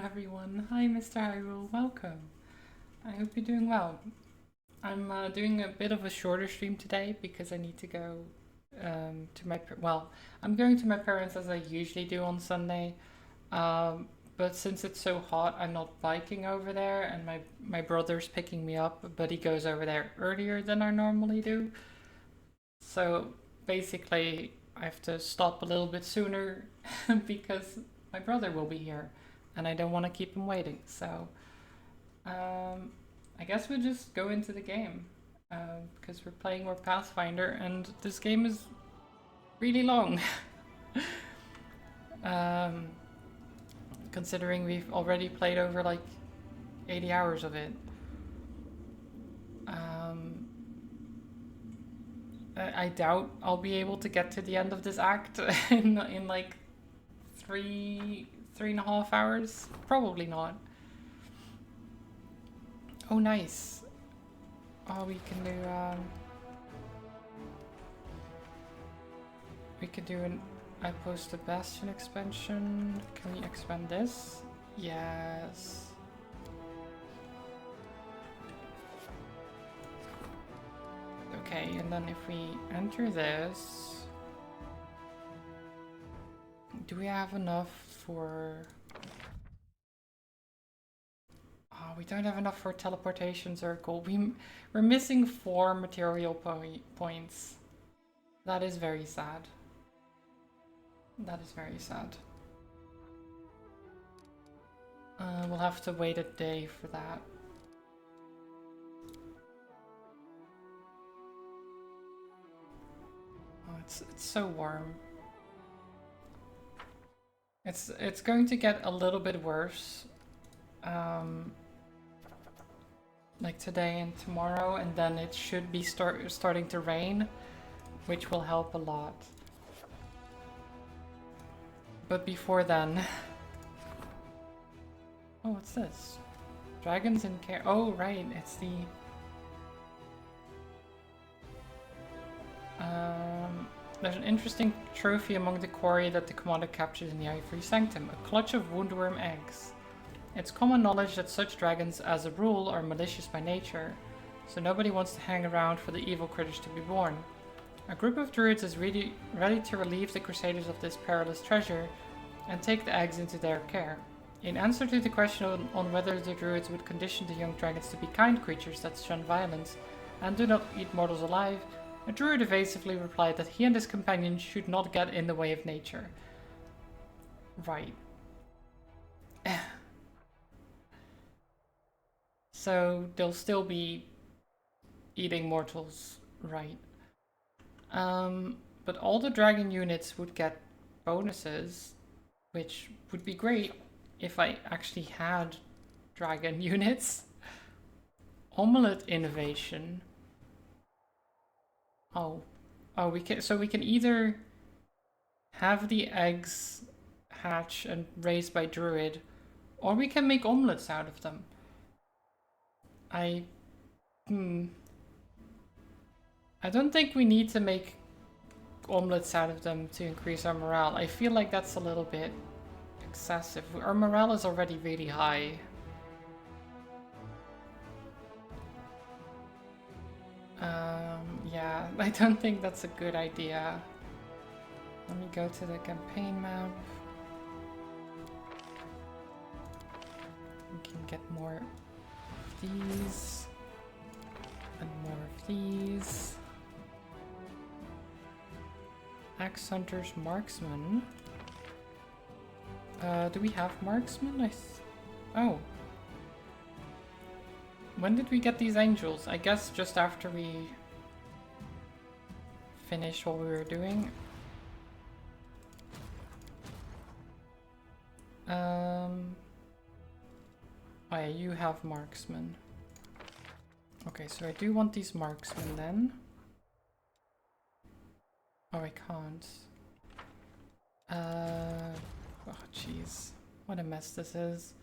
everyone. Hi, Mr. Hyrule. Welcome. I hope you're doing well. I'm doing a bit of a shorter stream today because I need to go to well, I'm going to my parents as I usually do on Sunday. Um, but since it's so hot, I'm not biking over there, and my brother's picking me up, but he goes over there earlier than I normally do. So basically, I have to stop a little bit sooner because my brother will be here, and I don't want to keep him waiting. So I guess we'll just go into the game because we're playing more Pathfinder, and this game is really long. um, Considering we've already played over like 80 hours of it. Um, I doubt I'll be able to get to the end of this act in like three and a half hours. Probably not. Oh, nice. Oh, we can do we could do an Outpost of Bastion expansion. Can we expand this? Yes. Okay, and then if we enter this, do we have enough for... Oh, we don't have enough for teleportation circle. We're missing 4 material points. That is very sad. That is very sad. We'll have to wait a day for that. Oh, it's so warm. It's going to get a little bit worse. Like today and tomorrow, and then it should be starting to rain, which will help a lot. But before then... Oh, what's this? Dragons in care. Oh, right, it's the... There's an interesting trophy among the quarry that the commander captured in the Ivory Sanctum, a clutch of woundworm eggs. It's common knowledge that such dragons, as a rule, are malicious by nature, so nobody wants to hang around for the evil critters to be born. A group of druids is ready to relieve the crusaders of this perilous treasure and take the eggs into their care. In answer to the question on whether the druids would condition the young dragons to be kind creatures that shun violence and do not eat mortals alive, a druid evasively replied that he and his companions should not get in the way of nature. Right. So they'll still be eating mortals, right? But all the dragon units would get bonuses, which would be great if I actually had dragon units. Omelette innovation. Oh, we can either have the eggs hatch and raised by druid, or we can make omelets out of them. I don't think we need to make omelets out of them to increase our morale. I feel like that's a little bit excessive. Our morale is already really high. Yeah, I don't think that's a good idea. Let me go to the campaign map. We can get more of these and more of these. Axe Hunters Marksman. Do we have Marksman? Oh. When did we get these angels? I guess just after we finished what we were doing. Oh yeah, you have Marksman. Okay, so I do want these Marksmen then. Oh, I can't. Oh jeez. What a mess this is.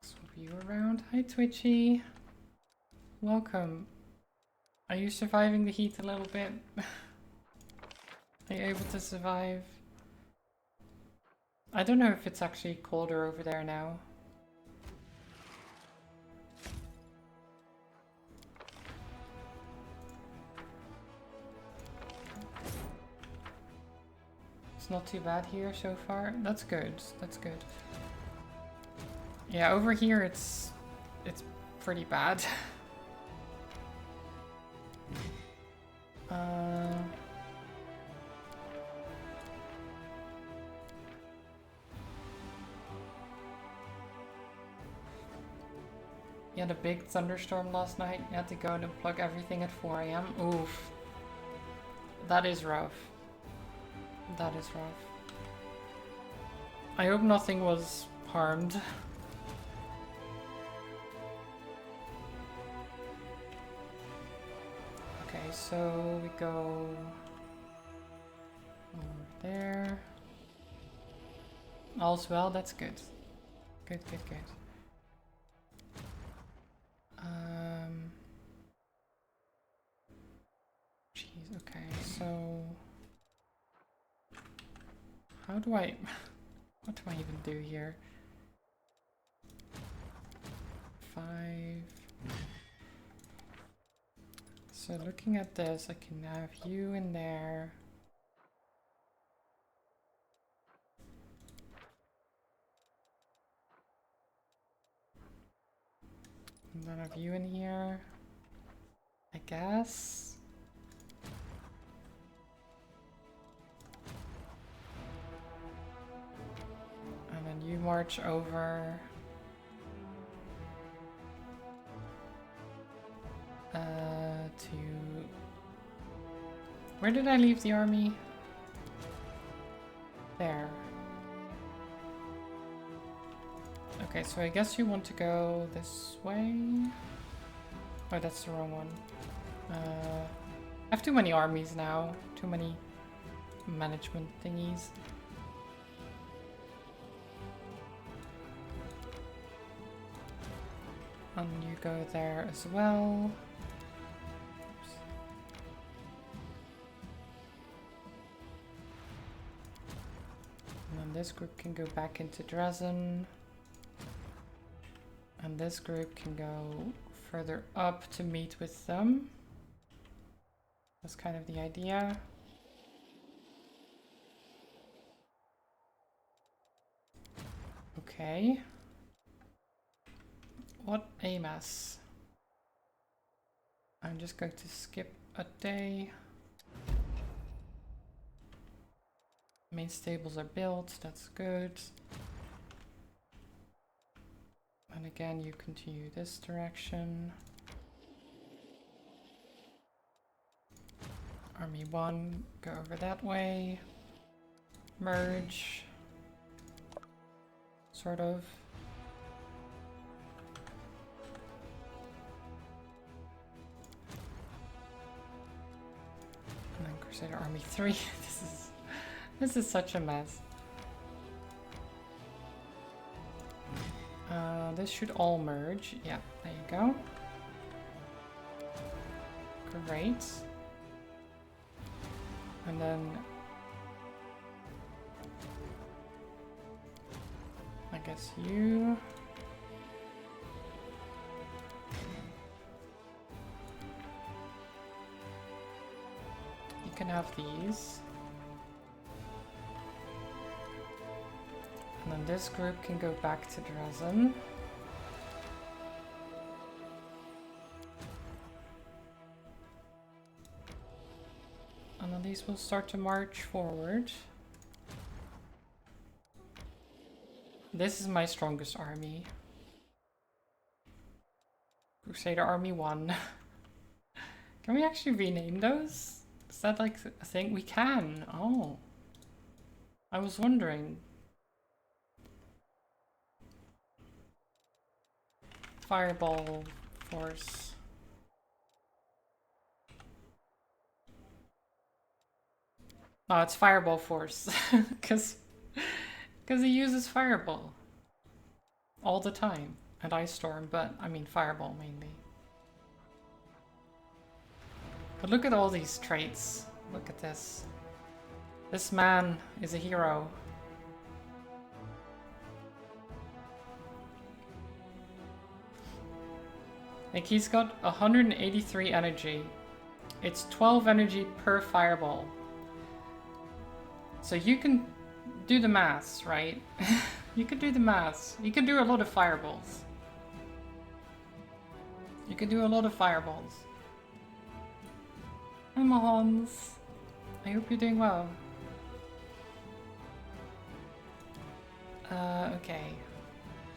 Swap you around. Hi Twitchy. Welcome. Are you surviving the heat a little bit? Are you able to survive? I don't know if it's actually colder over there now. It's not too bad here so far. That's good. That's good. Yeah, over here it's pretty bad. You had a big thunderstorm last night. You had to go and unplug everything at 4 AM. Oof. That is rough. That is rough. I hope nothing was harmed. Okay, so we go over there. All's well, that's good. Good, good, good. Jeez, okay, so how do I, what do I even do here? 5. So looking at this, I can have you in there. And then have you in here, I guess. And then you march over. To... Where did I leave the army? There. Okay, so I guess you want to go this way? Oh, that's the wrong one. I have too many armies now. Too many management thingies. And you go there as well. Oops. And then this group can go back into Dresden. And this group can go further up to meet with them. That's kind of the idea. Okay. What a mess. I'm just going to skip a day. Main stables are built, that's good. And again, you continue this direction. Army 1, go over that way. Merge. Sort of. And then Crusader Army 3. This is such a mess. This should all merge. Yeah, there you go. Great. And then I guess you can have these. And then this group can go back to Dresden. And then these will start to march forward. This is my strongest army. Crusader Army 1. Can we actually rename those? Is that like a thing? We can! Oh. I was wondering. Fireball Force. Oh, it's Fireball Force. Because he uses Fireball. All the time. And Ice Storm, but I mean Fireball mainly. But look at all these traits. Look at this. This man is a hero. Like, he's got 183 energy. It's 12 energy per fireball. So you can do the maths, right? You can do the maths. You can do a lot of fireballs. You can do a lot of fireballs. Hi, Mahons. I hope you're doing well. Okay.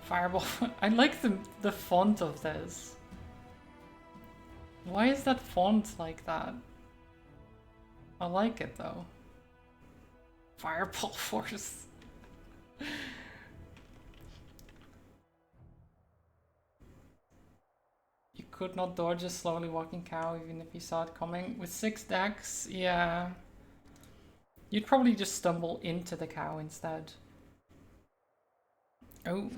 Fireball. I like the font of this. Why is that font like that? I like it though. Fireball force. You could not dodge a slowly walking cow even if you saw it coming. With 6 decks, yeah. You'd probably just stumble into the cow instead. Oh.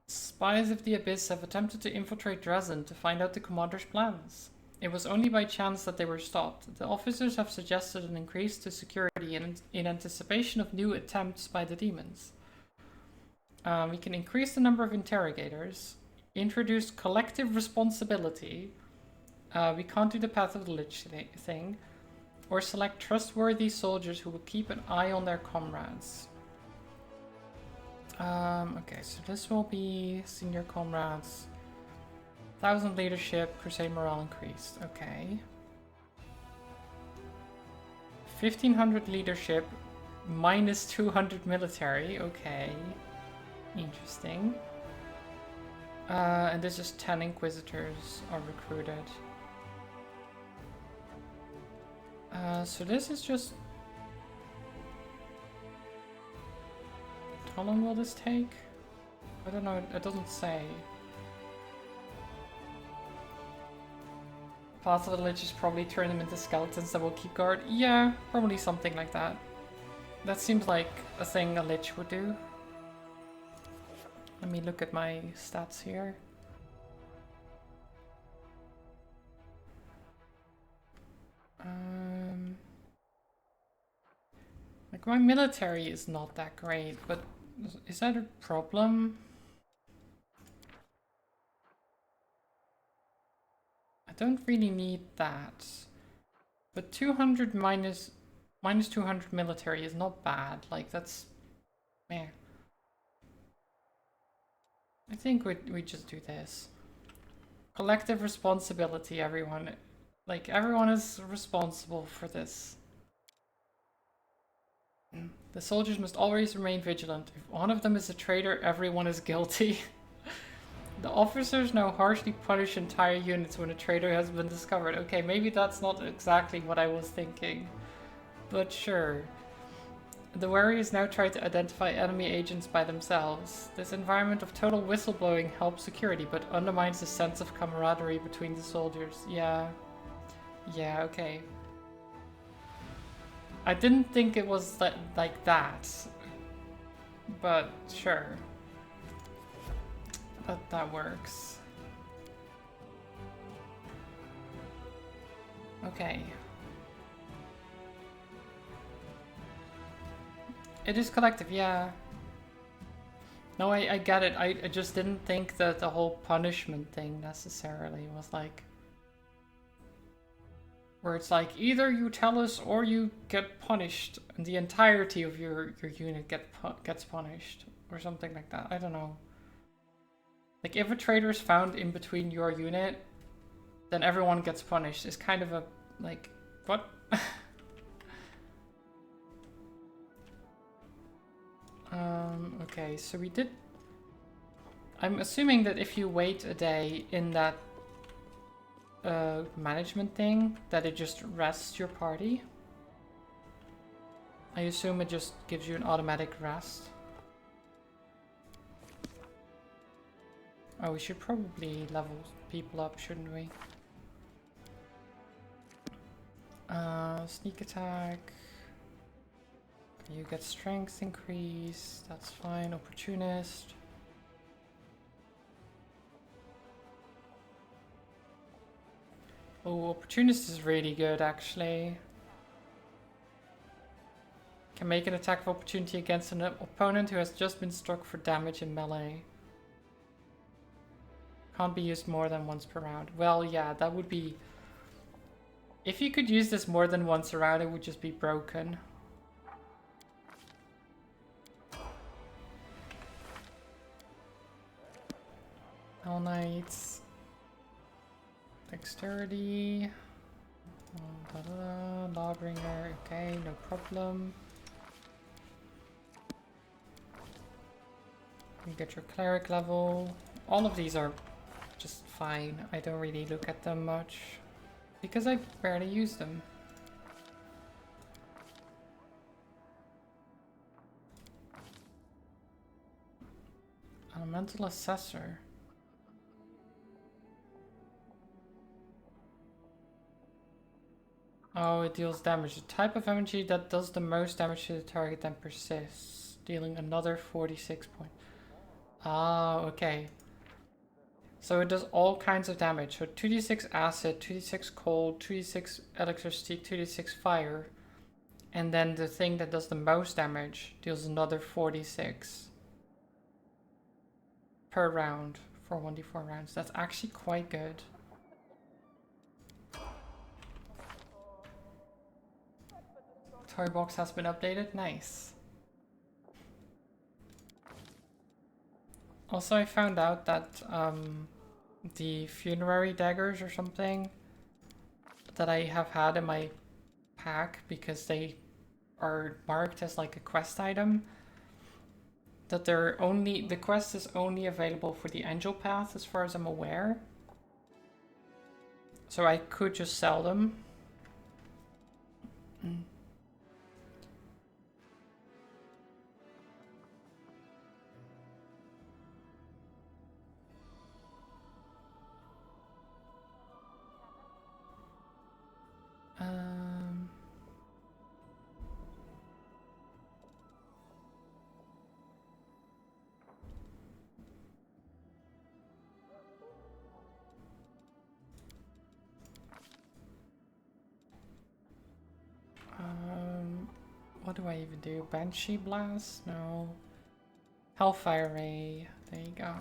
Spies of the Abyss have attempted to infiltrate Dresden to find out the commander's plans. It was only by chance that they were stopped. The officers have suggested an increase to security in anticipation of new attempts by the demons. We can increase the number of interrogators, introduce collective responsibility, we can't do the Path of the Lich thing, or select trustworthy soldiers who will keep an eye on their comrades. Okay, so this will be senior comrades. 1,000 leadership, crusade morale increased. Okay. 1,500 leadership, minus 200 military. Okay. Interesting. And this is 10 inquisitors are recruited. So this is just... How long will this take? I don't know, it doesn't say. Path of the Lich is probably turn them into skeletons that will keep guard. Yeah, probably something like that. That seems like a thing a Lich would do. Let me look at my stats here. Like, my military is not that great, but is that a problem? I don't really need that. But 200 minus 200 military is not bad. Like, that's... meh. I think we just do this. Collective responsibility, everyone. Like, everyone is responsible for this. The soldiers must always remain vigilant. If one of them is a traitor, everyone is guilty. The officers now harshly punish entire units when a traitor has been discovered. Okay, maybe that's not exactly what I was thinking. But sure. The warriors now try to identify enemy agents by themselves. This environment of total whistleblowing helps security, but undermines the sense of camaraderie between the soldiers. Yeah. Yeah, okay. I didn't think it was like that. But sure. That works. Okay. It is collective, yeah. No, I get it. I just didn't think that the whole punishment thing necessarily was like... where it's like, either you tell us or you get punished, and the entirety of your unit gets punished. Or something like that. I don't know. Like, if a traitor is found in between your unit, then everyone gets punished. It's kind of a, like, what? Okay, so we did... I'm assuming that if you wait a day in that management thing, that it just rests your party. I assume it just gives you an automatic rest. Oh, we should probably level people up, shouldn't we? Sneak attack. You get strength increase, that's fine. Opportunist. Oh, Opportunist is really good actually. Can make an attack of opportunity against an opponent who has just been struck for damage in melee. Can't be used more than once per round. Well, yeah, that would be... If you could use this more than once a round, it would just be broken. Hell Knights. Dexterity. Lawbringer. Okay, no problem. You get your cleric level. All of these are just fine. I don't really look at them much because I barely use them. Elemental Assessor. Oh, it deals damage. The type of energy that does the most damage to the target then persists, dealing another 46 points. Ah, okay. So it does all kinds of damage. So 2d6 acid, 2d6 cold, 2d6 electricity, 2d6 fire. And then the thing that does the most damage deals another 46 per round for 1d4 rounds. That's actually quite good. Toy box has been updated. Nice. Also, I found out that the funerary daggers or something that I have had in my pack because they are marked as like a quest item, that the quest is only available for the angel path as far as I'm aware. So I could just sell them. What do I even do? Banshee Blast? No. Hellfire Ray. There you go.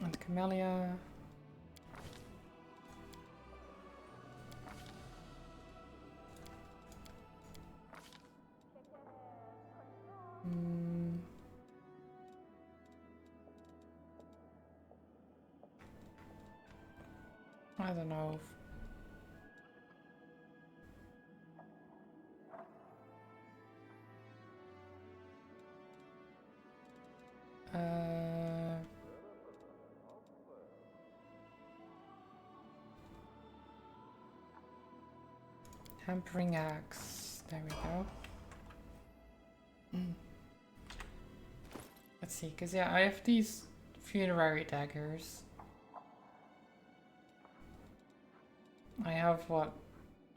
And Camellia. I don't know. Hampering Axe. There we go. Let's see, because yeah, I have these funerary daggers. I have what?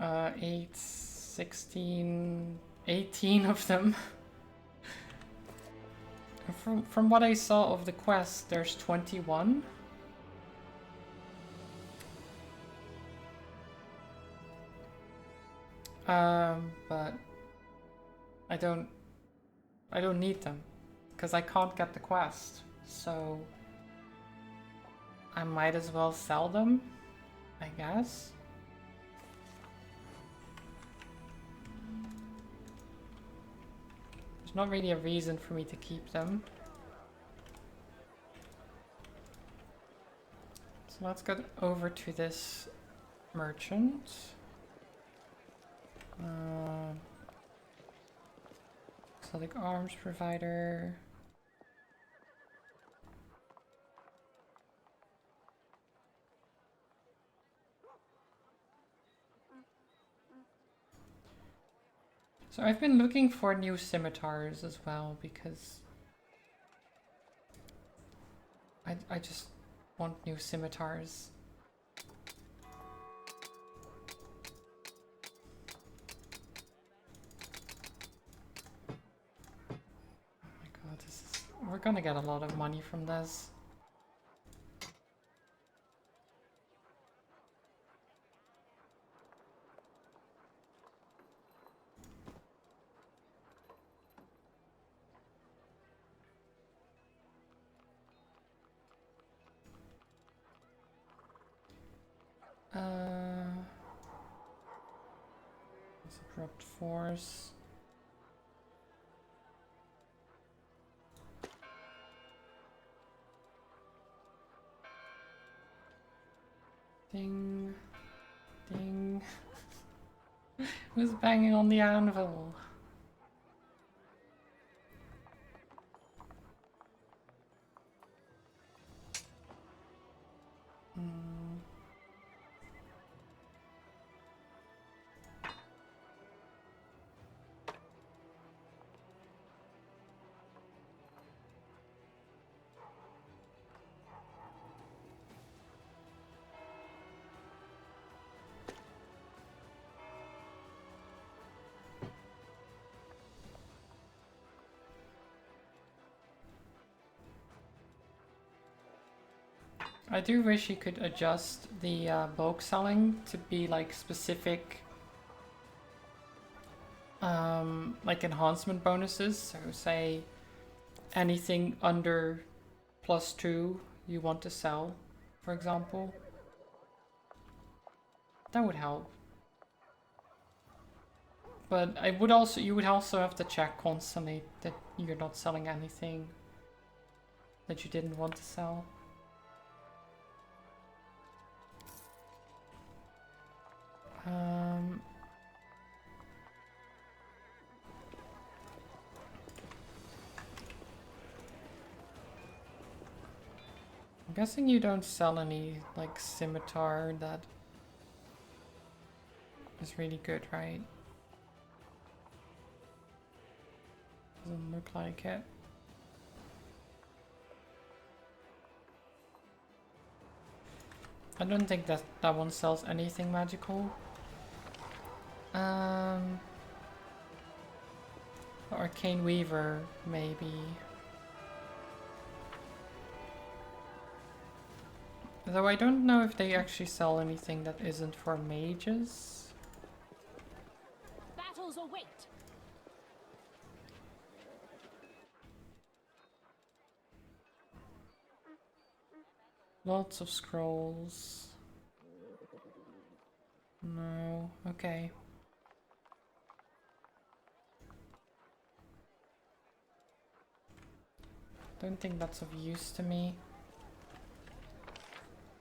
8, 16, 18 of them. From what I saw of the quest, there's 21. But I don't need them because I can't get the quest, so I might as well sell them, I guess. There's not really a reason for me to keep them. So let's go over to this merchant. Exotic arms provider. So I've been looking for new scimitars as well because I just want new scimitars. We're gonna get a lot of money from this. Abrupt force. Ding. Ding. Who's banging on the anvil? I do wish you could adjust the bulk selling to be like specific like enhancement bonuses. So say anything under +2 you want to sell, for example. That would help. But I would also you would also have to check constantly that you're not selling anything that you didn't want to sell. I'm guessing you don't sell any like scimitar that is really good, right? Doesn't look like it. I don't think that that one sells anything magical. Arcane Weaver, maybe. Though I don't know if they actually sell anything that isn't for mages. Battles await. Lots of scrolls. No, okay. Don't think that's of use to me.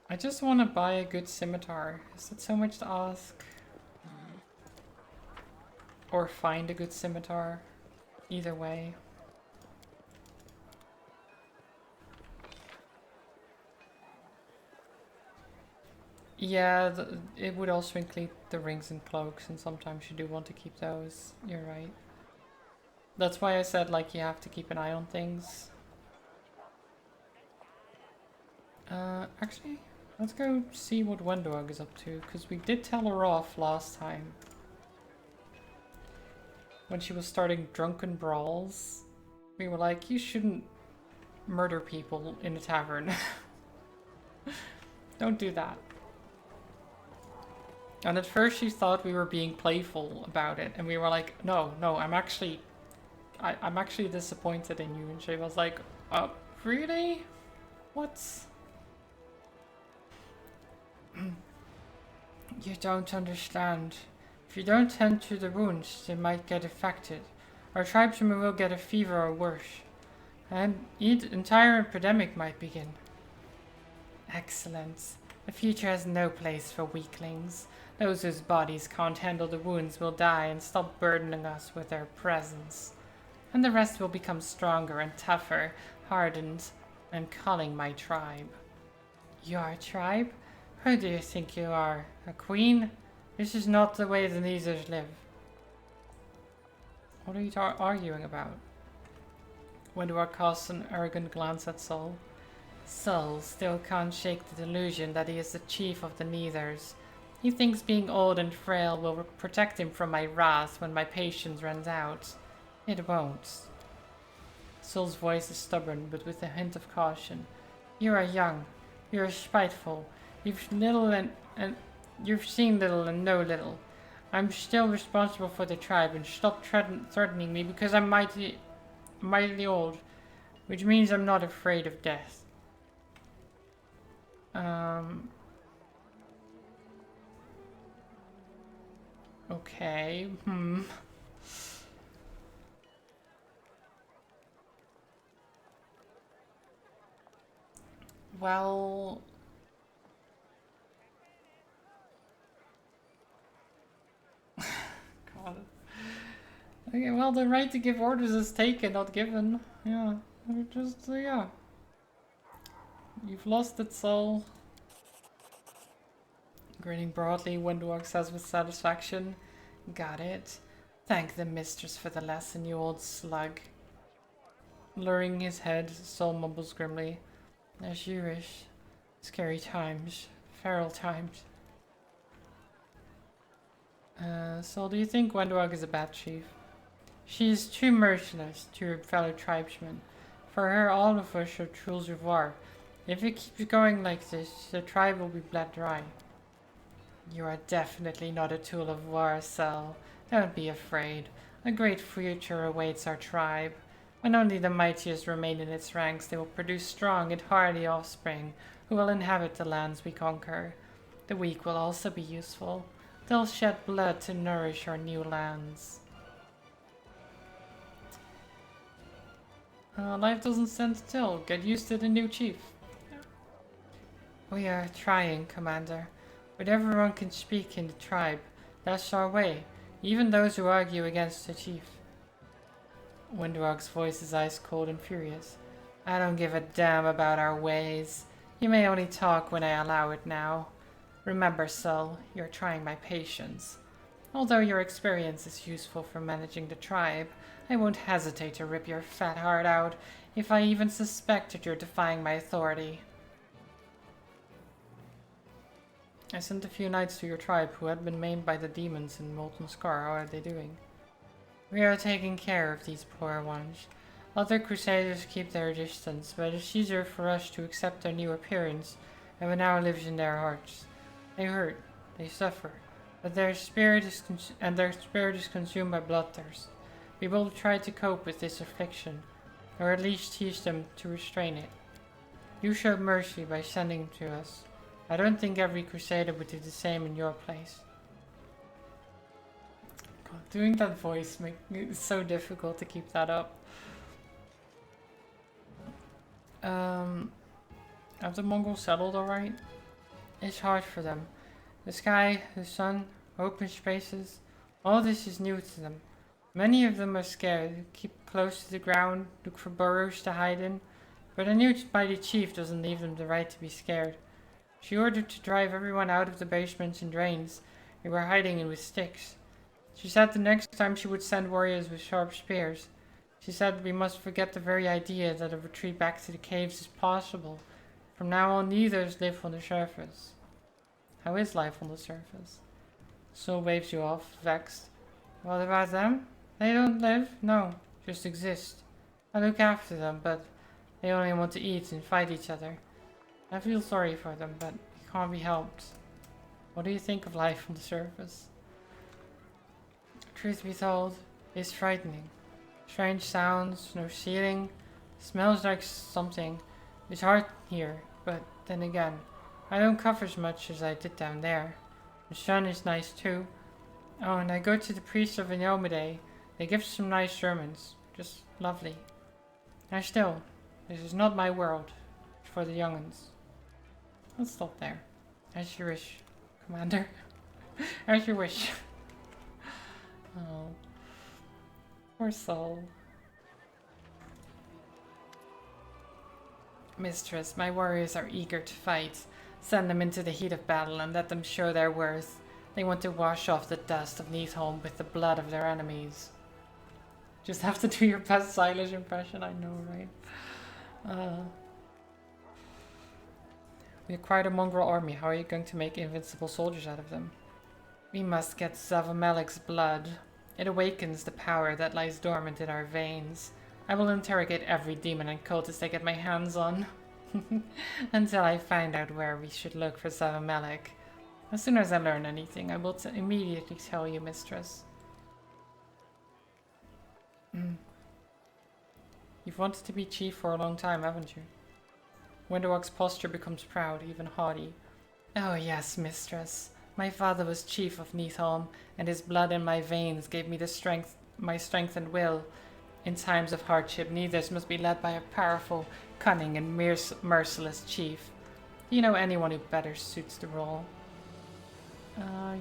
I just want to buy a good scimitar. Is that so much to ask? Or find a good scimitar. Either way. Yeah, it would also include the rings and cloaks, and sometimes you do want to keep those. You're right. That's why I said, like, you have to keep an eye on things. Actually, let's go see what Wendog is up to, because we did tell her off last time. When she was starting drunken brawls, we were like, you shouldn't murder people in a tavern. Don't do that. And at first she thought we were being playful about it, and we were like, no, I'm actually disappointed in you. And she was like, really? What's... You don't understand. If you don't tend to the wounds, they might get infected. Our tribesmen will get a fever or worse. And an entire epidemic might begin. Excellent. The future has no place for weaklings. Those whose bodies can't handle the wounds will die and stop burdening us with their presence. And the rest will become stronger and tougher, hardened, and calling my tribe. Your tribe? Who do you think you are? A queen? This is not the way the Neezers live. What are you arguing about? Wendor casts an arrogant glance at Sol. Sol still can't shake the delusion that he is the chief of the Neethers. He thinks being old and frail will protect him from my wrath when my patience runs out. It won't. Sol's voice is stubborn, but with a hint of caution. You are young. You are spiteful. You've seen little and know little. I'm still responsible for the tribe, and stop threatening me because I'm mighty old, which means I'm not afraid of death. Okay, Well... God. Okay, well, the right to give orders is taken, not given. Yeah, just, yeah. You've lost its soul. Grinning broadly, Windwalk says with satisfaction. Got it. Thank the mistress for the lesson, you old slug. Lowering his head, Soul mumbles grimly. As you wish. Scary times. Feral times. So do you think Windwalk is a bad chief? She is too merciless to her fellow tribesmen. For her, all of us are tools of war. If it keeps going like this, the tribe will be bled dry. You are definitely not a tool of war, Sel. Don't be afraid. A great future awaits our tribe. When only the mightiest remain in its ranks, they will produce strong and hardy offspring who will inhabit the lands we conquer. The weak will also be useful. They'll shed blood to nourish our new lands. Life doesn't stand still. Get used to the new chief. We are trying, Commander. But everyone can speak in the tribe. That's our way. Even those who argue against the chief. Windwalk's voice is ice cold and furious. I don't give a damn about our ways. You may only talk when I allow it now. Remember, Sol, you're trying my patience. Although your experience is useful for managing the tribe, I won't hesitate to rip your fat heart out if I even suspected you're defying my authority. I sent a few knights to your tribe who had been maimed by the demons in Molten Scar. How are they doing? We are taking care of these poor ones. Other crusaders keep their distance, but it's easier for us to accept their new appearance, and it now lives in their hearts. They hurt, they suffer, but their spirit is consumed by bloodthirst. We will try to cope with this affliction, or at least teach them to restrain it. You showed mercy by sending them to us. I don't think every crusader would do the same in your place. God, doing that voice it's so difficult to keep that up. Have the Mongols settled alright? It's hard for them. The sky, the sun, open spaces, all this is new to them. Many of them are scared, keep close to the ground, look for burrows to hide in, but a new mighty chief doesn't leave them the right to be scared. She ordered to drive everyone out of the basements and drains they were hiding in with sticks. She said the next time she would send warriors with sharp spears. She said we must forget the very idea that a retreat back to the caves is possible. From now on, neithers live on the surface. How is life on the surface? Sol waves you off, vexed. What about them? They don't live? No, just exist. I look after them, but they only want to eat and fight each other. I feel sorry for them, but it can't be helped. What do you think of life on the surface? Truth be told, it's frightening. Strange sounds, no ceiling, smells like something. It's hard here, but then again, I don't cover as much as I did down there. The sun is nice too. Oh, and I go to the priest of Inomide. They give some nice sermons. Just lovely. And still, this is not my world. It's for the young'uns. Let's stop there. As you wish, Commander. As you wish. Oh. Poor soul. Mistress, my warriors are eager to fight. Send them into the heat of battle and let them show their worth. They want to wash off the dust of Neathholm with the blood of their enemies. Just have to do your best Silas impression, I know, right? We acquired a mongrel army. How are you going to make invincible soldiers out of them? We must get Zavamelik's blood. It awakens the power that lies dormant in our veins. I will interrogate every demon and cultist I get my hands on. Until I find out where we should look for Zavamelik. As soon as I learn anything, I will immediately tell you, mistress. You've wanted to be chief for a long time, haven't you? Windowalk's posture becomes proud, even haughty. Oh yes, mistress. My father was chief of Neatholm, and his blood in my veins gave me my strength and will. In times of hardship, neithers must be led by a powerful, cunning, and merciless chief. Do you know anyone who better suits the role?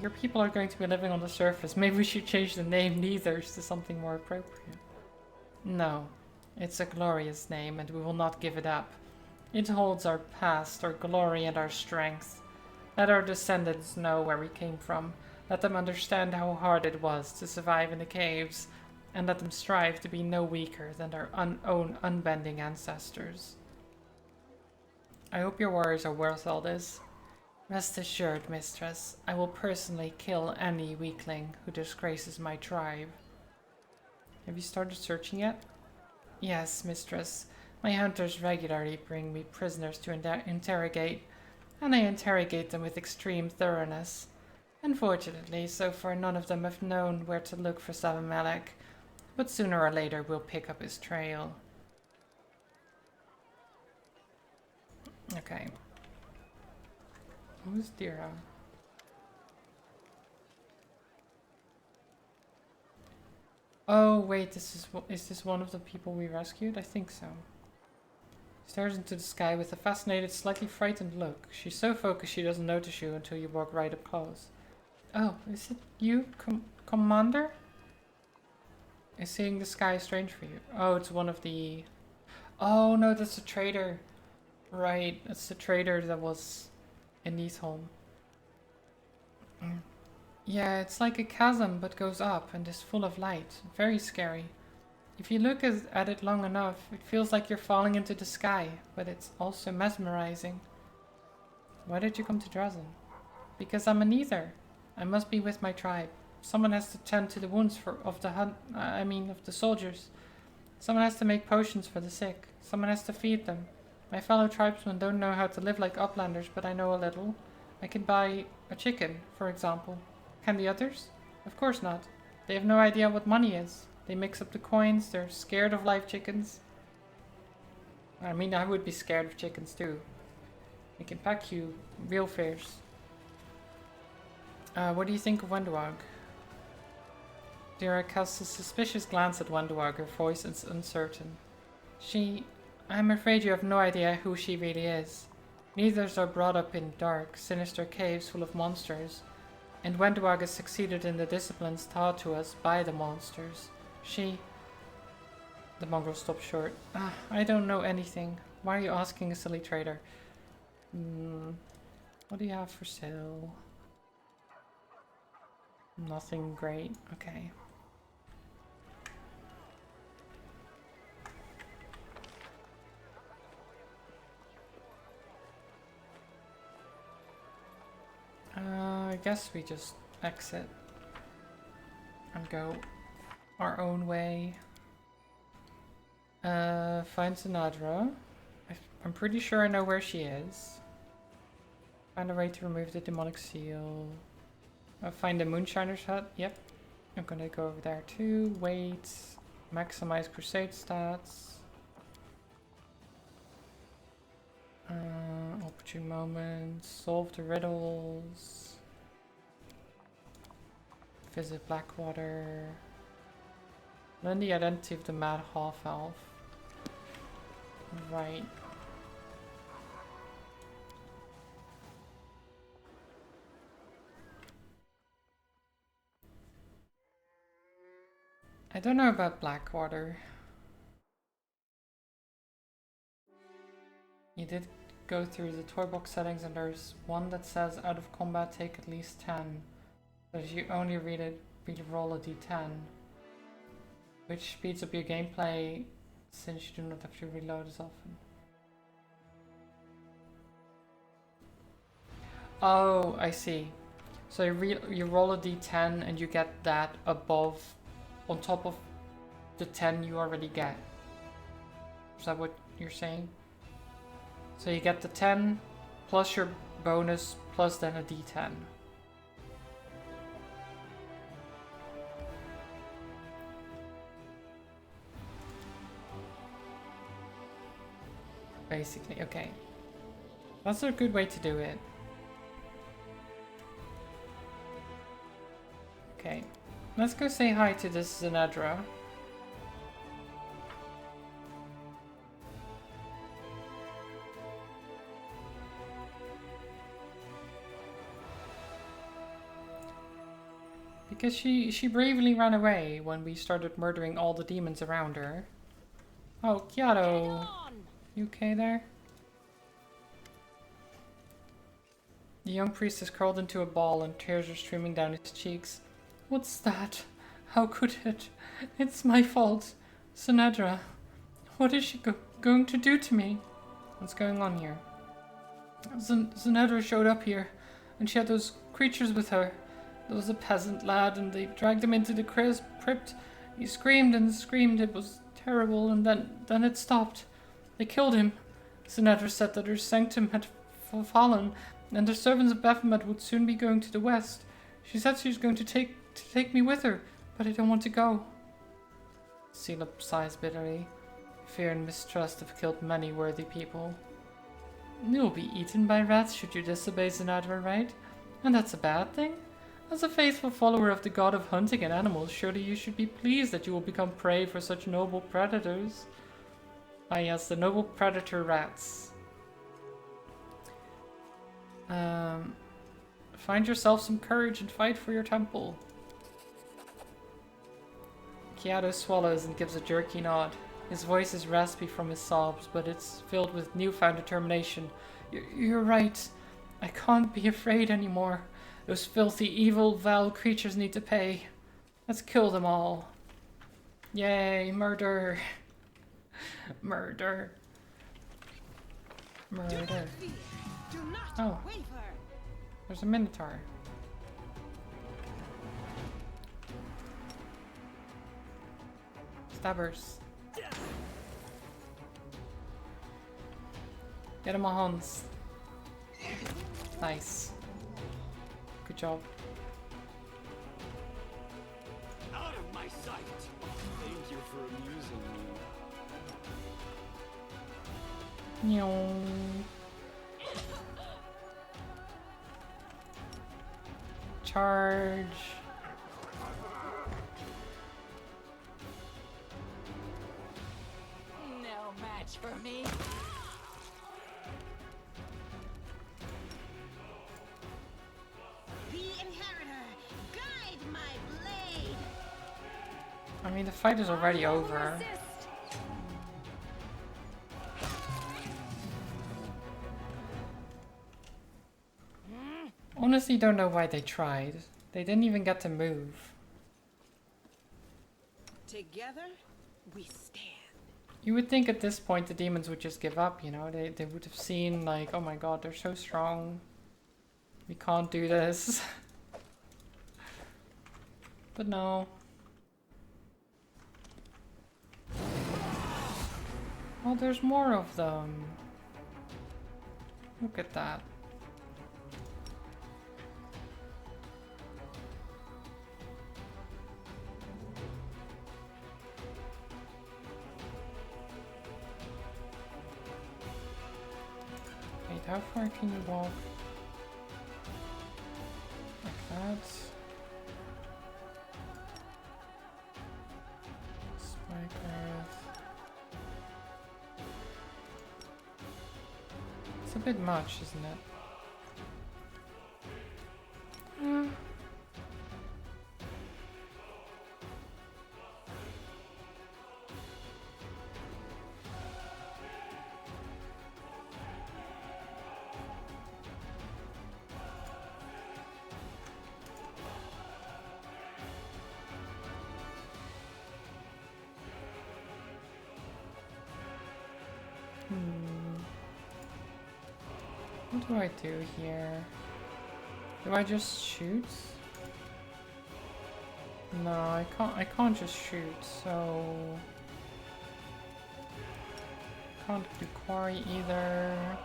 Your people are going to be living on the surface. Maybe we should change the name Neithers to something more appropriate. No, it's a glorious name, and we will not give it up. It holds our past, our glory, and our strength. Let our descendants know where we came from. Let them understand how hard it was to survive in the caves, and let them strive to be no weaker than their own unbending ancestors. I hope your warriors are worth all this. Rest assured, mistress, I will personally kill any weakling who disgraces my tribe. Have you started searching yet? Yes, mistress. My hunters regularly bring me prisoners to interrogate, and I interrogate them with extreme thoroughness. Unfortunately, so far none of them have known where to look for Sabamelech, but sooner or later we'll pick up his trail. Okay. Who's Dira? Oh wait, is this one of the people we rescued? I think so. Stares into the sky with a fascinated, slightly frightened look. She's so focused she doesn't notice you until you walk right up close. Oh, is it you, Commander? Is seeing the sky strange for you? Oh, it's one of the... Oh no, that's a trader. Right, that's the trader that was in Neatholm. Yeah, it's like a chasm but goes up and is full of light. Very scary. If you look at it long enough, it feels like you're falling into the sky, but it's also mesmerizing. Why did you come to Dresden? Because I'm a Neither. I must be with my tribe. Someone has to tend to the wounds of the soldiers. Someone has to make potions for the sick. Someone has to feed them. My fellow tribesmen don't know how to live like uplanders, but I know a little. I can buy a chicken, for example. Can the others? Of course not. They have no idea what money is. They mix up the coins, they're scared of live chickens. I mean, I would be scared of chickens too. They can pack you real fierce. What do you think of Wenduag? Dira casts a suspicious glance at Wenduag, her voice is uncertain. I'm afraid you have no idea who she really is. Neithers are brought up in dark, sinister caves full of monsters, and Wenduag has succeeded in the disciplines taught to us by the monsters. The mongrel stopped short. I don't know anything. Why are you asking a silly trader? What do you have for sale? Nothing great. Okay. I guess we just exit and go our own way. Find Sinadra. I'm pretty sure I know where she is. Find a way to remove the demonic seal. Find the Moonshiner's hut. Yep. I'm gonna go over there too. Wait. Maximize crusade stats. Opportune moments. Solve the riddles. Visit Blackwater. Learn the identity of the Mad Half-Elf. Right. I don't know about Blackwater. You did go through the toy box settings and there's one that says out of combat take at least 10. So you only roll a d10. Which speeds up your gameplay since you do not have to reload as often. Oh, I see. So you roll a d10 and you get that above, on top of the 10 you already get. Is that what you're saying? So you get the 10 plus your bonus plus then a d10. Basically, okay. That's a good way to do it. Okay. Let's go say hi to this Zenedra. Because she bravely ran away when we started murdering all the demons around her. Oh, Kyato! You okay there? The young priest is curled into a ball and tears are streaming down his cheeks. What's that? How could it? It's my fault. Zenedra. What is she going to do to me? What's going on here? Zenedra showed up here, and she had those creatures with her. There was a peasant lad, and they dragged him into the crypt. He screamed and screamed. It was terrible, and then it stopped. They killed him. Zenedra said that her sanctum had fallen, and the servants of Baphomet would soon be going to the west. She said she was going to take me with her, but I don't want to go. Sela sighs bitterly. Fear and mistrust have killed many worthy people. You'll be eaten by rats should you disobey Zenedra, right? And that's a bad thing? As a faithful follower of the god of hunting and animals, surely you should be pleased that you will become prey for such noble predators. Ah yes, the noble predator rats. Find yourself some courage and fight for your temple. Kyato swallows and gives a jerky nod. His voice is raspy from his sobs, but it's filled with newfound determination. You're right. I can't be afraid anymore. Those filthy, evil, vile creatures need to pay. Let's kill them all. Yay, murder. Murder. Murder. Oh. There's a Minotaur. Stabbers. Get him on Hans. Nice. Good job. Out of my sight. Thank you for amusing me. Nyong. Charge. No match for me. The inheritor, guide my blade. I mean, the fight is already over. Honestly, don't know why they tried. They didn't even get to move. Together, we stand. You would think at this point the demons would just give up, you know? They would have seen, like, oh my god, they're so strong. We can't do this. But no. Oh, there's more of them. Look at that. Wait, how far can you walk? Like that. Spike Earth. It's a bit much, isn't it? What do I do here? Do I just shoot? No, I can't just shoot, so can't do quarry either.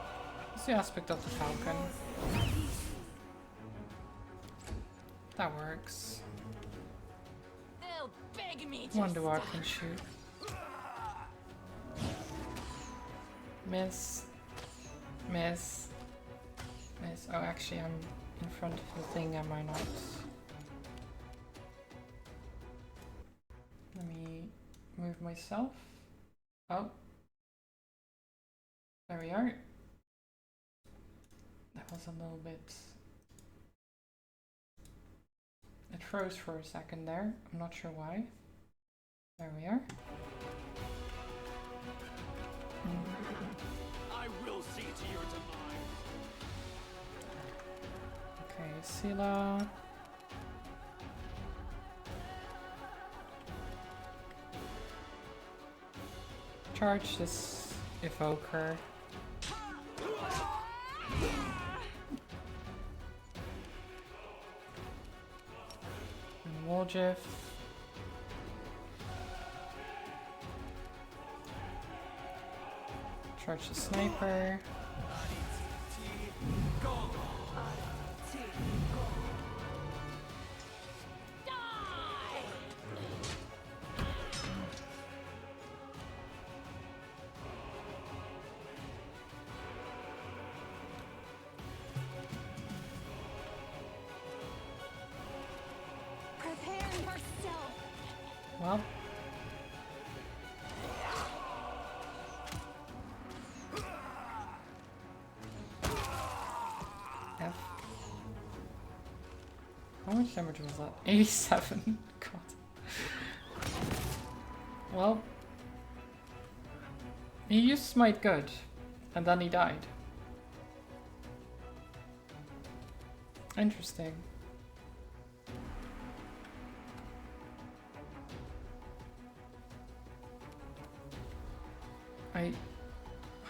What's the aspect of the falcon? That works. They'll beg me to One dwarf stop. can shoot. Miss. Miss. Miss. Oh, actually, I'm in front of the thing, am I not? for myself. Oh. There we are. That was a little bit... It froze for a second there. I'm not sure why. There we are. I will see to your demise. Okay, Sila. Charge this evoker. And Woljif. Charge the sniper. Prepare yourself. Well. F. How much damage was that? 87. God. Well. He used Smite good. And then he died. Interesting.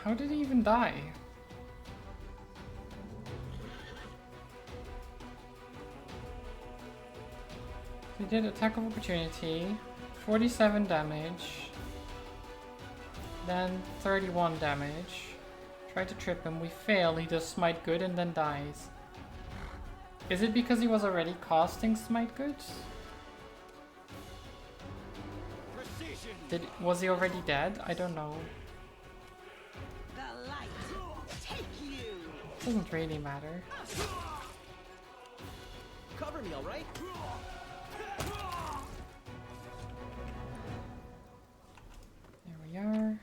How did he even die? He did attack of opportunity, 47 damage, then 31 damage. Tried to trip him, we fail, he does Smite good and then dies. Is it because he was already casting Smite good? Was he already dead? I don't know. The light. Take you. Doesn't really matter. Cover me, all right? There we are.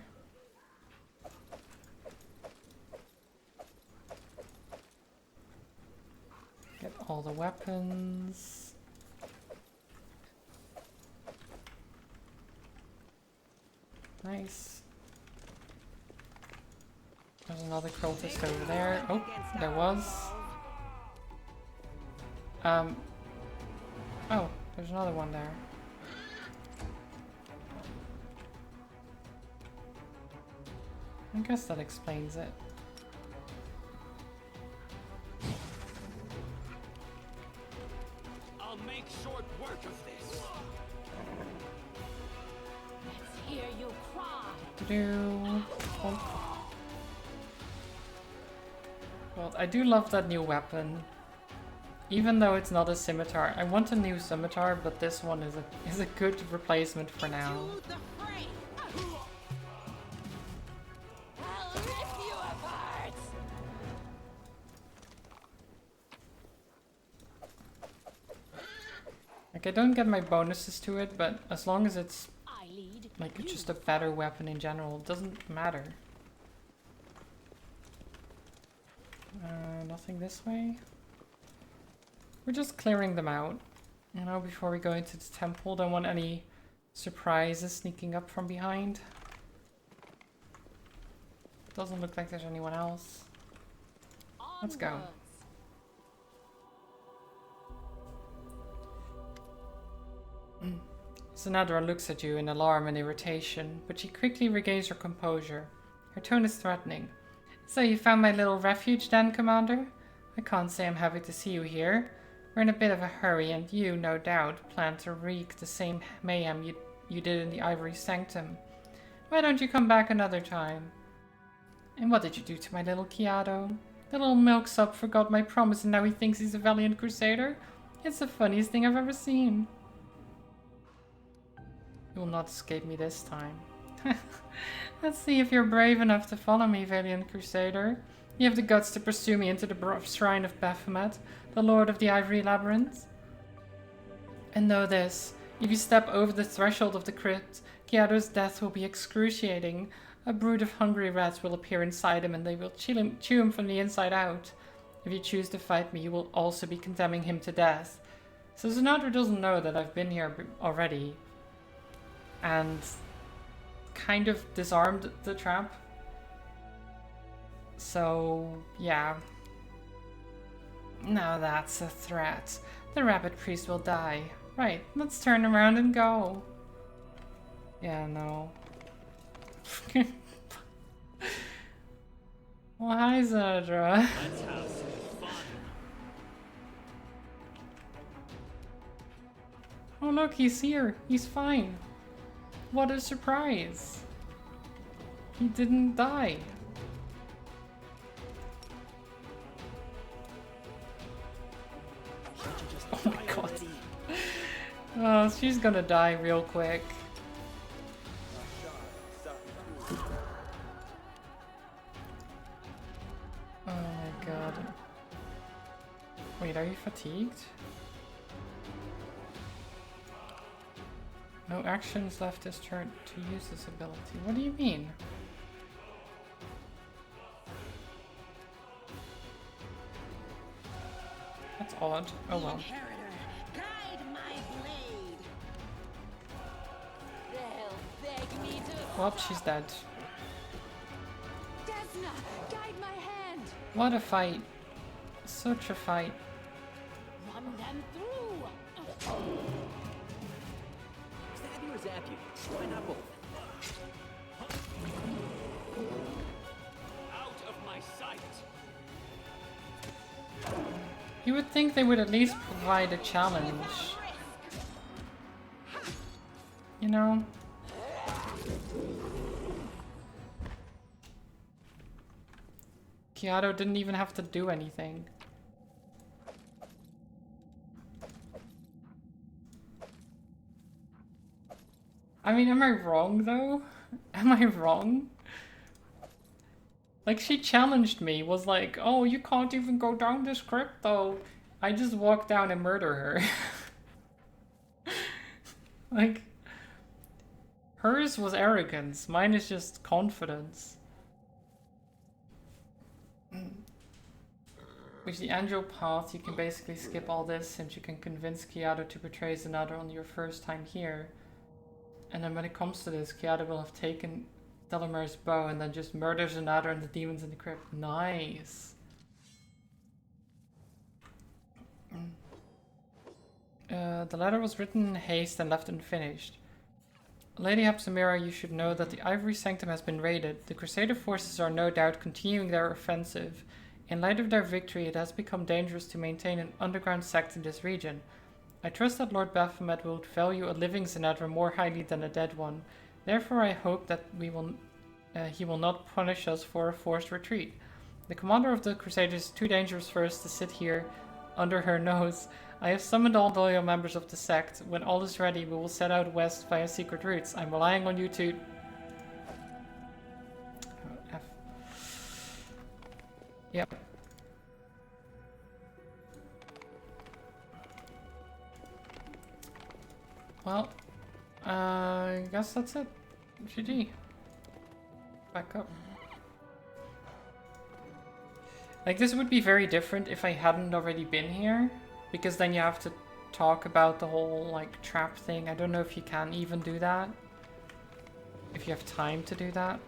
Get all the weapons. Nice. There's another cultist over there. Oh, there was. Oh, there's another one there. I guess that explains it. I'll make short work of this. Let's hear you cry. Do. Oh. Well, I do love that new weapon. Even though it's not a scimitar. I want a new scimitar, but this one is a good replacement for now. To the fray. I'll rip you apart. Like, I don't get my bonuses to it, but as long as it's I lead. like you just a better weapon in general, it doesn't matter. Nothing this way. We're just clearing them out, you know, before we go into the temple. Don't want any surprises sneaking up from behind. Doesn't look like there's anyone else. Let's go. onwards. Sinadra looks at you in alarm and irritation, but she quickly regains her composure. Her tone is threatening. So you found my little refuge then, Commander? I can't say I'm happy to see you here. We're in a bit of a hurry, and you, no doubt, plan to wreak the same mayhem you did in the Ivory Sanctum. Why don't you come back another time? And what did you do to my little Kiado? The little milksop forgot my promise and now he thinks he's a valiant crusader? It's the funniest thing I've ever seen. You will not escape me this time. Let's see if you're brave enough to follow me, valiant crusader. You have the guts to pursue me into the shrine of Baphomet, the lord of the Ivory Labyrinth. And know this, if you step over the threshold of the crypt, Kiado's death will be excruciating. A brood of hungry rats will appear inside him and they will chew him from the inside out. If you choose to fight me, you will also be condemning him to death. So Zanadra doesn't know that I've been here already and kind of disarmed the trap. So, yeah. Now that's a threat. The rabbit priest will die. Right, let's turn around and go. Yeah, no. Well, hi, Zadra. Let's have some fun. Oh, look, he's here. He's fine. What a surprise. He didn't die. Oh my god. Oh, she's gonna die real quick. Oh my god. Wait, are you fatigued? No actions left this turn to use this ability. What do you mean? That's odd. Oh well. Inheritor, guide my blade. They'll beg me to. Well, she's dead. Desna, guide my hand. What a fight. Such a fight. Run them through. Stab you or zap you? Why not both? Out of my sight. You would think they would at least provide a challenge. You know? Kiado didn't even have to do anything. I mean, am I wrong though? Am I wrong? Like, she challenged me, was like, oh, you can't even go down this crypt though. I just walk down and murder her. Like, hers was arrogance, mine is just confidence. With the angel path, you can basically skip all this since you can convince Kiado to betray Zanadra on your first time here. And then when it comes to this, Kiado will have taken Delamar's bow and then just murders Zanadra and the demons in the crypt. Nice. The letter was written in haste and left unfinished. Lady Hapsamira, you should know that the Ivory Sanctum has been raided. The Crusader forces are no doubt continuing their offensive. In light of their victory, it has become dangerous to maintain an underground sect in this region. I trust that Lord Baphomet will value a living Zanadra more highly than a dead one. Therefore, I hope that he will not punish us for a forced retreat. The commander of the Crusaders is too dangerous for us to sit here under her nose. I have summoned all loyal members of the sect. When all is ready, we will set out west via secret routes. I'm relying on you to... F. Yep. Well, I guess that's it. GG. Back up. Like, this would be very different if I hadn't already been here, because then you have to talk about the whole, like, trap thing. I don't know if you can even do that. If you have time to do that.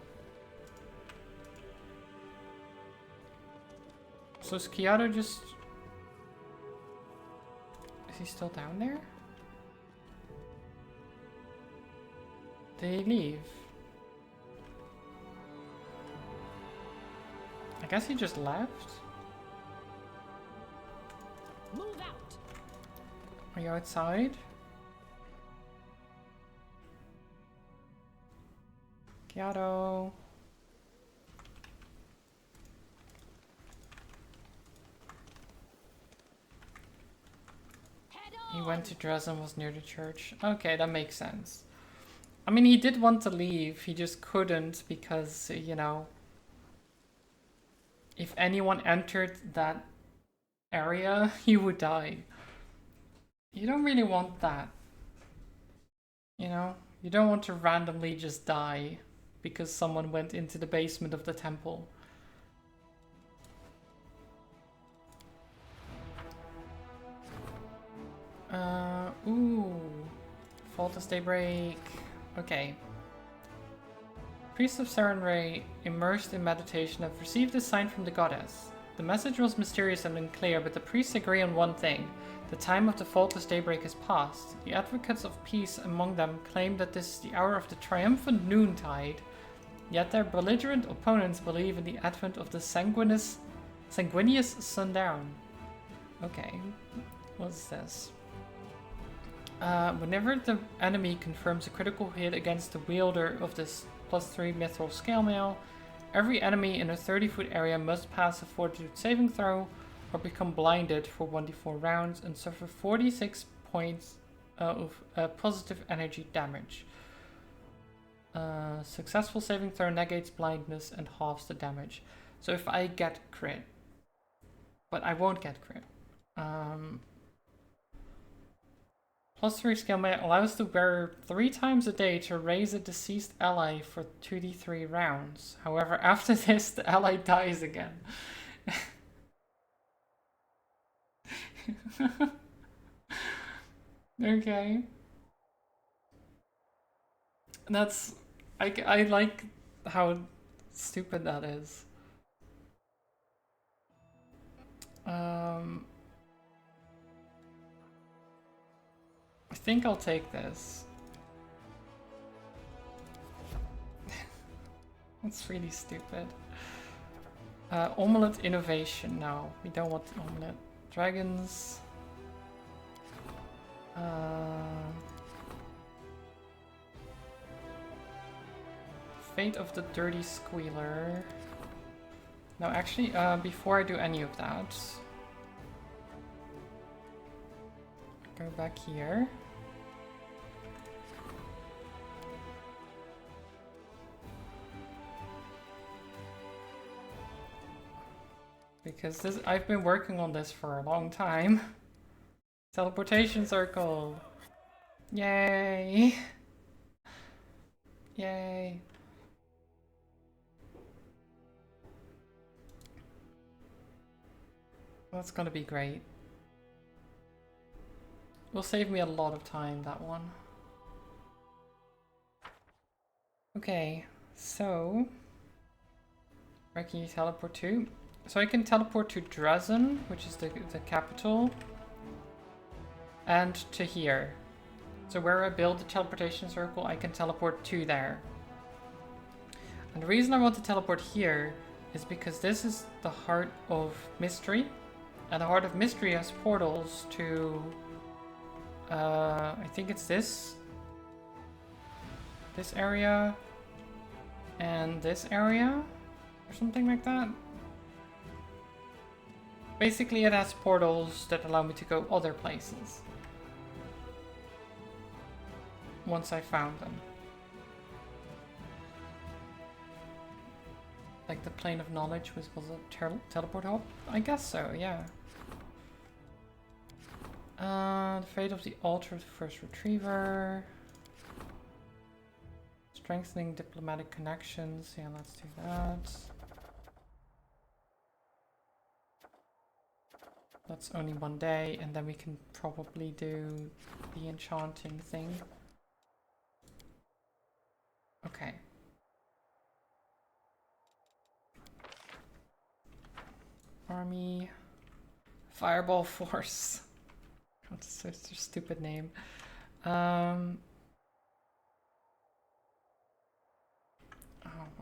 So is Kiado just... Is he still down there? Did he leave? I guess he just left? Move out. Are you outside? Kiado. Head He on. went to Dresden, was near the church. Okay, that makes sense. I mean, he did want to leave, he just couldn't because, you know, if anyone entered that area, he would die. You don't really want that, you know? You don't want to randomly just die because someone went into the basement of the temple. Ooh. Faultless Daybreak. Okay. Priests of Sarenrae, immersed in meditation, have received a sign from the goddess. The message was mysterious and unclear, but the priests agree on one thing. The time of the faultless daybreak is past. The advocates of peace among them claim that this is the hour of the triumphant noontide, yet their belligerent opponents believe in the advent of the sanguineous sundown. Okay, what's this? Whenever the enemy confirms a critical hit against the wielder of this +3 mithril scale mail, every enemy in a 30-foot area must pass a fortitude saving throw or become blinded for 1d4 rounds and suffer 46 points of positive energy damage. Successful saving throw negates blindness and halves the damage. So if I get crit, but I won't get crit. +3 scale mail allows the wearer 3 times a day to raise a deceased ally for 2d3 rounds. However, after this, the ally dies again. Okay. That's... I like how stupid that is. I think I'll take this. That's really stupid. Omelette innovation. No, we don't want the omelette. Dragons. Fate of the Dirty Squealer. No, actually, before I do any of that, go back here. Because this, I've been working on this for a long time. Teleportation circle. Yay. Yay. That's gonna be great. Will save me a lot of time, that one. Okay, so where can you teleport to? So I can teleport to Dresden, which is the capital, and to here. So where I build the teleportation circle, I can teleport to there. And the reason I want to teleport here is because this is the Heart of Mystery, and the Heart of Mystery has portals to I think it's this area and this area or something like that. Basically it has portals that allow me to go other places once I found them. Like the Plane of Knowledge was a teleport hub? I guess so, yeah. The Fate of the Altar of the First Retriever. Strengthening diplomatic connections. Yeah, let's do that. That's only 1 day, and then we can probably do the enchanting thing. Okay. Army. Fireball Force. That's such a stupid name. Oh,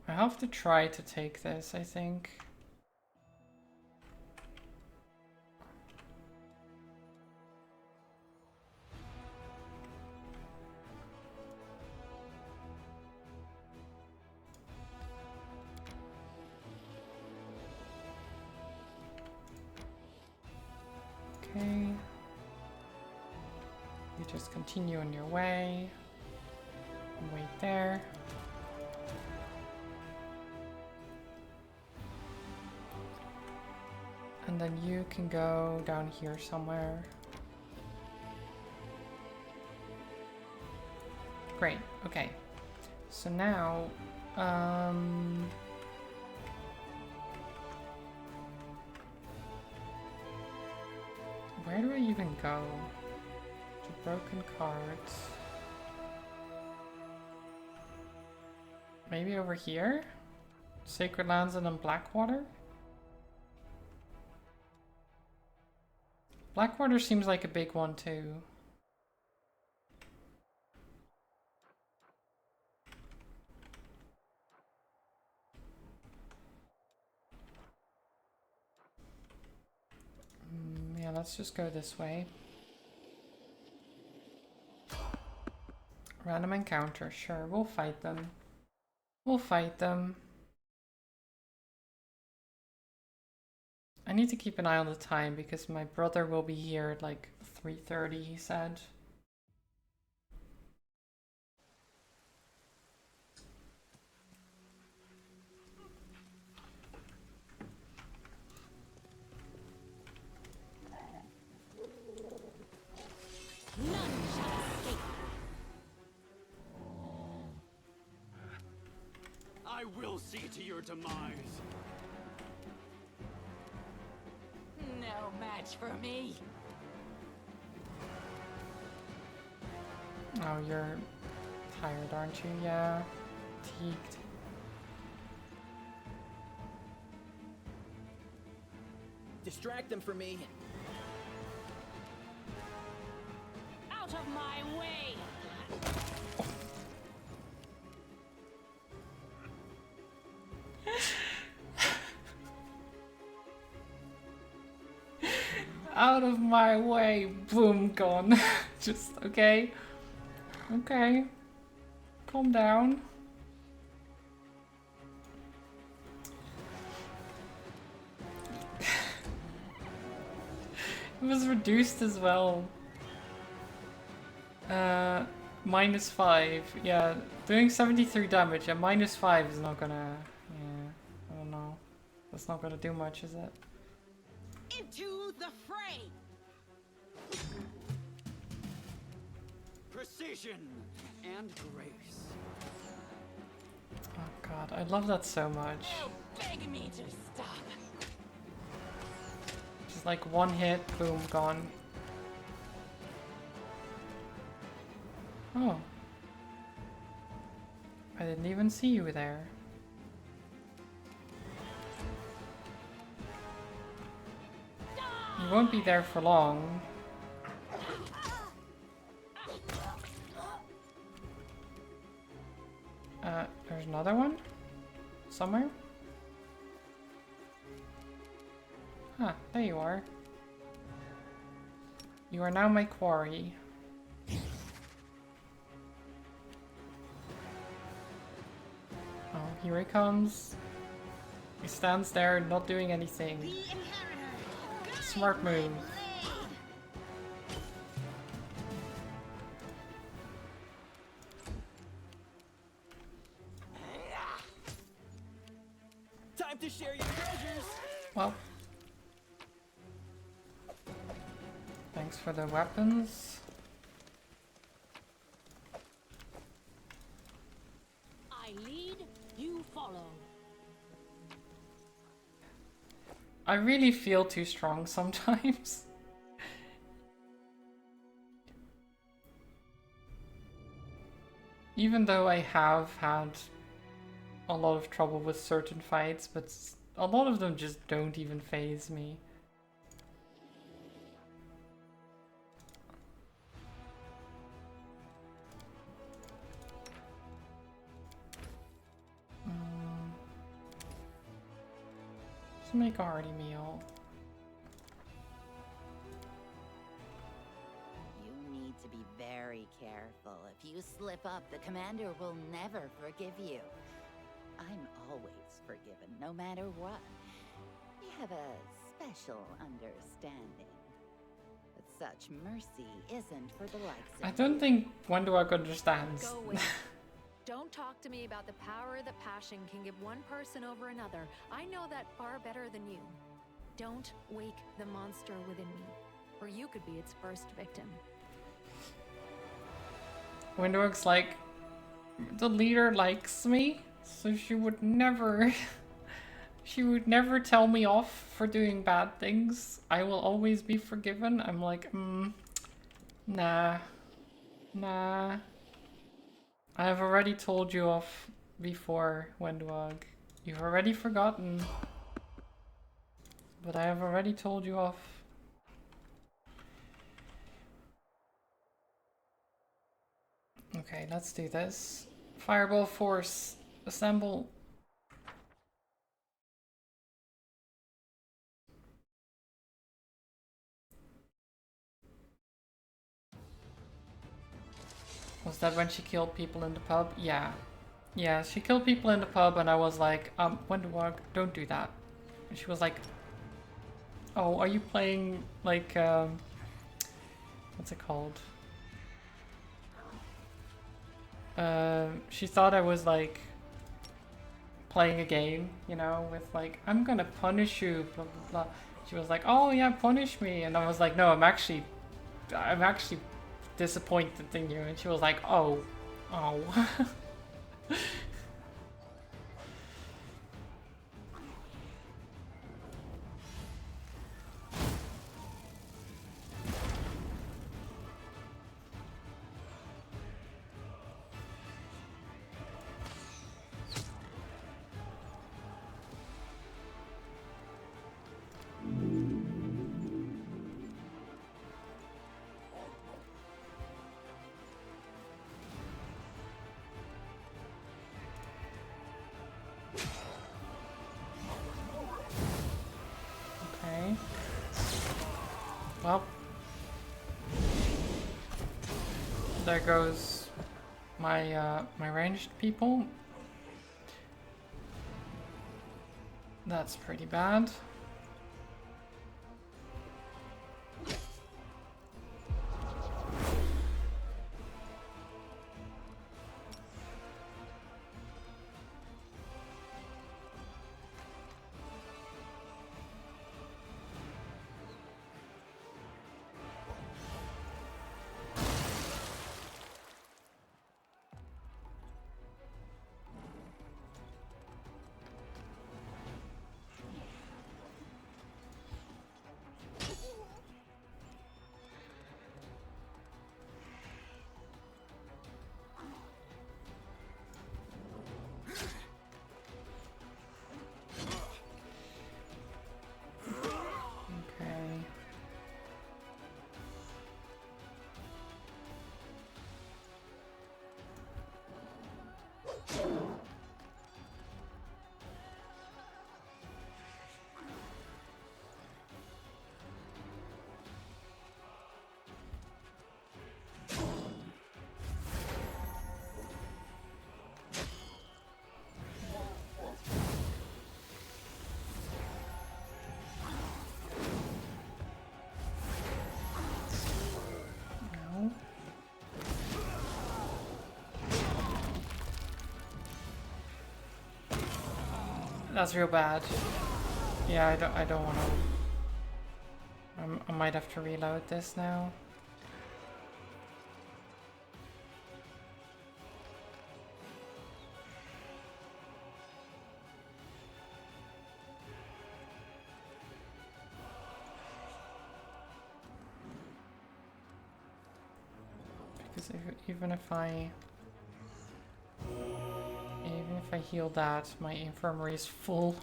I have to try to take this, I think. Okay. You just continue on your way. And wait there. And then you can go down here somewhere. Great. Okay. So now, where do I even go? To broken cards. Maybe over here? Sacred Lands and then Blackwater? Blackwater seems like a big one too. Yeah, let's just go this way. Random encounter, sure, we'll fight them. We'll fight them. I need to keep an eye on the time because my brother will be here at like 3:30, he said. None shall escape. I will see to your demise. No match for me. Oh, you're tired, aren't you? Yeah. Fatigued. Distract them from me. Out of my way. Out of my way. Boom, gone. Just, okay. Okay. Calm down. It was reduced as well. -5. Yeah, doing 73 damage and -5 is not gonna... Yeah, I don't know. That's not gonna do much, is it? Into the fray! Precision and grace. Oh god, I love that so much. You beg me to stop. Just like one hit, boom, gone. Oh. I didn't even see you there. You won't be there for long. There's another one? Somewhere? Huh, there you are. You are now my quarry. Oh, here he comes. He stands there, not doing anything. The inheritor! Smart move. Blade! Time to share your treasures. Well. Thanks for the weapons. I lead, you follow. I really feel too strong sometimes. Even though I have had a lot of trouble with certain fights, but a lot of them just don't even faze me. Just make a hearty meal. You need to be very careful. If you slip up, the commander will never forgive you. I'm always forgiven, no matter what. We have a special understanding. But such mercy isn't for the likes of I don't you. think Wenduak understands. Go away. Don't talk to me about the power that passion can give one person over another. I know that far better than you. Don't wake the monster within me, or you could be its first victim. Wenduak's like, The leader likes me, so she would never she would never tell me off for doing bad things. I will always be forgiven. I'm like, nah. Nah. I have already told you off before, Wendwag. You've already forgotten. But I have already told you off. Okay, let's do this. Fireball force, assemble. Was that when she killed people in the pub? Yeah. Yeah, she killed people in the pub and I was like, Wendwag, don't do that. And she was like, oh, are you playing, like, what's it called? She thought I was, like, playing a game, you know, with, like, I'm gonna punish you, blah, blah, blah. She was like, oh, yeah, punish me. And I was like, no, I'm actually disappointed in you. And she was like, oh. Okay. Well. There goes my my ranged people. That's pretty bad. Okay. No. That's real bad. Yeah, I don't wanna. I might have to reload this now. Because even if I heal that, my infirmary is full.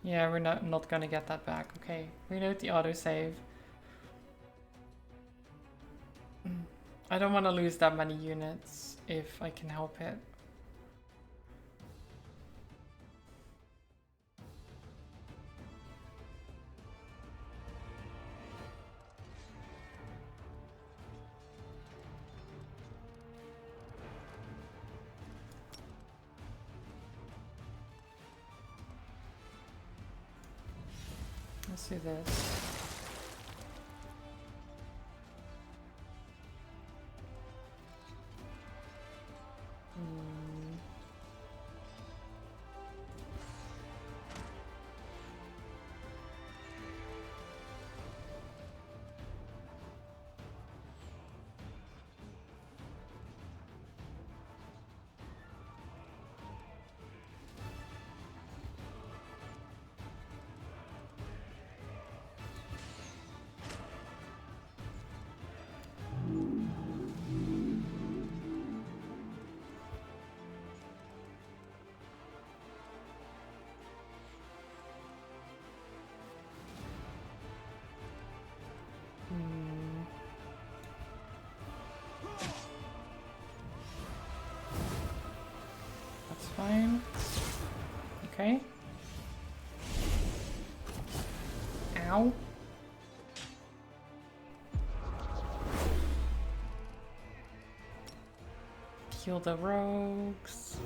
Yeah, we're not gonna get that back. Okay, reload the autosave. I don't want to lose that many units if I can help it. Let's do this. Okay. Ow. Kill the rogues.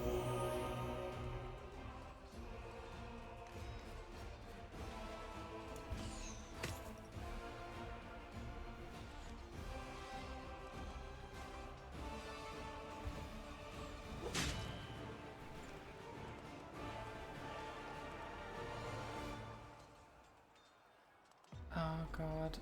Oh god.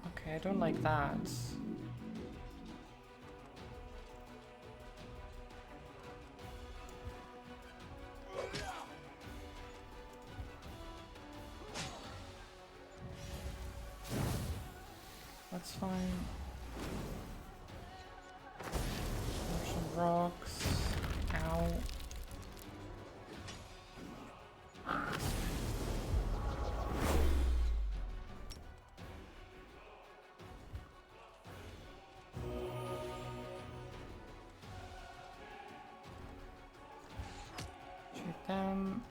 Okay, I don't like that. That's fine. There's some rocks. Ow. Shoot them.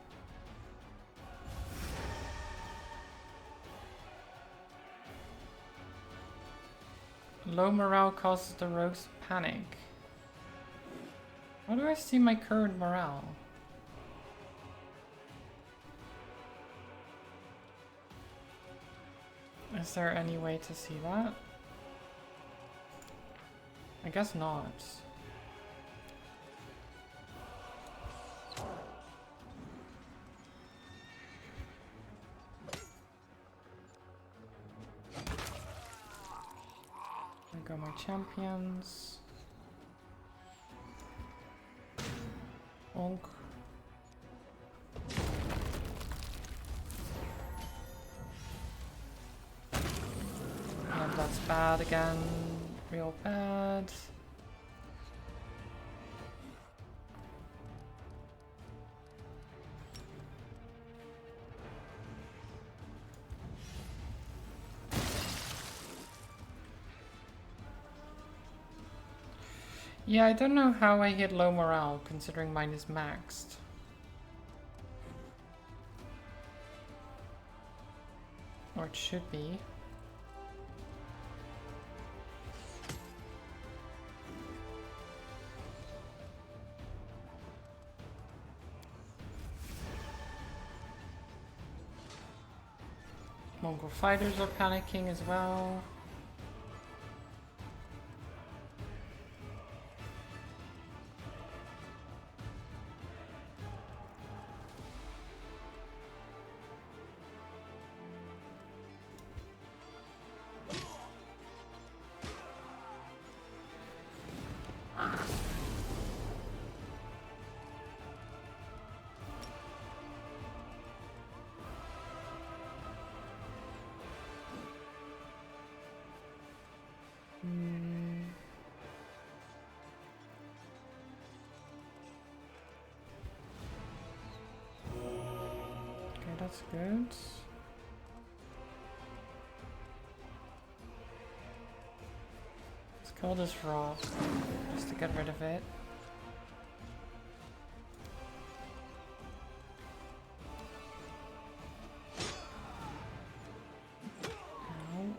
Low morale causes the rogues to panic. How do I see my current morale? Is there any way to see that? I guess not. There go my champions. Bonk. And that's bad again. Real bad. Yeah, I don't know how I hit low morale, considering mine is maxed. Or it should be. Mongol fighters are panicking as well. Okay, that's good. Let's kill this rock, just to get rid of it. Ow.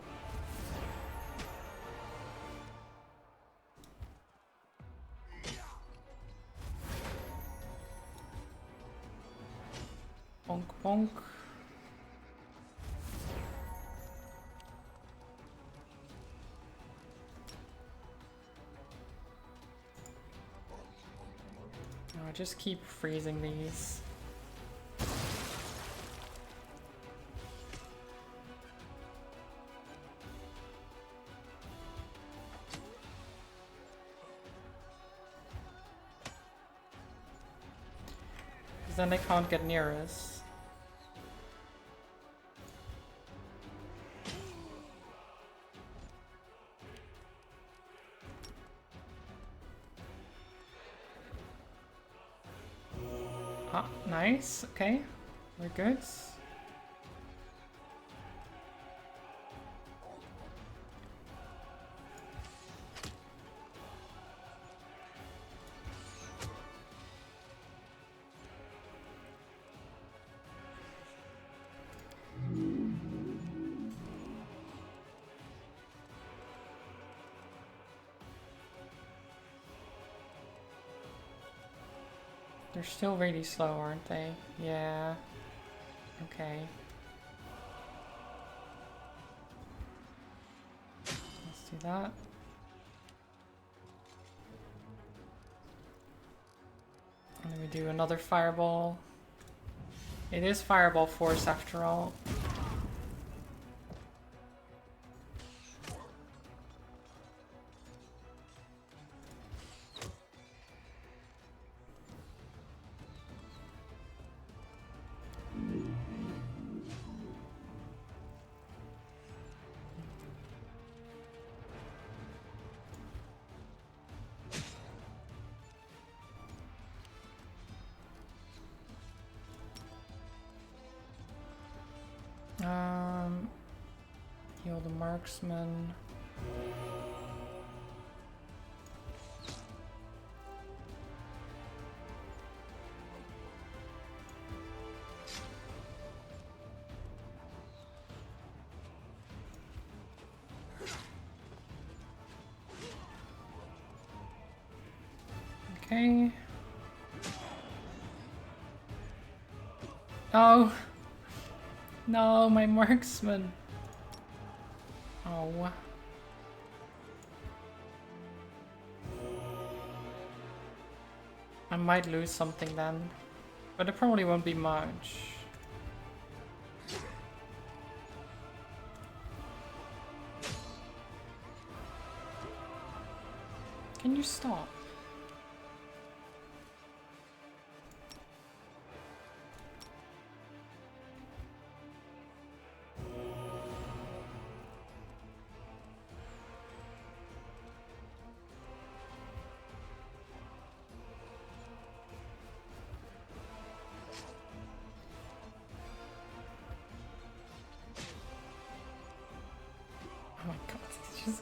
Bonk bonk. No, just keep freezing these. Because then they can't get near us. Ah, nice, okay. We're good. They're still really slow, aren't they? Yeah. Okay. Let's do that. And then we do another fireball. It is fireball force after all. Heal the marksman. Okay. Oh. No, my marksman. Oh. I might lose something then, but it probably won't be much. Can you stop? Oh my god, it just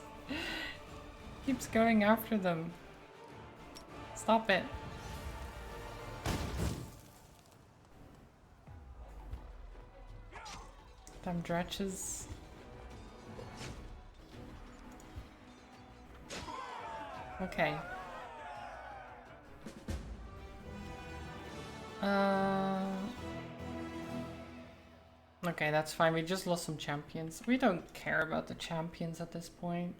keeps going after them. Stop it. Damn dretches. Okay. Okay, that's fine. We just lost some champions. We don't care about the champions at this point.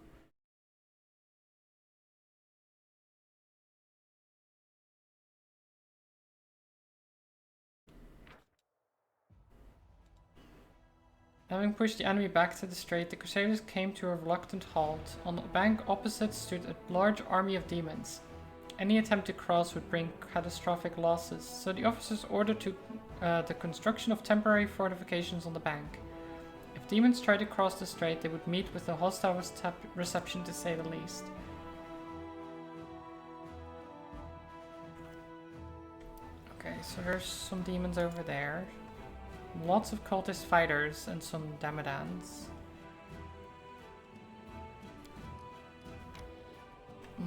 Having pushed the enemy back to the strait, the Crusaders came to a reluctant halt. On the bank opposite stood a large army of demons. Any attempt to cross would bring catastrophic losses, so the officers ordered the construction of temporary fortifications on the bank. If demons tried to cross the strait, they would meet with a hostile reception, to say the least. Okay, so there's some demons over there. Lots of cultist fighters and some Damadans.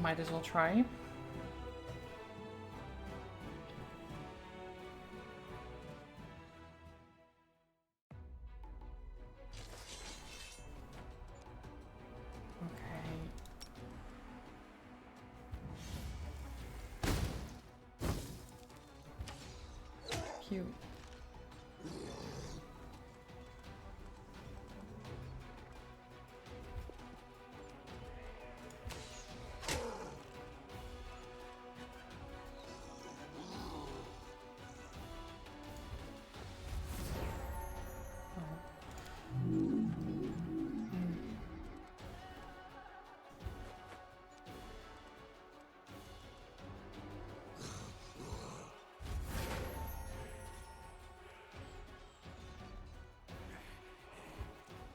Might as well try. Cute.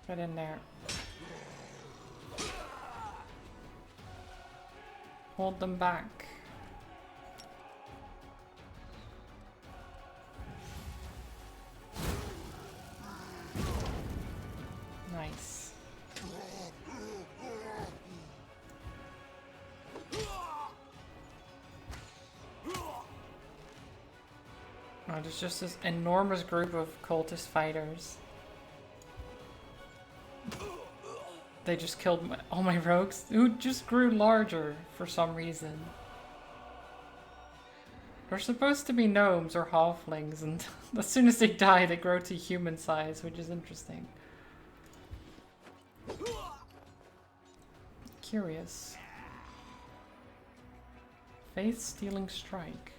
Get in there. Hold them back. Nice. Oh, there's just this enormous group of cultist fighters. They just killed all my rogues, who just grew larger for some reason. They're supposed to be gnomes or halflings, and as soon as they die, they grow to human size, which is interesting. Curious. Faith-stealing strike.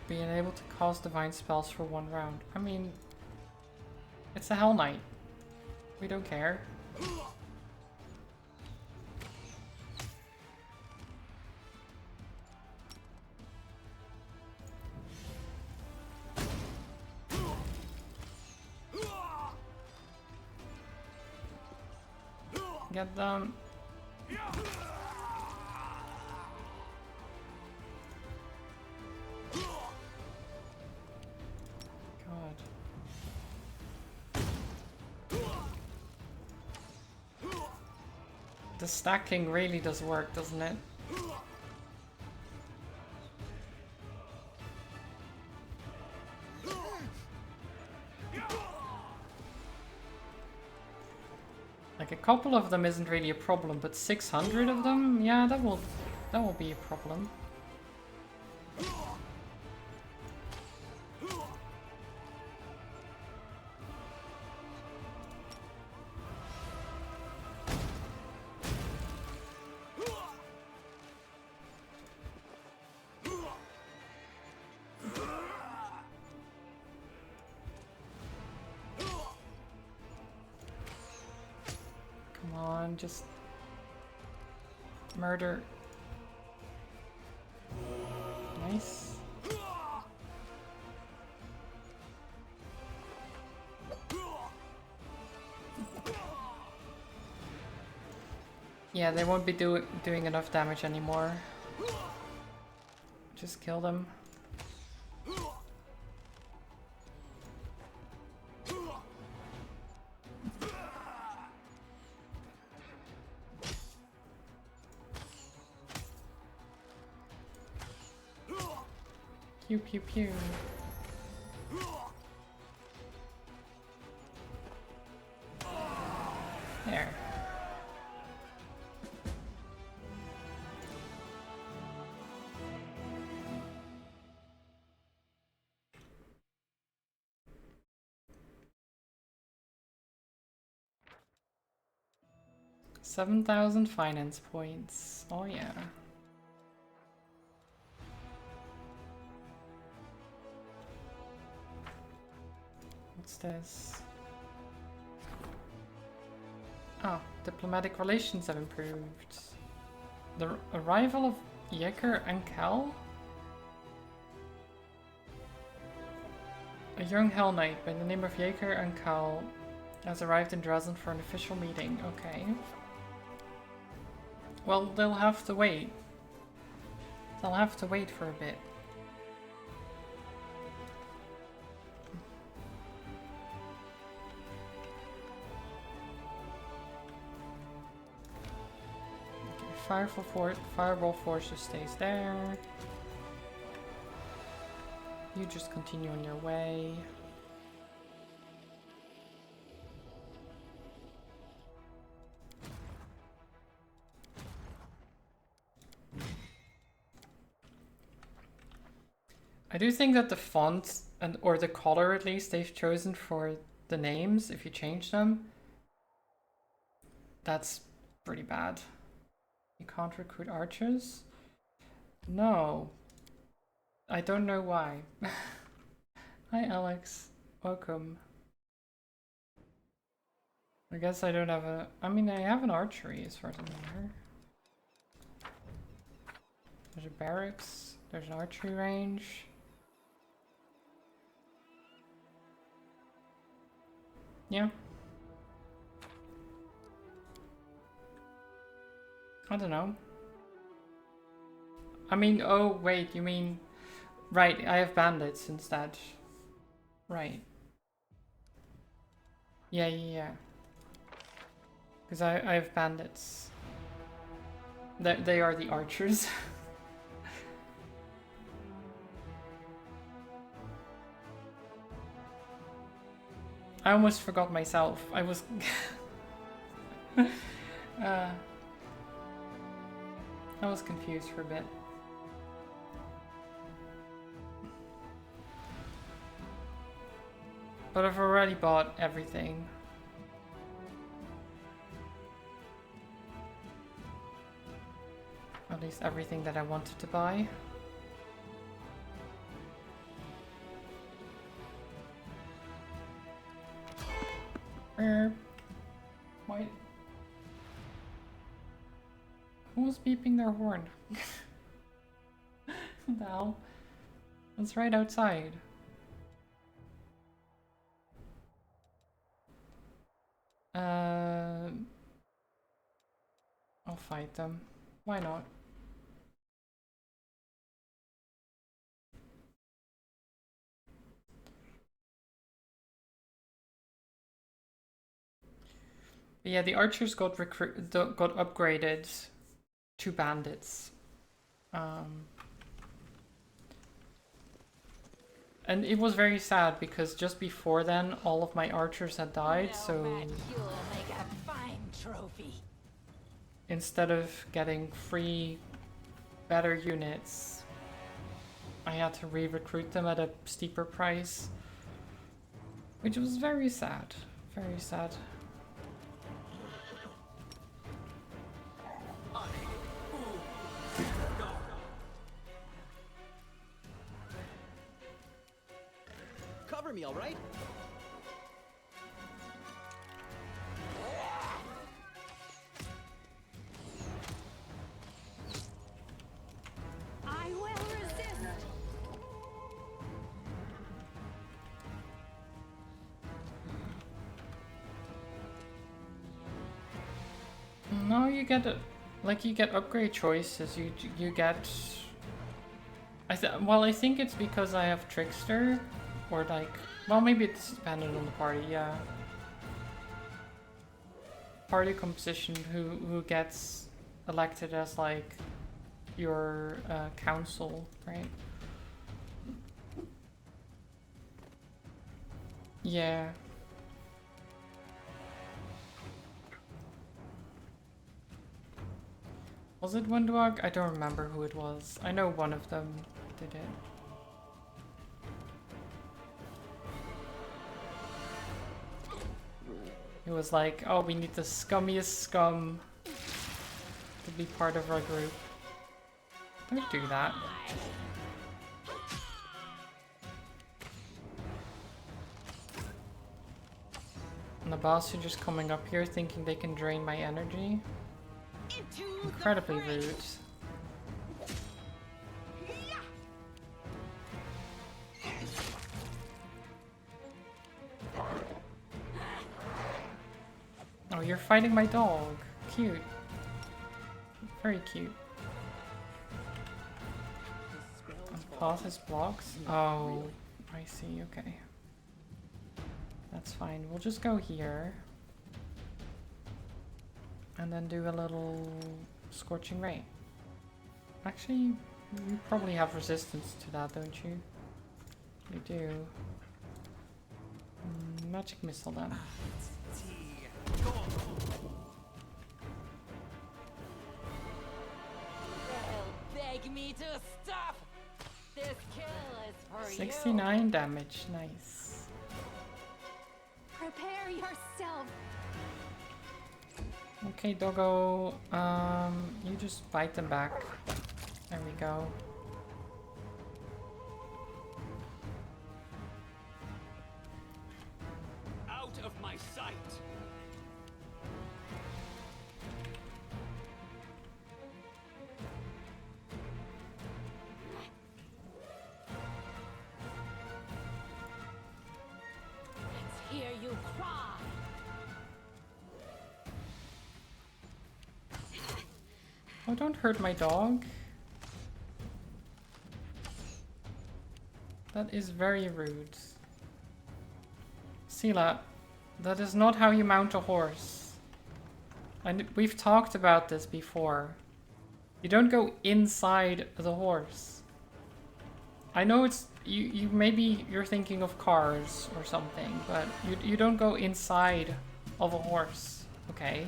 Being able to cast divine spells for 1 round. I mean, it's a Hell Knight. We don't care. Get them. The stacking really does work, doesn't it? Like a couple of them isn't really a problem, but 600 of them? Yeah, that will be a problem. Just murder. Nice. Yeah, they won't be doing enough damage anymore. Just kill them. Pew pew pew. There. $7,000 finance points. Oh yeah. What's this? Oh, diplomatic relations have improved. The arrival of Yeker and Kel? A young Hell Knight by the name of Yeker and Kel has arrived in Dresden for an official meeting. Okay. Well, they'll have to wait. They'll have to wait for a bit. Fireball Force just stays there. You just continue on your way. I do think that the font, or the color at least, they've chosen for the names, if you change them, that's pretty bad. You can't recruit archers? No. I don't know why. Hi Alex. Welcome. I guess I don't have a... I mean, I have an archery as far as I'm aware. There's a barracks. There's an archery range. Yeah. I don't know. I mean, oh wait, you mean... Right, I have bandits instead. Right. Yeah. Because I have bandits. They are the archers. I almost forgot myself. I was... I was confused for a bit. But I've already bought everything. At least everything that I wanted to buy. Why? Who's beeping their horn? What the hell? It's right outside. I'll fight them. Why not? But yeah, the archers got upgraded to bandits. And it was very sad because just before then, all of my archers had died, so You'll make a fine trophy. instead of getting free, better units, I had to re-recruit them at a steeper price, which was very sad. Very sad. Cover me, all right? I will resist. No, you get you get upgrade choices. You get. I think it's because I have Trickster, or like, well, maybe it's dependent on the party. Yeah. Party composition. Who gets elected as like your council, right? Yeah. Was it Wundwag? I don't remember who it was. I know one of them did it. It was like, oh, we need the scummiest scum to be part of our group. Don't do that. And the boss are just coming up here thinking they can drain my energy. Incredibly rude. Oh, you're fighting my dog. Cute. Very cute. Pause his blocks? Oh, I see, okay. That's fine. We'll just go here. And then do a little Scorching Ray. Actually, you probably have resistance to that, don't you? You do. Magic Missile then. They'll beg me to stop. This kill is for 69 damage, nice. Prepare yourself. Okay, doggo. You just fight them back. There we go. Out of my sight. Let's hear you cry. Oh, don't hurt my dog. That is very rude. Sela, that is not how you mount a horse. And we've talked about this before. You don't go inside the horse. I know it's you maybe you're thinking of cars or something, but you don't go inside of a horse, okay?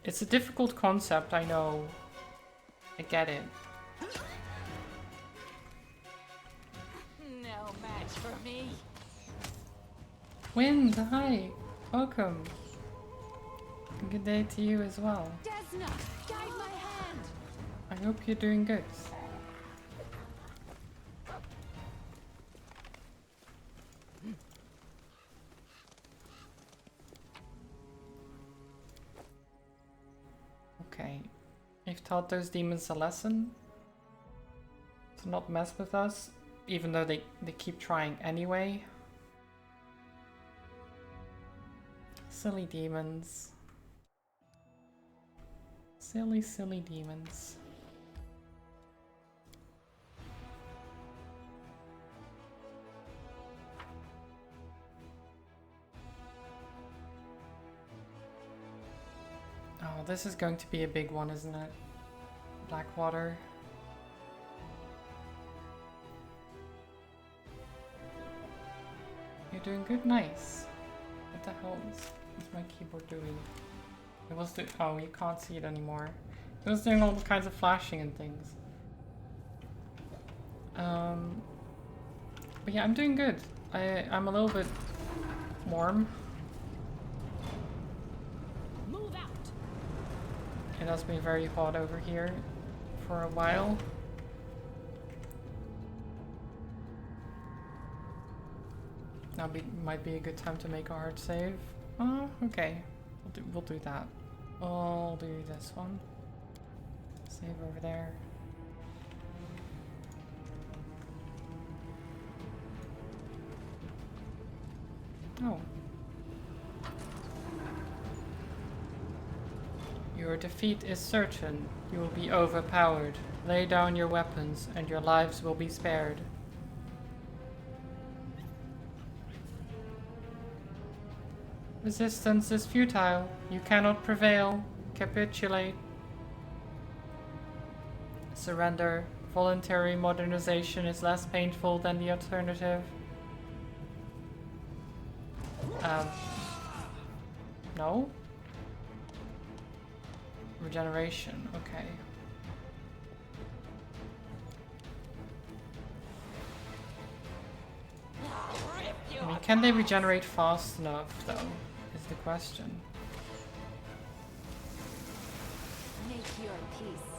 It's a difficult concept, I know. I get it. No match for me. Wind, hi. Welcome. Good day to you as well. Desna, guide my hand. I hope you're doing good. Okay. I've taught those demons a lesson. To not mess with us, even though they keep trying anyway. Silly demons. Silly, silly demons. Oh, this is going to be a big one, isn't it? Blackwater. You're doing good, nice. What the hell is my keyboard doing? It was doing— oh, you can't see it anymore. It was doing all kinds of flashing and things. But yeah, I'm doing good. I'm a little bit warm. Move out. It has been very hot over here for a while. Now might be a good time to make a hard save. Oh, okay. We'll do that. I'll do this one. Save over there. Oh. Your defeat is certain. You will be overpowered. Lay down your weapons and your lives will be spared. Resistance is futile. You cannot prevail. Capitulate. Surrender. Voluntary modernization is less painful than the alternative. No? Regeneration, okay. I mean, can they regenerate fast enough, though, is the question. Make your peace.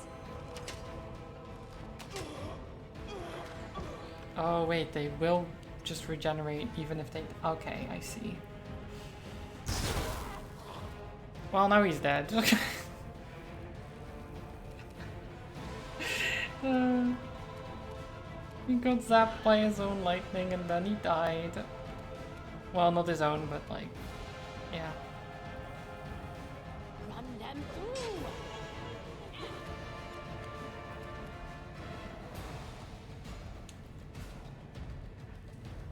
Oh, wait, they will just regenerate even if they... okay, I see. Well, now he's dead. He got zapped by his own lightning and then he died. Well, not his own, but like, yeah. Run them through.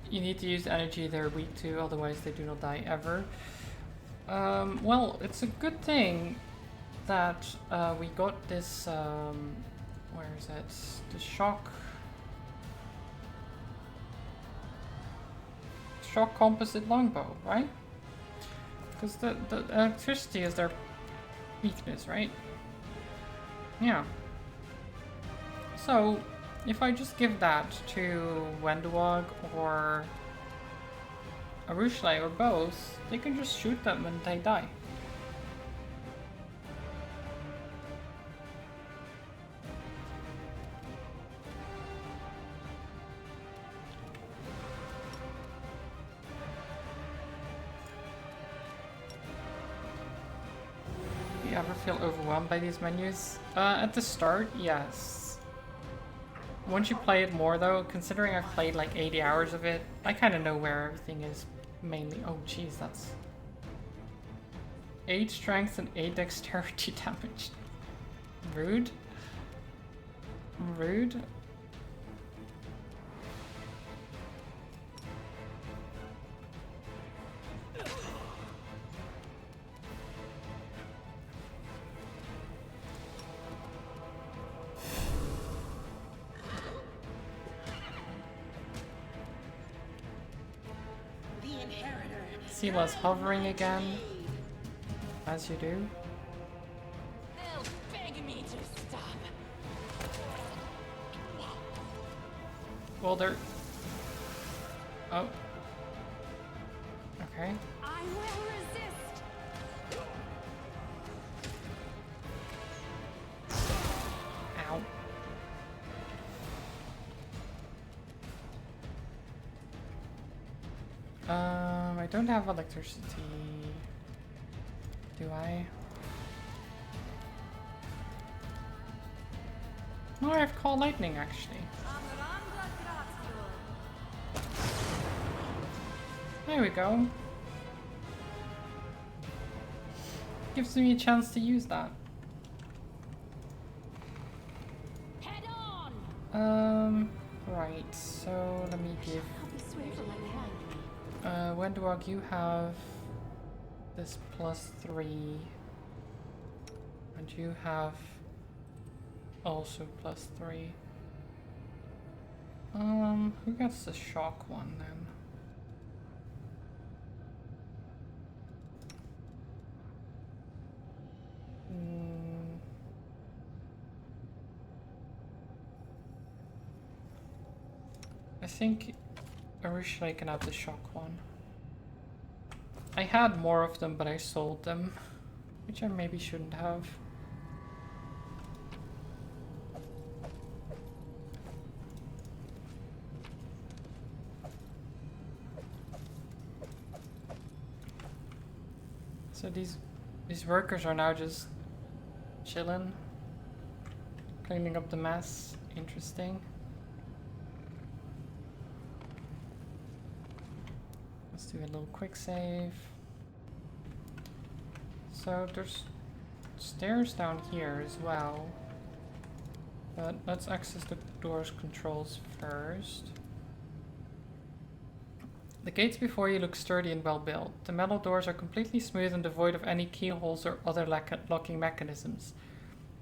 You need to use energy they're weak to, otherwise they do not die ever. Well, it's a good thing that we got this, where is it? The shock composite longbow, right? Because the electricity is their weakness, right? Yeah. So, if I just give that to Wenduog or Arushle or both, they can just shoot them and they die. You ever feel overwhelmed by these menus? At the start, yes. Once you play it more though, considering I've played like 80 hours of it, I kind of know where everything is mainly. Oh jeez, that's 8 strength and 8 dexterity damage. Rude. Rude. Sila's hovering again. As you do. They'll beg me to stop. Well, they're... Oh. Okay. I will resist. Ow. I don't have electricity. Do I? No, I have call lightning actually. There we go. Gives me a chance to use that. Head on. Right, so let me give Wendwog, you have this +3 and you have also +3. Who gets the shock one then? I think Arusha can have the shock one. I had more of them, but I sold them, which I maybe shouldn't have. So these workers are now just chilling, cleaning up the mess. Interesting. Let's do a little quick save. So there's stairs down here as well, but let's access the door's controls first. The gates before you look sturdy and well built. The metal doors are completely smooth and devoid of any keyholes or other locking mechanisms.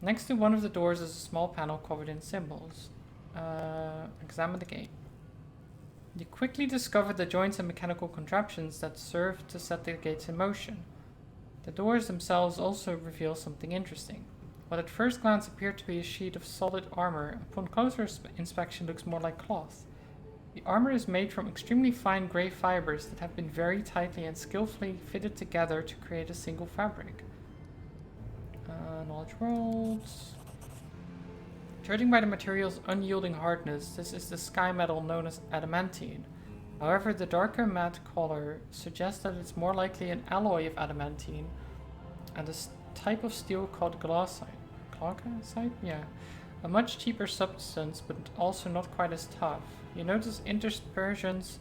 Next to one of the doors is a small panel covered in symbols. Examine the gate. You quickly discover the joints and mechanical contraptions that serve to set the gates in motion. The doors themselves also reveal something interesting. What at first glance appeared to be a sheet of solid armor, upon closer inspection looks more like cloth. The armor is made from extremely fine gray fibers that have been very tightly and skillfully fitted together to create a single fabric. Knowledge rolls. Judging by the material's unyielding hardness, this is the sky metal known as adamantine. However, the darker matte color suggests that it's more likely an alloy of adamantine and a type of steel called glassite. Glassite? Yeah. A much cheaper substance, but also not quite as tough. You notice interspersions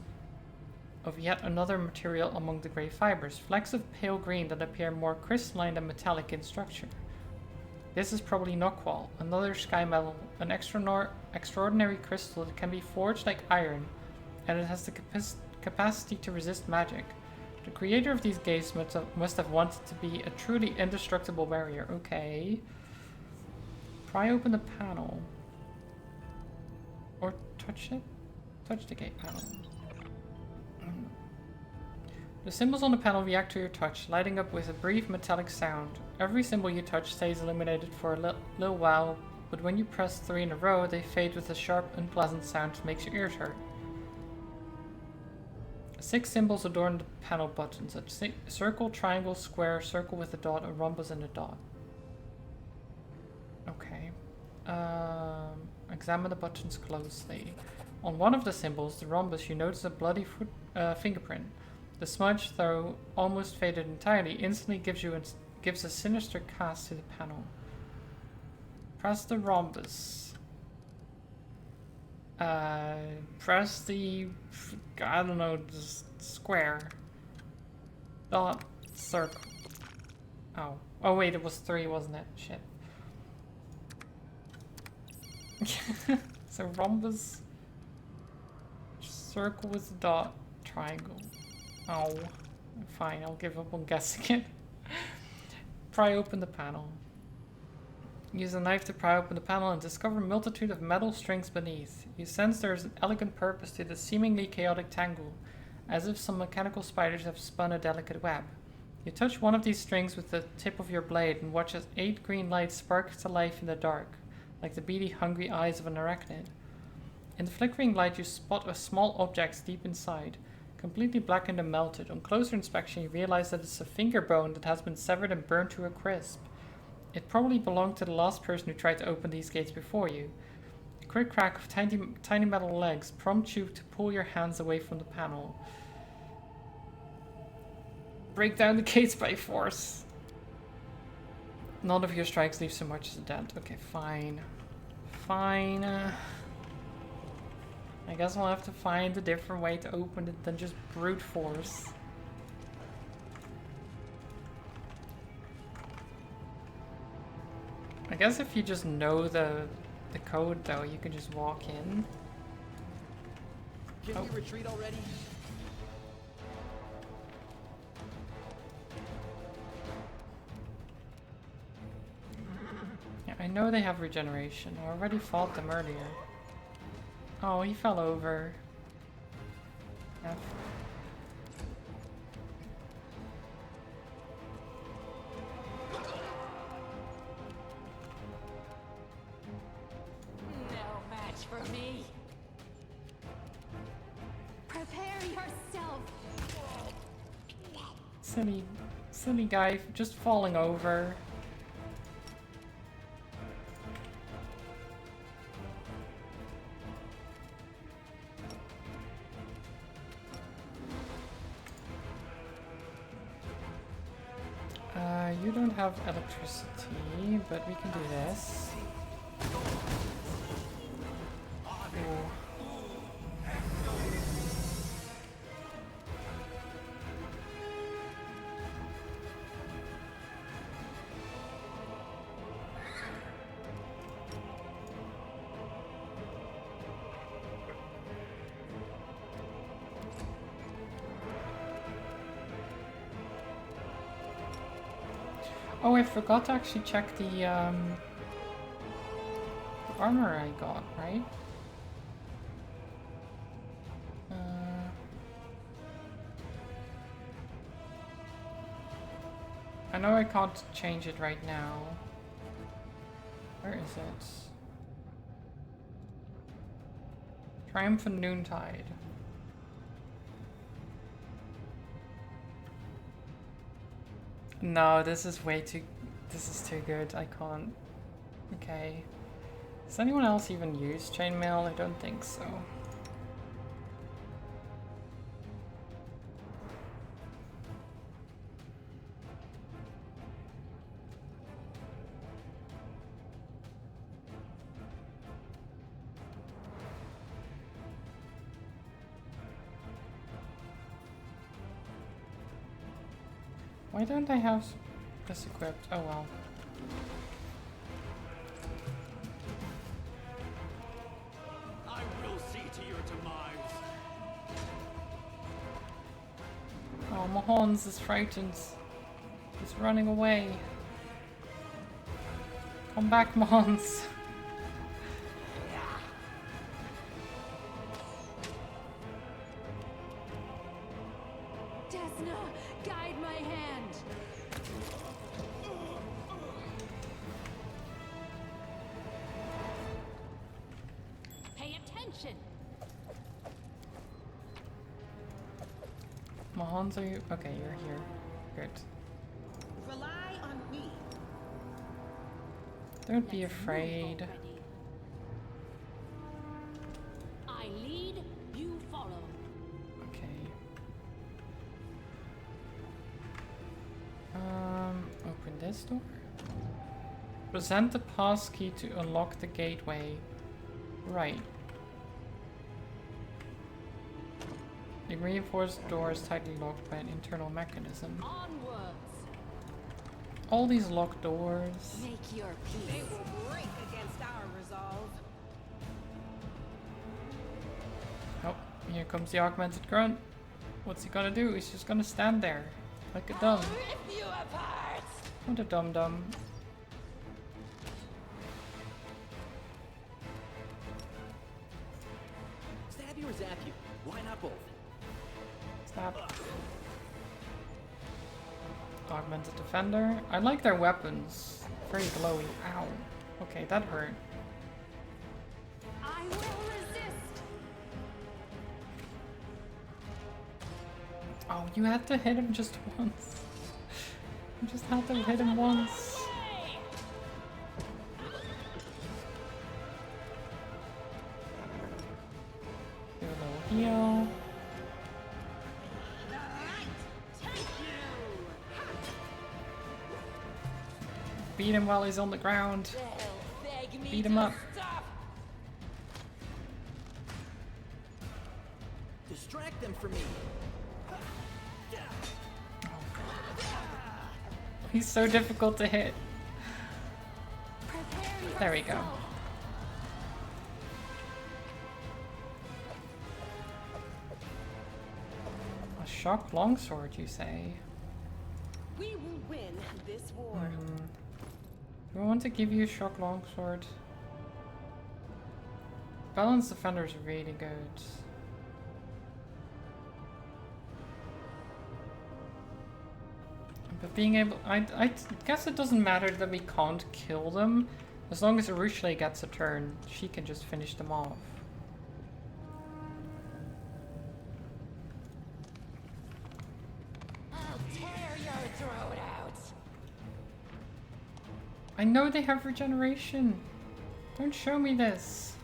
of yet another material among the gray fibers, flecks of pale green that appear more crystalline and metallic in structure. This is probably Nokwal, another sky metal, an extraordinary crystal that can be forged like iron, and it has the capacity to resist magic. The creator of these gates must have wanted to be a truly indestructible barrier. Okay. Pry open the panel. Or touch it? Touch the gate panel. The symbols on the panel react to your touch, lighting up with a brief metallic sound. Every symbol you touch stays illuminated for a little while, but when you press 3 in a row, they fade with a sharp, unpleasant sound that makes your ears hurt. 6 symbols adorn the panel buttons: a circle, triangle, square, circle with a dot, a rhombus, and a dot. Okay. Examine the buttons closely. On one of the symbols, the rhombus, you notice a bloody fingerprint. The smudge, though almost faded entirely, instantly gives a sinister cast to the panel. Press the rhombus. Press the, I don't know, the square. Dot, circle. Oh wait, it was 3, wasn't it? Shit. So rhombus, circle with a dot, triangle. Oh, fine, I'll give up on guessing it. Pry open the panel. Use a knife to pry open the panel and discover a multitude of metal strings beneath. You sense there is an elegant purpose to the seemingly chaotic tangle. as if some mechanical spiders have spun a delicate web. You touch one of these strings with the tip of your blade and watch as 8 green lights spark to life in the dark, like the beady, hungry eyes of an arachnid. In the flickering light, you spot a small object deep inside, completely blackened and melted. On closer inspection, you realize that it's a finger bone that has been severed and burned to a crisp. It probably belonged to the last person who tried to open these gates before you. A quick crack of tiny metal legs prompts you to pull your hands away from the panel. Break down the gates by force. None of your strikes leave so much as a dent. Okay, fine. Fine. I guess we'll have to find a different way to open it than just brute force. I guess if you just know the code though, you can just walk in. Can we retreat already? Yeah, I know they have regeneration. I already fought them earlier. Oh, he fell over. F. No match for me. Prepare yourself. Silly guy just falling over. You don't have electricity, but we can do this. Ooh. Oh, I forgot to actually check the armor I got, right? I know I can't change it right now. Where is it? Triumphant Noontide. No, this is way too... This is too good. I can't... Okay. Does anyone else even use chainmail? I don't think so. Why don't I have this equipped? Oh well. I will see to your demise. Oh, Mahons is frightened. He's running away. Come back, Mahons. Desna, guide my hand. Pay attention. Mahons, are you? Okay, you're here. Good. Rely on me. Don't be afraid. Already. I lead, you follow. Okay. Open this door. Present the passkey to unlock the gateway. Right. The reinforced door is tightly locked by an internal mechanism. Onwards. All these locked doors. Make your They peace. will break against our resolve. Oh, here comes the augmented grunt. What's he gonna do? He's just gonna stand there. Like a dumb. Rip you apart. What a dum-dum. Stab you or zap you? Why not both? Bap. Augmented Defender. I like their weapons. Very glowy. Ow. Okay, that hurt. I will resist. Oh, you had to hit him just once. You just had to hit him once. Do a little heal. Beat him while he's on the ground. They'll beg me Beat him to up. stop. Distract them from me. He's so difficult to hit. Prepare There we go. yourself. A shock longsword, you say? We will win this war. Do I want to give you a shock longsword? Balanced defender is really good. But being able, I guess it doesn't matter that we can't kill them, as long as Arushle gets a turn, she can just finish them off. I'll tear your throat out. I know they have regeneration. Don't show me this.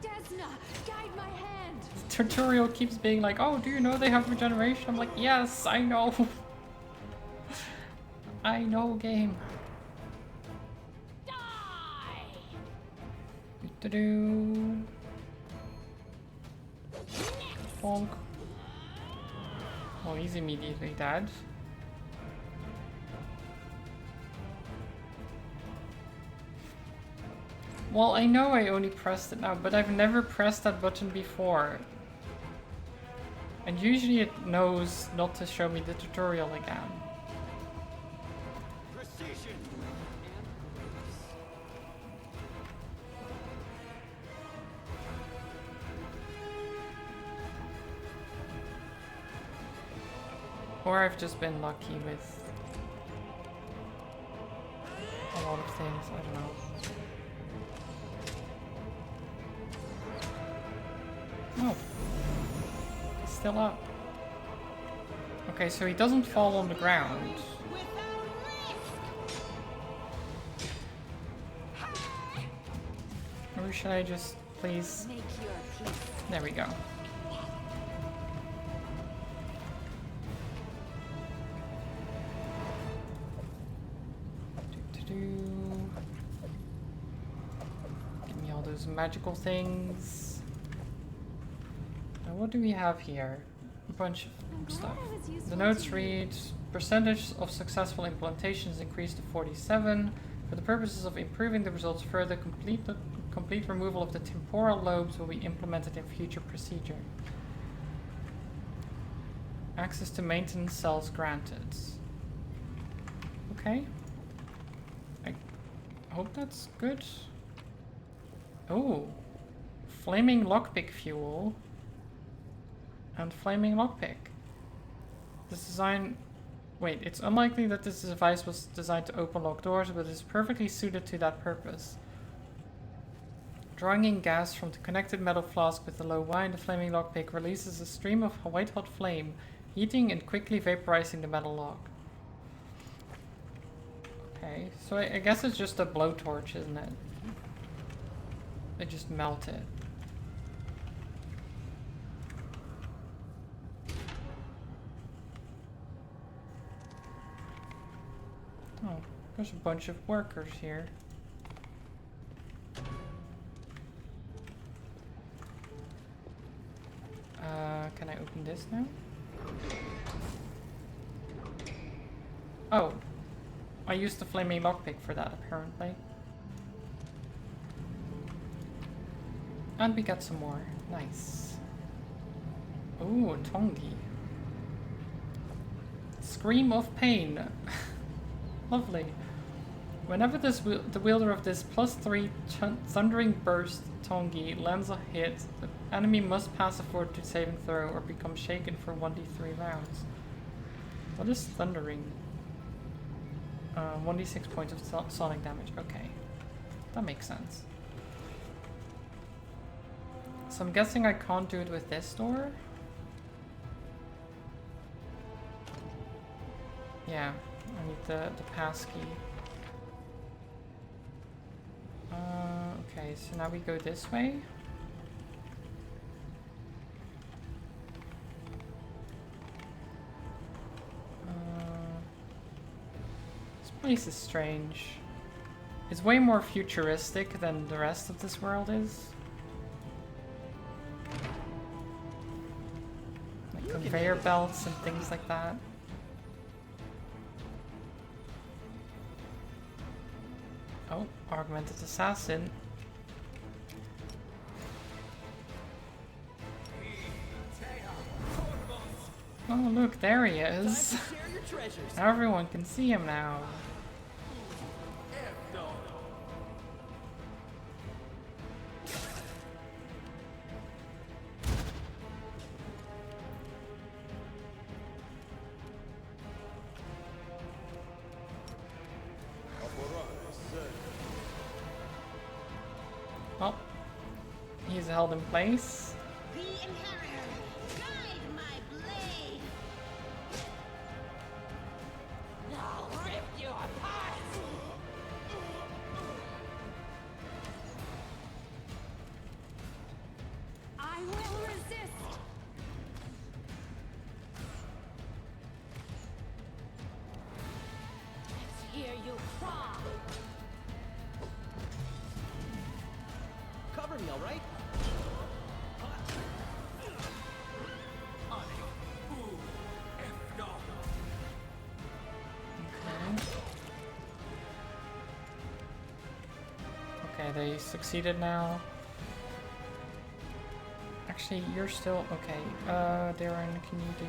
Desna, guide my hand. The tutorial keeps being like, oh, do you know they have regeneration? I'm like, yes, I know. I know, game. Die! Do-do-do. Bonk. Oh, he's immediately dead. Well, I know I only pressed it now, but I've never pressed that button before. And usually it knows not to show me the tutorial again. Precision and grace. Or I've just been lucky with a lot of things, I don't know. Oh. He's still up. Okay, so he doesn't fall on the ground. Or should I just please? Make your peace. There we go. Do-do-do. Give me all those magical things. Now what do we have here? A bunch I'm of glad stuff. I was useful The notes to you. read, percentage of successful implementations increased to 47. For the purposes of improving the results further, complete removal of the temporal lobes will be implemented in future procedure. Access to maintenance cells granted. Okay. I hope that's good. Oh. Flaming lockpick fuel. And flaming lockpick. This design... Wait, it's unlikely that this device was designed to open locked doors, but is perfectly suited to that purpose. Drawing in gas from the connected metal flask with the low wine, the flaming lockpick releases a stream of white-hot flame, heating and quickly vaporizing the metal lock. Okay, so I guess it's just a blowtorch, isn't it? They just melt it. Oh, there's a bunch of workers here. Can I open this now? Oh, I used the flaming lockpick for that apparently. And we got some more. Nice. Ooh, Tongi. Scream of pain. Lovely. Whenever the wielder of this +3 thundering burst Tongi lands a hit, the Enemy must pass a fortitude saving throw or become shaken for 1d3 rounds. What is thundering? 1d6 points of sonic damage. Okay. That makes sense. So I'm guessing I can't do it with this door? Yeah, I need the pass key. Okay, so now we go this way. This place is strange. It's way more futuristic than the rest of this world is. Like conveyor belts and things like that. Oh, augmented assassin. Oh look, there he is. Share your treasures. Everyone can see him now. Oh, he's held in place. The inheritor, guide my blade. I'll rip you apart! I will resist. Let's hear you cry! Cover me, all right? Okay, they succeeded now. Actually, you're still okay. Darren, can you do?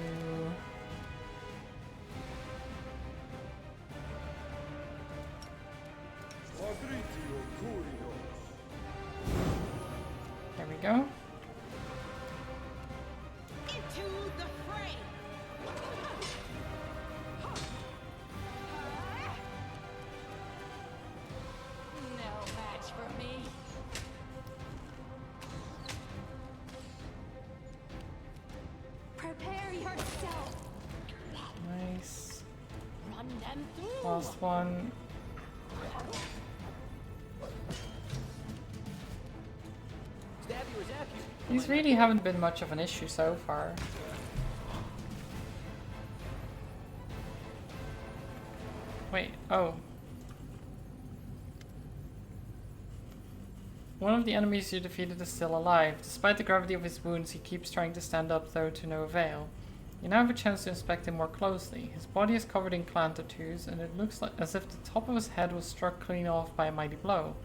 There we go. Into the fray. No match for me. Prepare yourself. Nice. Run them through! Last one. Stab you or zap you. These really haven't been much of an issue so far. Wait, oh. One of the enemies you defeated is still alive. Despite the gravity of his wounds, he keeps trying to stand up, though to no avail. You now have a chance to inspect him more closely. His body is covered in clan tattoos, and it looks like as if the top of his head was struck clean off by a mighty blow.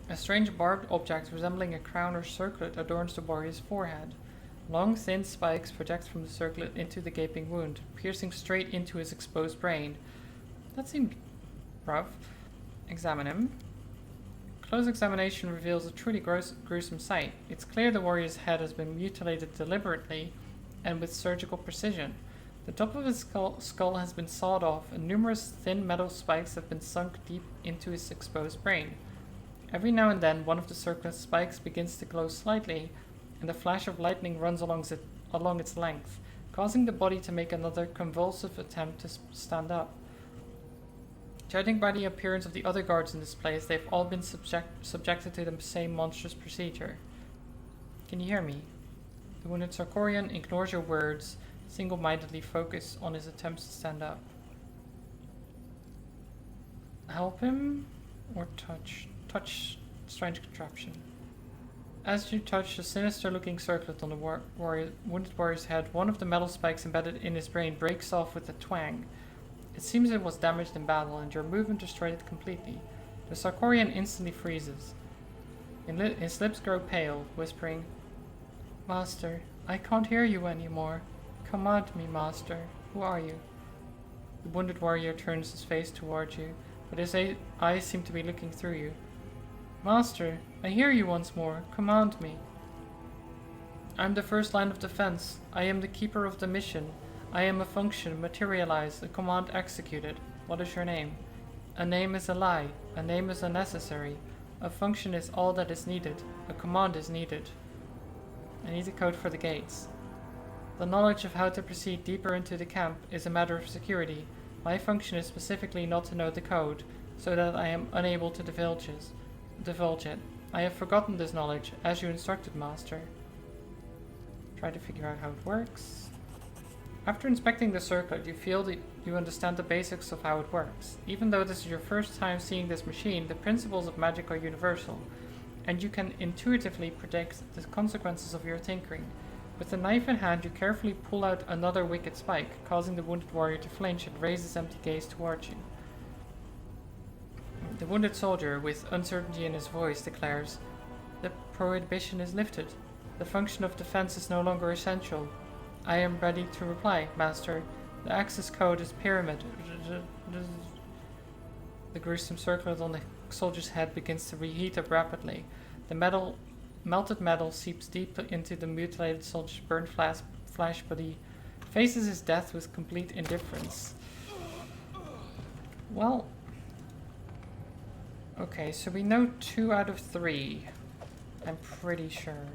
A strange barbed object resembling a crown or circlet adorns the warrior's forehead. Long, thin spikes project from the circlet into the gaping wound, piercing straight into his exposed brain. That seemed rough. Examine him. Close examination reveals a truly gruesome sight. It's clear the warrior's head has been mutilated deliberately and with surgical precision. The top of his skull has been sawed off, and numerous thin metal spikes have been sunk deep into his exposed brain. Every now and then, one of the circlet spikes begins to glow slightly, and a flash of lightning runs along its length, causing the body to make another convulsive attempt to stand up. Judging by the appearance of the other guards in this place, they've all been subjected to the same monstrous procedure. Can you hear me? The wounded Sarkorian ignores your words, single-mindedly focused on his attempts to stand up. Help him? Or touch? Touch, strange contraption. As you touch the sinister-looking circlet on the wounded warrior's head, one of the metal spikes embedded in his brain breaks off with a twang. It seems it was damaged in battle, and your movement destroyed it completely. The Sarkorian instantly freezes. His lips grow pale, whispering, "Master, I can't hear you anymore. Command me, Master. Who are you?" The wounded warrior turns his face toward you, but his eyes seem to be looking through you. "Master, I hear you once more. Command me." I'm the first line of defense. I am the keeper of the mission. I am a function materialized, a command executed. What is your name? A name is a lie. A name is unnecessary. A function is all that is needed. A command is needed. I need a code for the gates. The knowledge of how to proceed deeper into the camp is a matter of security. My function is specifically not to know the code, so that I am unable to divulge it. I have forgotten this knowledge, as you instructed, Master. Try to figure out how it works. After inspecting the circuit, you feel that you understand the basics of how it works. Even though this is your first time seeing this machine, the principles of magic are universal, and you can intuitively predict the consequences of your tinkering. With the knife in hand, you carefully pull out another wicked spike, causing the wounded warrior to flinch and raise his empty gaze towards you. The wounded soldier, with uncertainty in his voice, declares, "The prohibition is lifted. The function of defense is no longer essential. I am ready to reply, Master. The access code is pyramid." The gruesome circlet on the soldier's head begins to reheat up rapidly. The melted metal seeps deep into the mutilated soldier's burnt flesh, but he faces his death with complete indifference. Well, okay, so we know 2 out of 3. I'm pretty sure.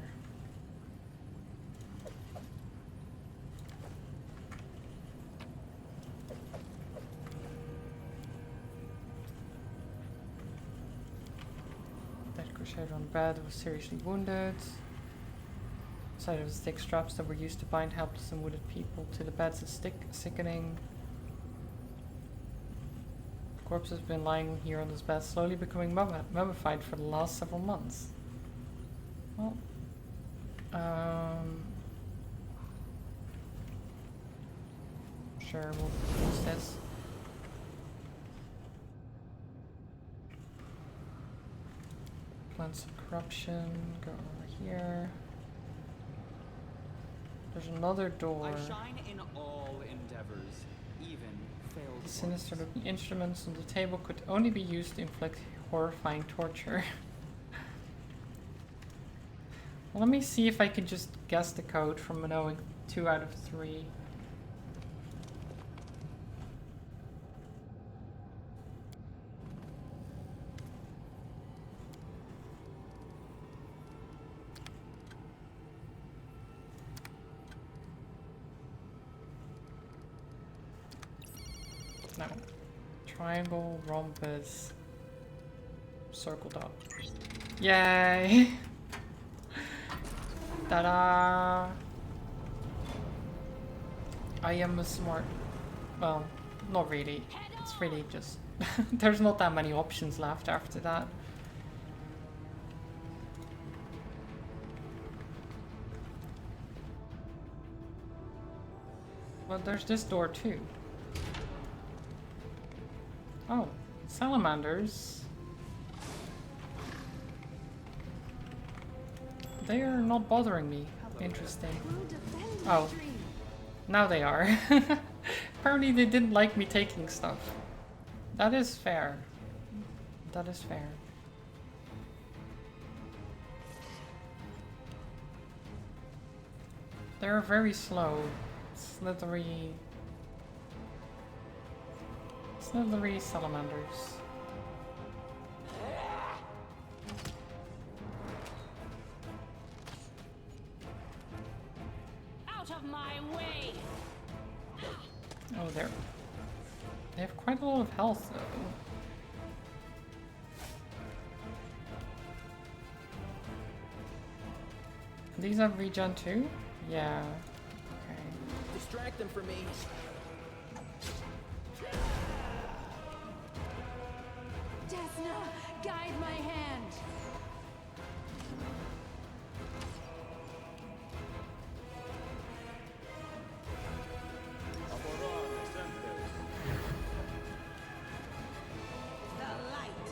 That crusader on bed was seriously wounded. Sight of the stick straps that were used to bind helpless and wounded people to the beds is sickening. The corpse has been lying here on this bed, slowly becoming mummified for the last several months. Well, sure, we'll use this. Plants of corruption, go over here. There's another door. I shine in all endeavors, even failed The sinister ones. looking instruments on the table could only be used to inflict horrifying torture. Well, let me see if I can just guess the code from knowing 2 out of 3. No. Triangle, rhombus, circle dot. Yay! Ta-da! I am a smart... Well, not really. It's really just... There's not that many options left after that. Well, there's this door too. Oh, salamanders. They are not bothering me. Interesting. Oh, now they are. Apparently they didn't like me taking stuff. That is fair. That is fair. They're very slow, slithery salamanders. Out of my way! Oh, they have quite a lot of health though. These have regen too? Yeah. Okay. Distract them for me. Desna, guide my hand. The light,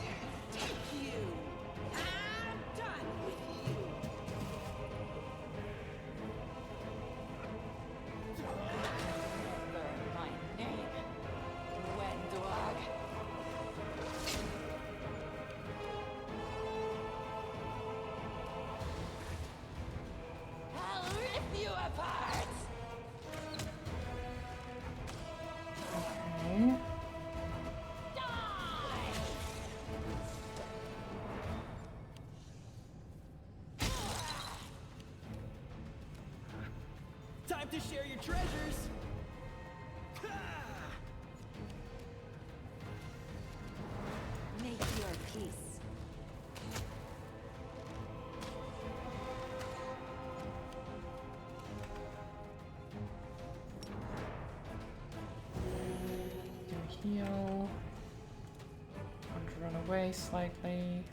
take you! I'm done with you! Burn my name. Wendwag. want to share your treasures. Make your peace. Heal. Want to run away slightly.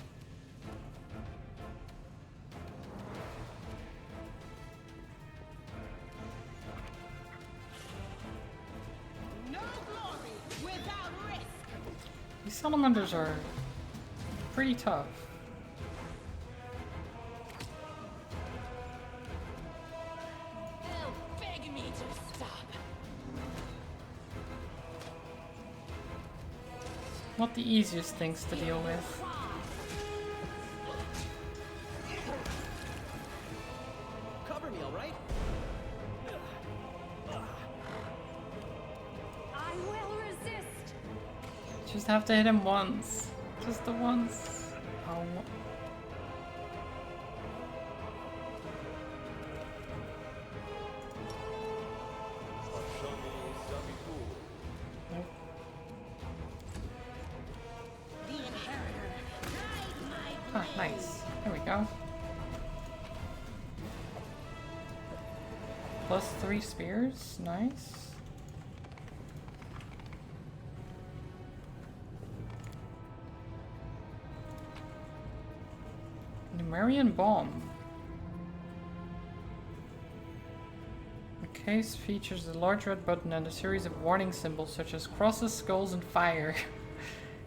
No glory without risk. These salamanders are pretty tough. They'll beg me to stop. Not the easiest things to deal with. Cover me, all right? I will resist. Just have to hit him once. Just the once. Oh. Nope. The inheritor. Guide my Ah, nice. There we go. Plus 3 spears. Nice. Numerian bomb. The case features a large red button and a series of warning symbols such as crosses, skulls, and fire.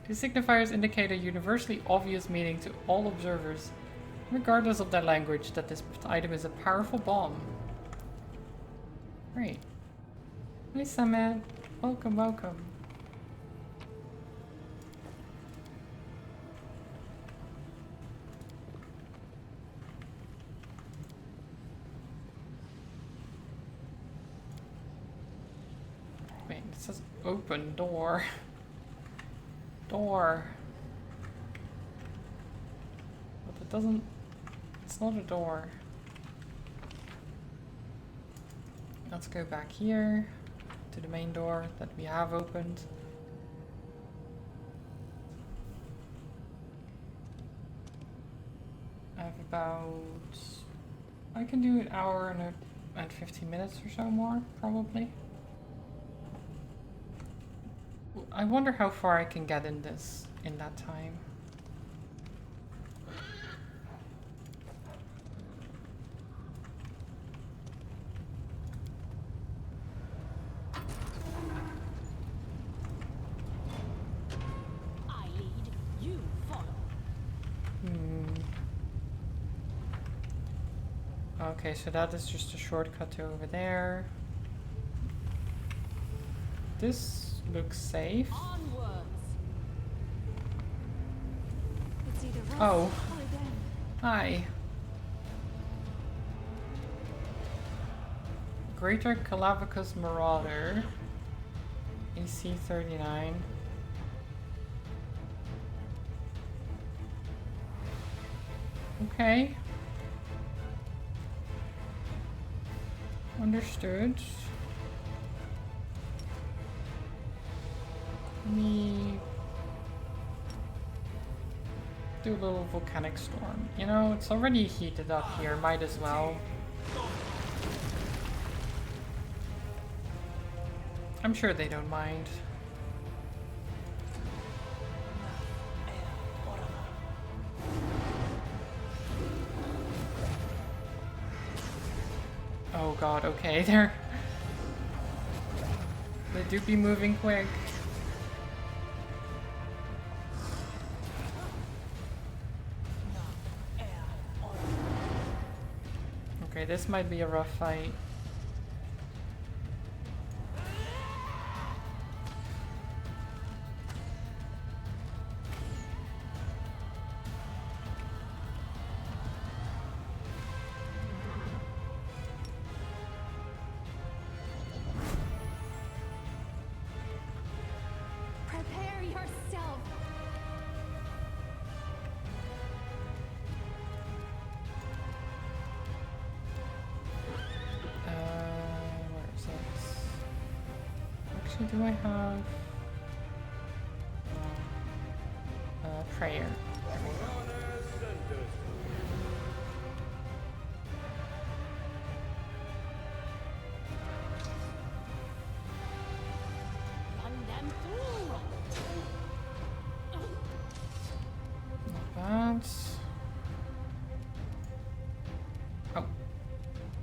These signifiers indicate a universally obvious meaning to all observers, regardless of their language, that this item is a powerful bomb. Great. Hi, Samet. Welcome, welcome. Wait, it says open door. Door. But it doesn't... It's not a door. Let's go back here to the main door that we have opened. I have about... I can do an hour and 15 minutes or so more, probably. I wonder how far I can get in this in that time. I lead, you follow. Okay, so that is just a shortcut to over there. This looks safe. Onwards. It's either us Oh. or them. Hi. Greater Calavicus Marauder. AC 39. Okay. Understood. Let me do a little volcanic storm. You know, it's already heated up here, might as well. I'm sure they don't mind. Oh god, okay, they do be moving quick. Okay, this might be a rough fight. Prepare yourself. Actually, do I have prayer? There we go. Run them through. Not bad. Oh,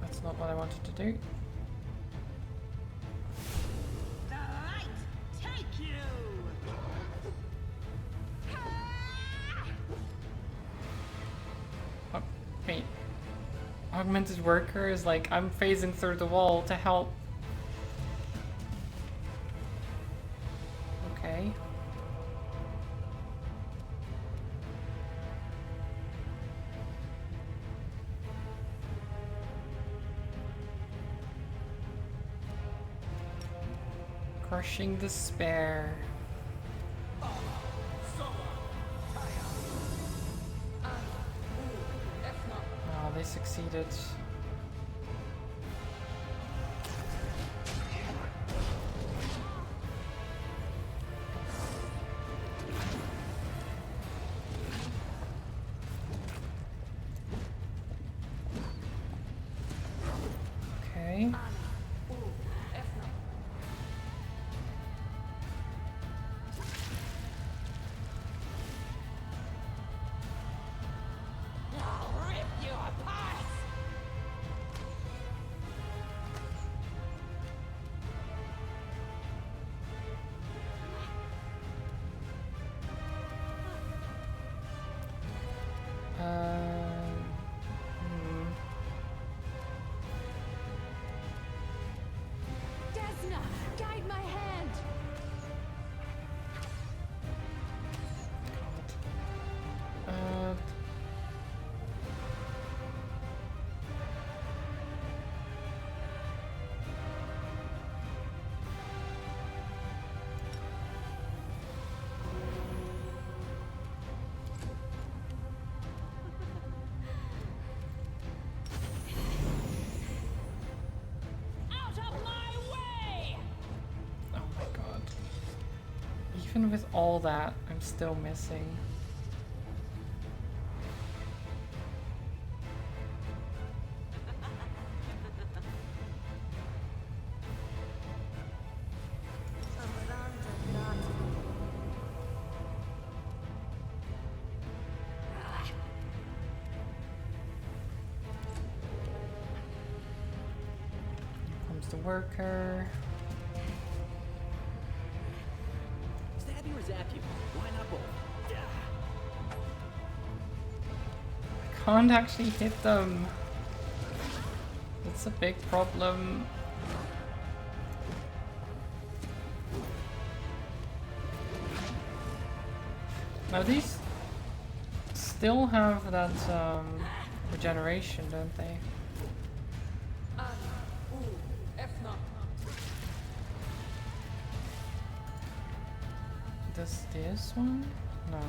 that's not what I wanted to do. The light take you. Oh, wait. Augmented worker is like, I'm phasing through the wall to help. Okay. Crushing despair. Oh, they succeeded. Okay. I'll rip you apart. Hmm. Desna, guide my hand. Uh, Out of my way. oh my god. Even with all that, I'm still missing. Here comes the worker. Stab you or zap you? Why not both? I can't actually hit them. It's a big problem. Now these still have that regeneration, don't they? Does this one? No.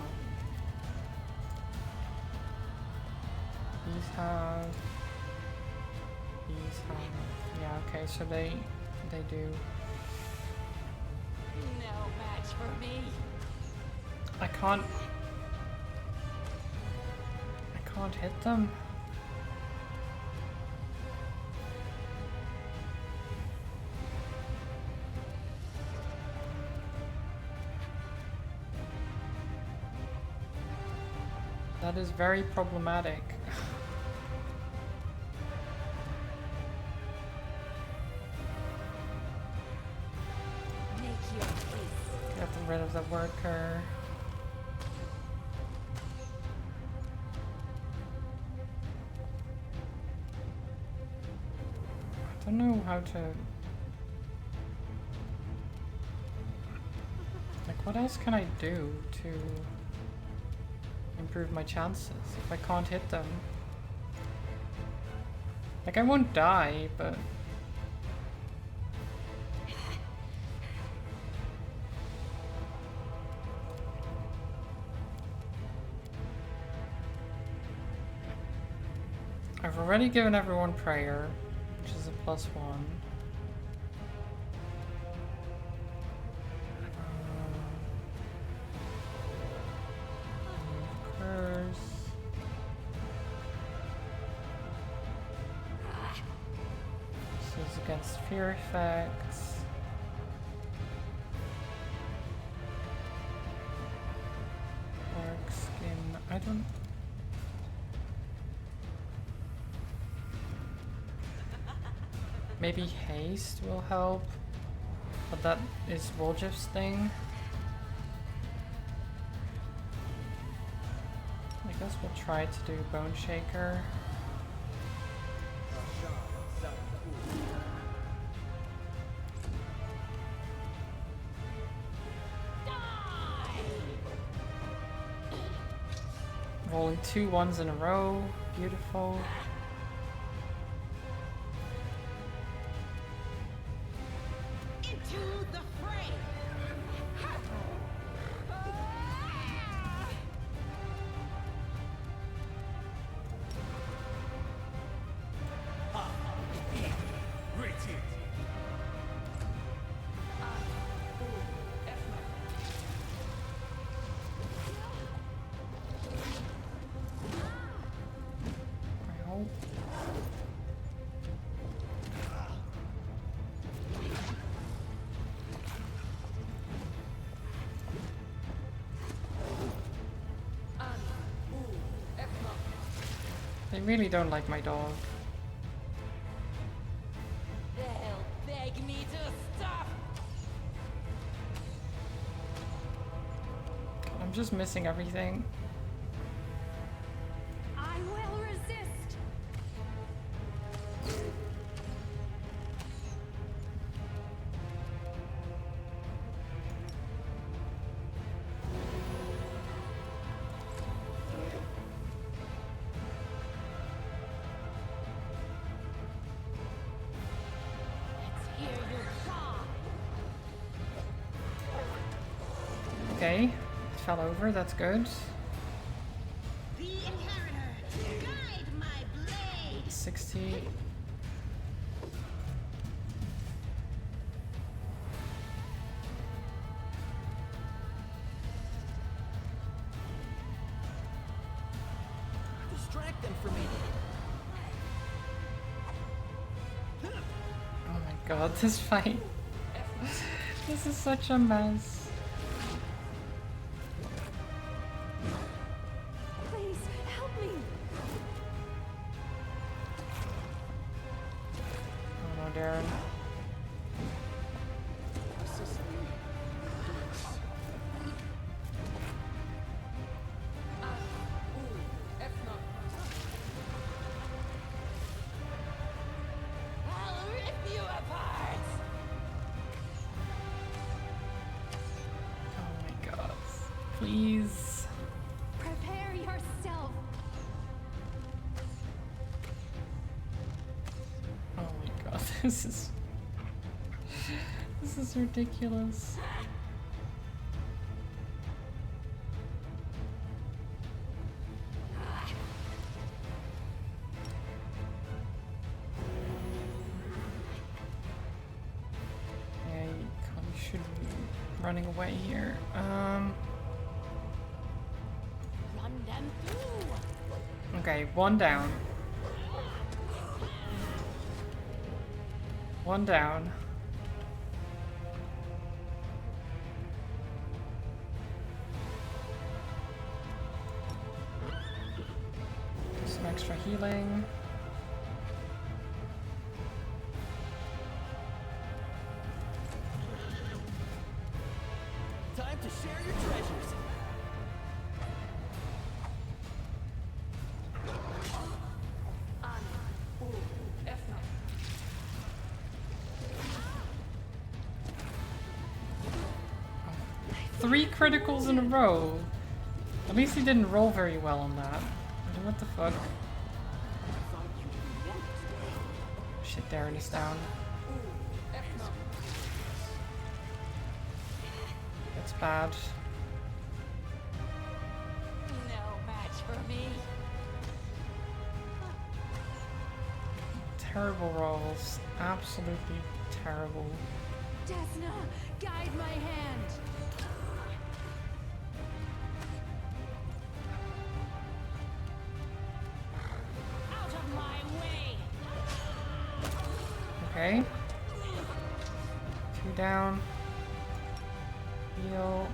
These have. These have. Yeah. Okay. So they do. No match for me. I can't hit them. That is very problematic. Make your peace. Get rid of the worker. I don't know how to... Like, what else can I do to improve my chances if I can't hit them? Like, I won't die, but... I've already given everyone prayer, which is a +1. against fear effects. Orc skin. I don't. Maybe haste will help, but that is Woljif's thing. I guess we'll try to do Bone Shaker. Rolling 2 1s in a row. Beautiful. Into the fray! Radiant. I hope. They really don't like my dog. They'll beg me to stop. I'm just missing everything. I will resist. Let's hear you cry. Okay, it fell over, that's good. The inheritor! Guide my blade! 60. Distract them from me. Oh my god, this fight. This is such a mess. Please help me. Oh no, Darren. I'll rip you apart. Oh my god. Please. Prepare yourself. Oh my god, this is ridiculous. Yeah, you probably should be running away here. Run them through. Okay, one down. One down. Some extra healing. Time to share your treasures. Three criticals in a row. At least he didn't roll very well on that. What the fuck? Shit, Darren is down. That's bad. No match for me. Terrible rolls. Absolutely terrible. Desna, guide my hand. Out of my way. Okay. 2 down. Heal.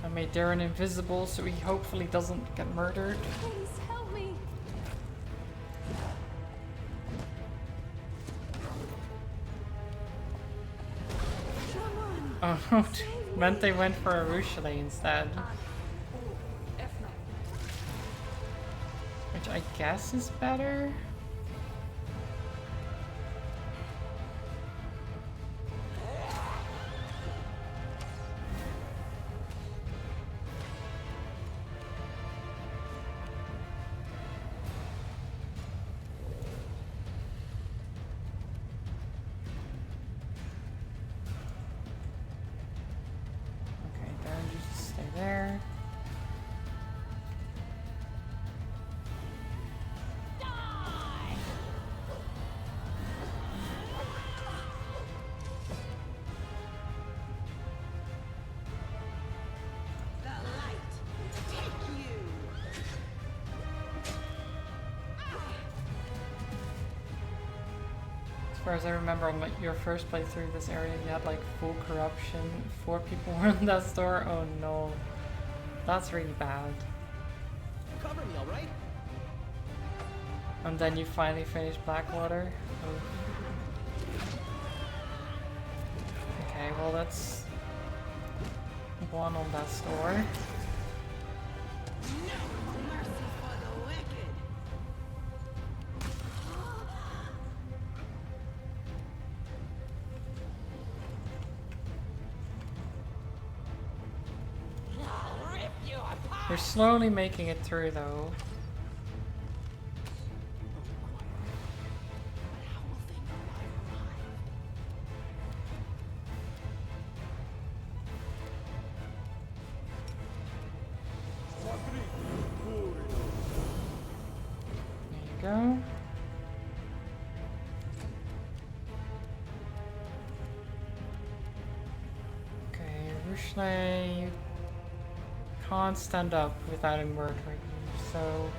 I made Darren invisible so he hopefully doesn't get murdered. Please help me. Oh no, meant they went for a Rushale instead. Which I guess is better. Okay, Darren, just stay there. The light take you. As far as I remember, on your first playthrough of this area, you had like full corruption. 4 people were in that store. Oh no, that's really bad. Cover me, alright? And then you finally finished Blackwater. Oh. Okay, well that's 1 on that store. No mercy for the wicked. I'll rip you apart. We're slowly making it through though. There you go. Okay, Rushley, you can't stand up without him murdering you, so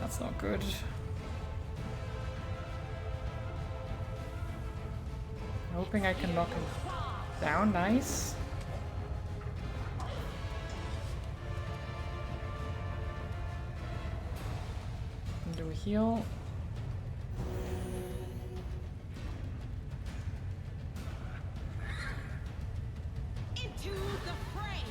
that's not good. Hoping I can knock him down, nice. And do a heal. Into the fray.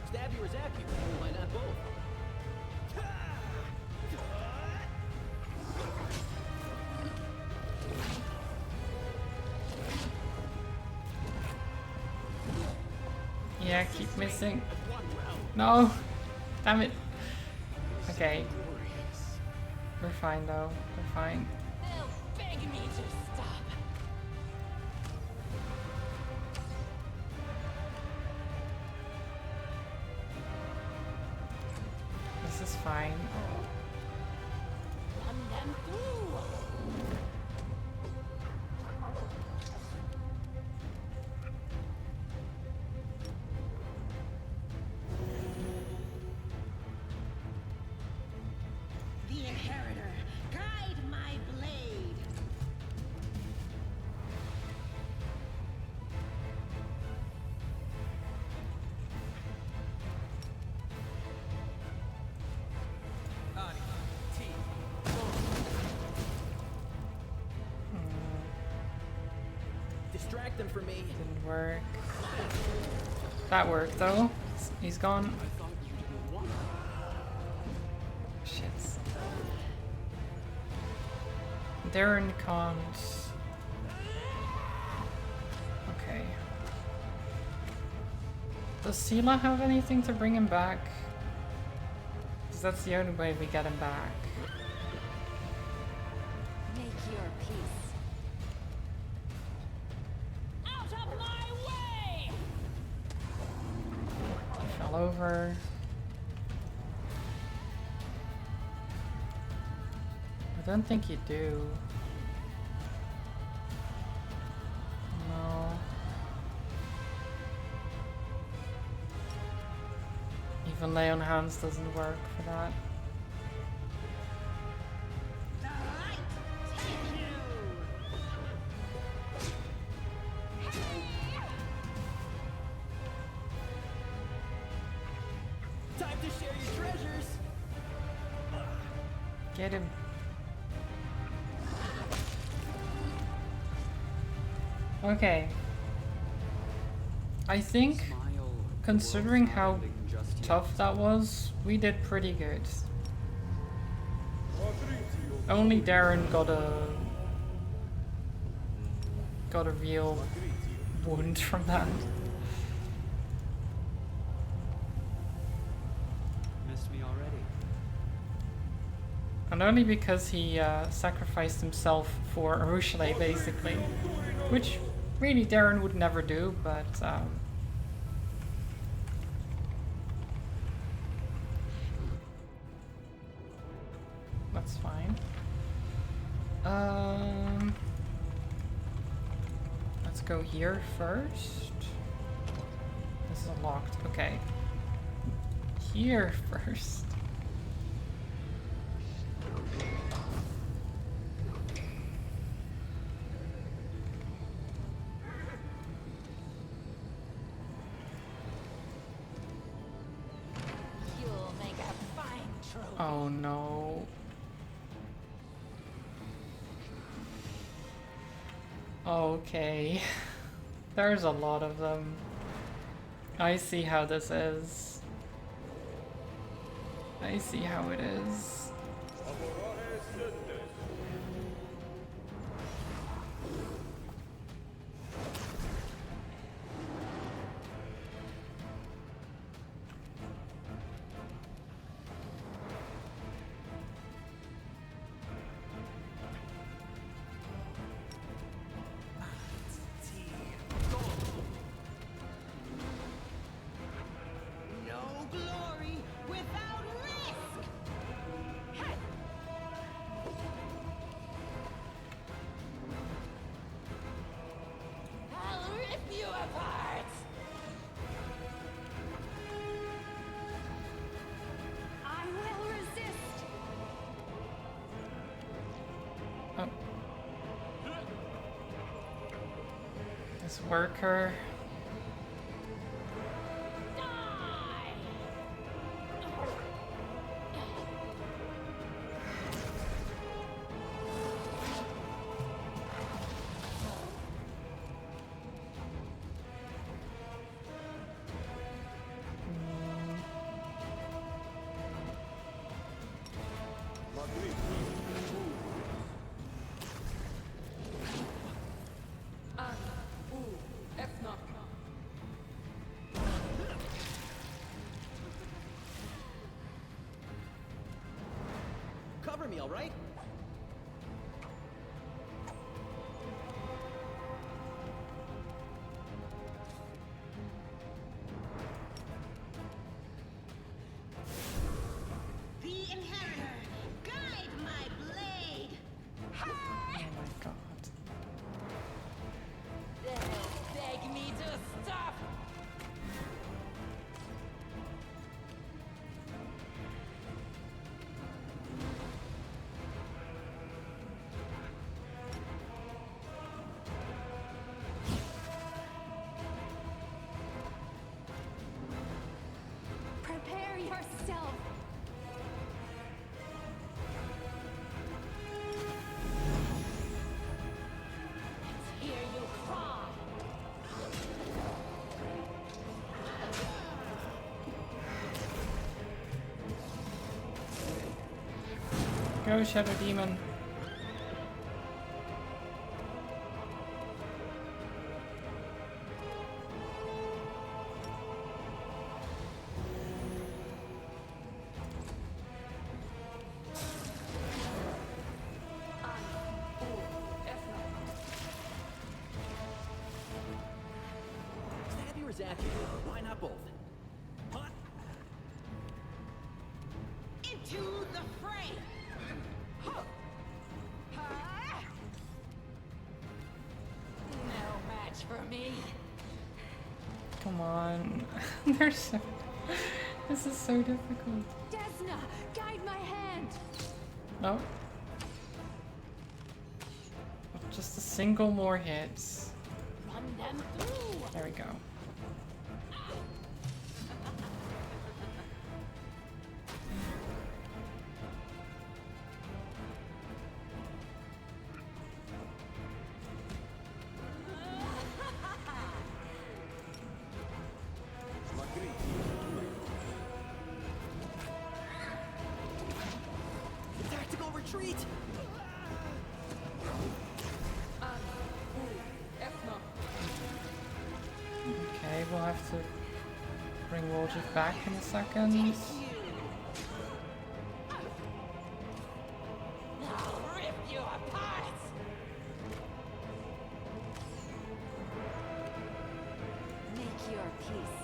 Stab you or zap you? Why not both? Yeah, keep missing. No! Damn it. Okay. We're fine though. We're fine. They'll beg me to stop. This is fine. Run them through. The inheritor, guide my blade. Distract them for me. Didn't work. That worked though. He's gone. Shit. Darren can't. Okay. Does Sela have anything to bring him back? Because that's the only way we get him back. Make your peace. Out of my way! He fell over. I don't think you do. No. Even lay on hands doesn't work for that. The light take you! Time to share your treasures. Get him. Okay. I think, Smile. considering how Ending just yet. tough that was, we did pretty good. Only Darren got a real wound from that. Missed me already. And only because he sacrificed himself for Arushale, basically. Which, really, Darren would never do, but... that's fine. Let's go here first. This is locked. Okay. Here first. You'll make a fine trophy. Oh no. Okay. There's a lot of them. I see how this is. I see how it is. No glory without risk! I'll rip you apart! I will resist. Oh. This worker. Die! Cover me, all right? The Inheritor, guide my blade! Oh my god. They'll beg me to stop! Prepare yourself. Hear you cry! Go, Shadow Demon. zap you. Why not both? Huh? Into the fray! Huh. Huh. No match for me. Come on. They're so... This is so difficult. Desna, guide my hand. No. Just a single more hit. Run them through. There we go. Tactical retreat! Okay, we'll have to bring Wojcik back in a second. I'll rip you apart. Make your peace.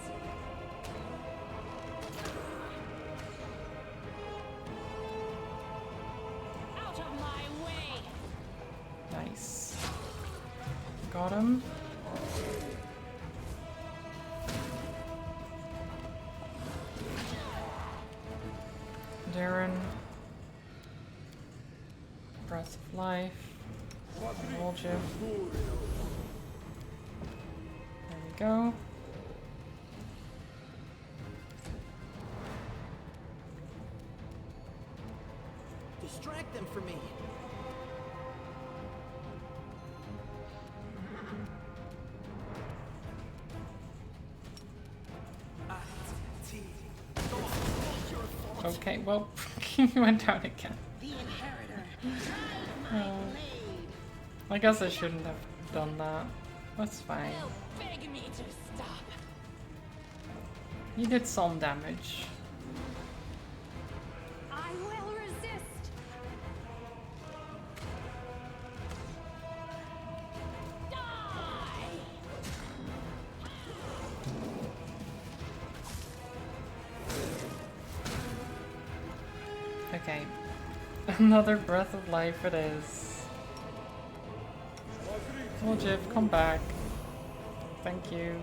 Out of my way. Nice. Got him. Darren. Breath of life. Wojcik. There we go. Distract them from me. Okay, well, he went down again. The inheritor. Oh. I guess I shouldn't have done that. That's fine. They'll beg me to stop. He did some damage. I will resist. Die. Okay. Another breath of life it is. Oh, Jiv, come back. Thank you.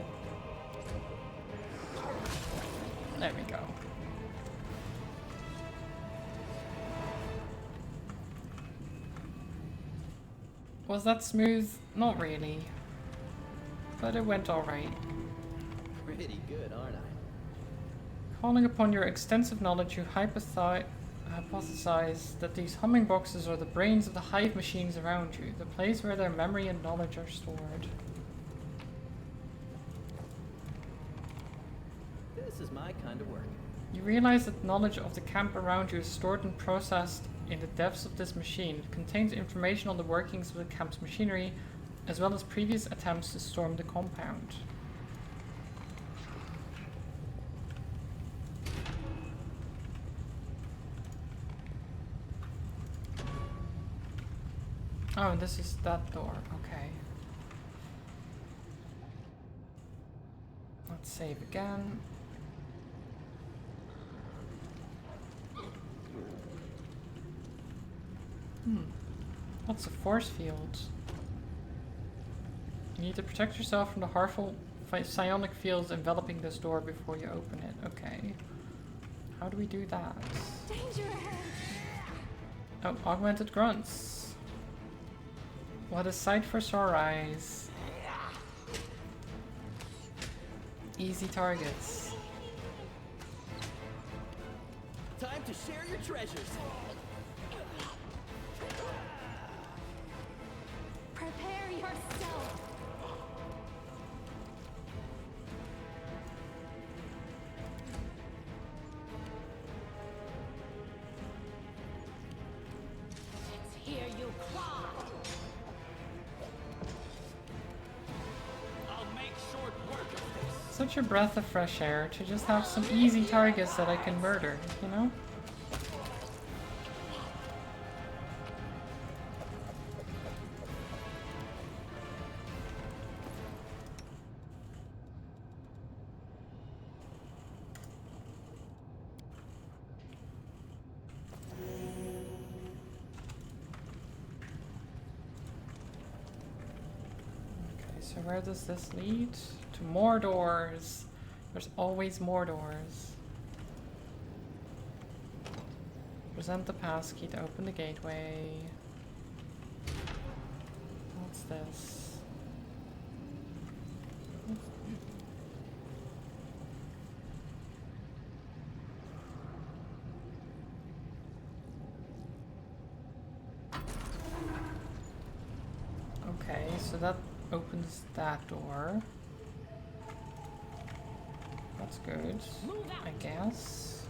There we go. Was that smooth? Not really. But it went alright. Pretty good, aren't I? Calling upon your extensive knowledge, you hypothesize that these humming boxes are the brains of the hive machines around you, the place where their memory and knowledge are stored. This is my kind of work. You realize that knowledge of the camp around you is stored and processed in the depths of this machine. It contains information on the workings of the camp's machinery, as well as previous attempts to storm the compound. Oh, this is that door. Okay. Let's save again. Lots of force fields. You need to protect yourself from the harmful psionic fields enveloping this door before you open it. Okay. How do we do that? Danger ahead. Oh, augmented grunts. What a sight for sore eyes. Easy targets. Time to share your treasures. Prepare yourself. Let's hear you cry. I'll make short work of this. Such a breath of fresh air to just have some easy targets that I can murder, you know? So where does this lead? To more doors. There's always more doors. Present the passkey to open the gateway. What's this? Okay, so that opens that door. That's good, I guess.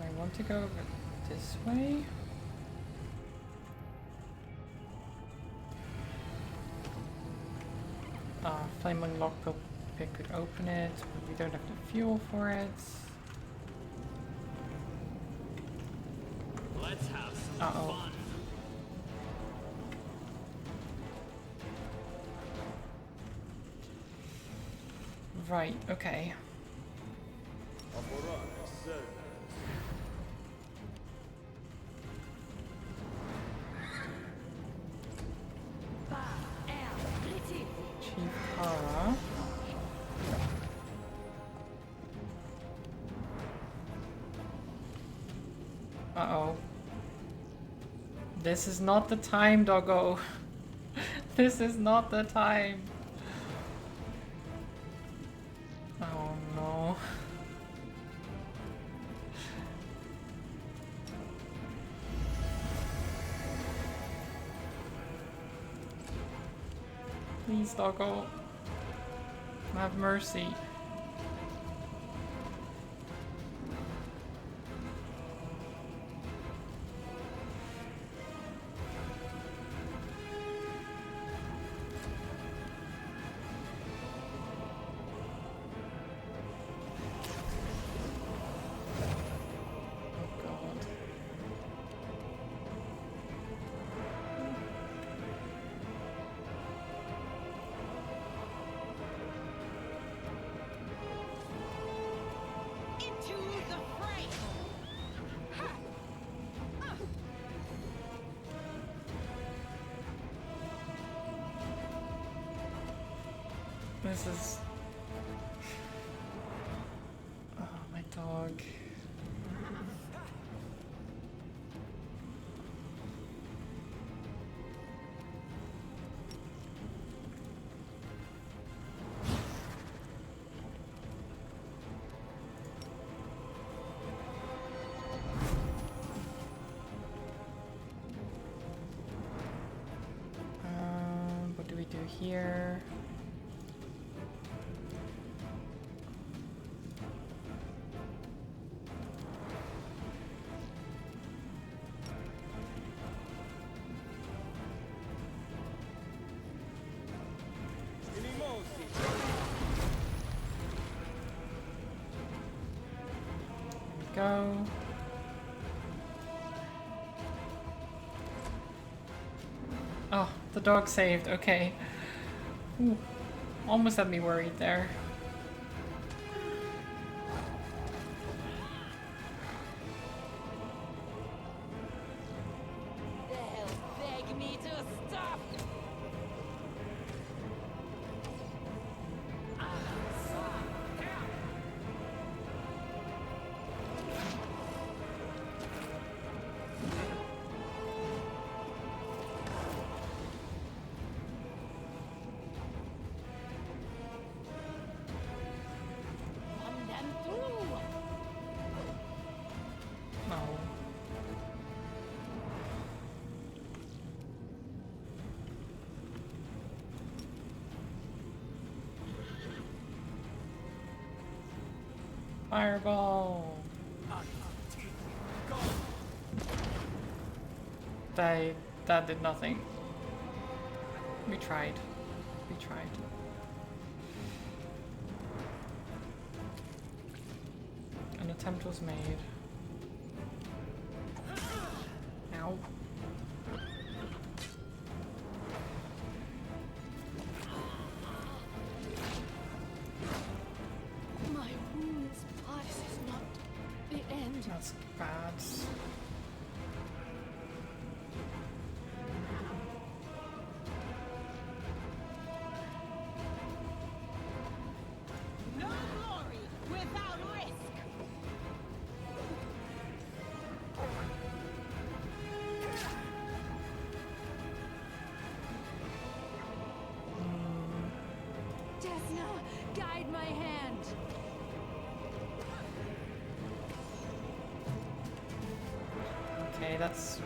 I want to go over this way. Flaming lockpick could open it, but we don't have the fuel for it. Let's have some fun. Right, okay. Chief Kara. Uh-oh. This is not the time, doggo. This is not the time. Oh no. Please, doggo. Have mercy. Into the fray! This is... Oh, my dog. What do we do here? Go. Oh, the dog saved. Okay. Ooh, almost had me worried there. They'll beg me to stop. Run them through. No. Fireball. That did nothing. We tried. We tried. An attempt was made. Ow. My wounds That's bad. No glory without risk. Desna, guide my hand. Okay, that's...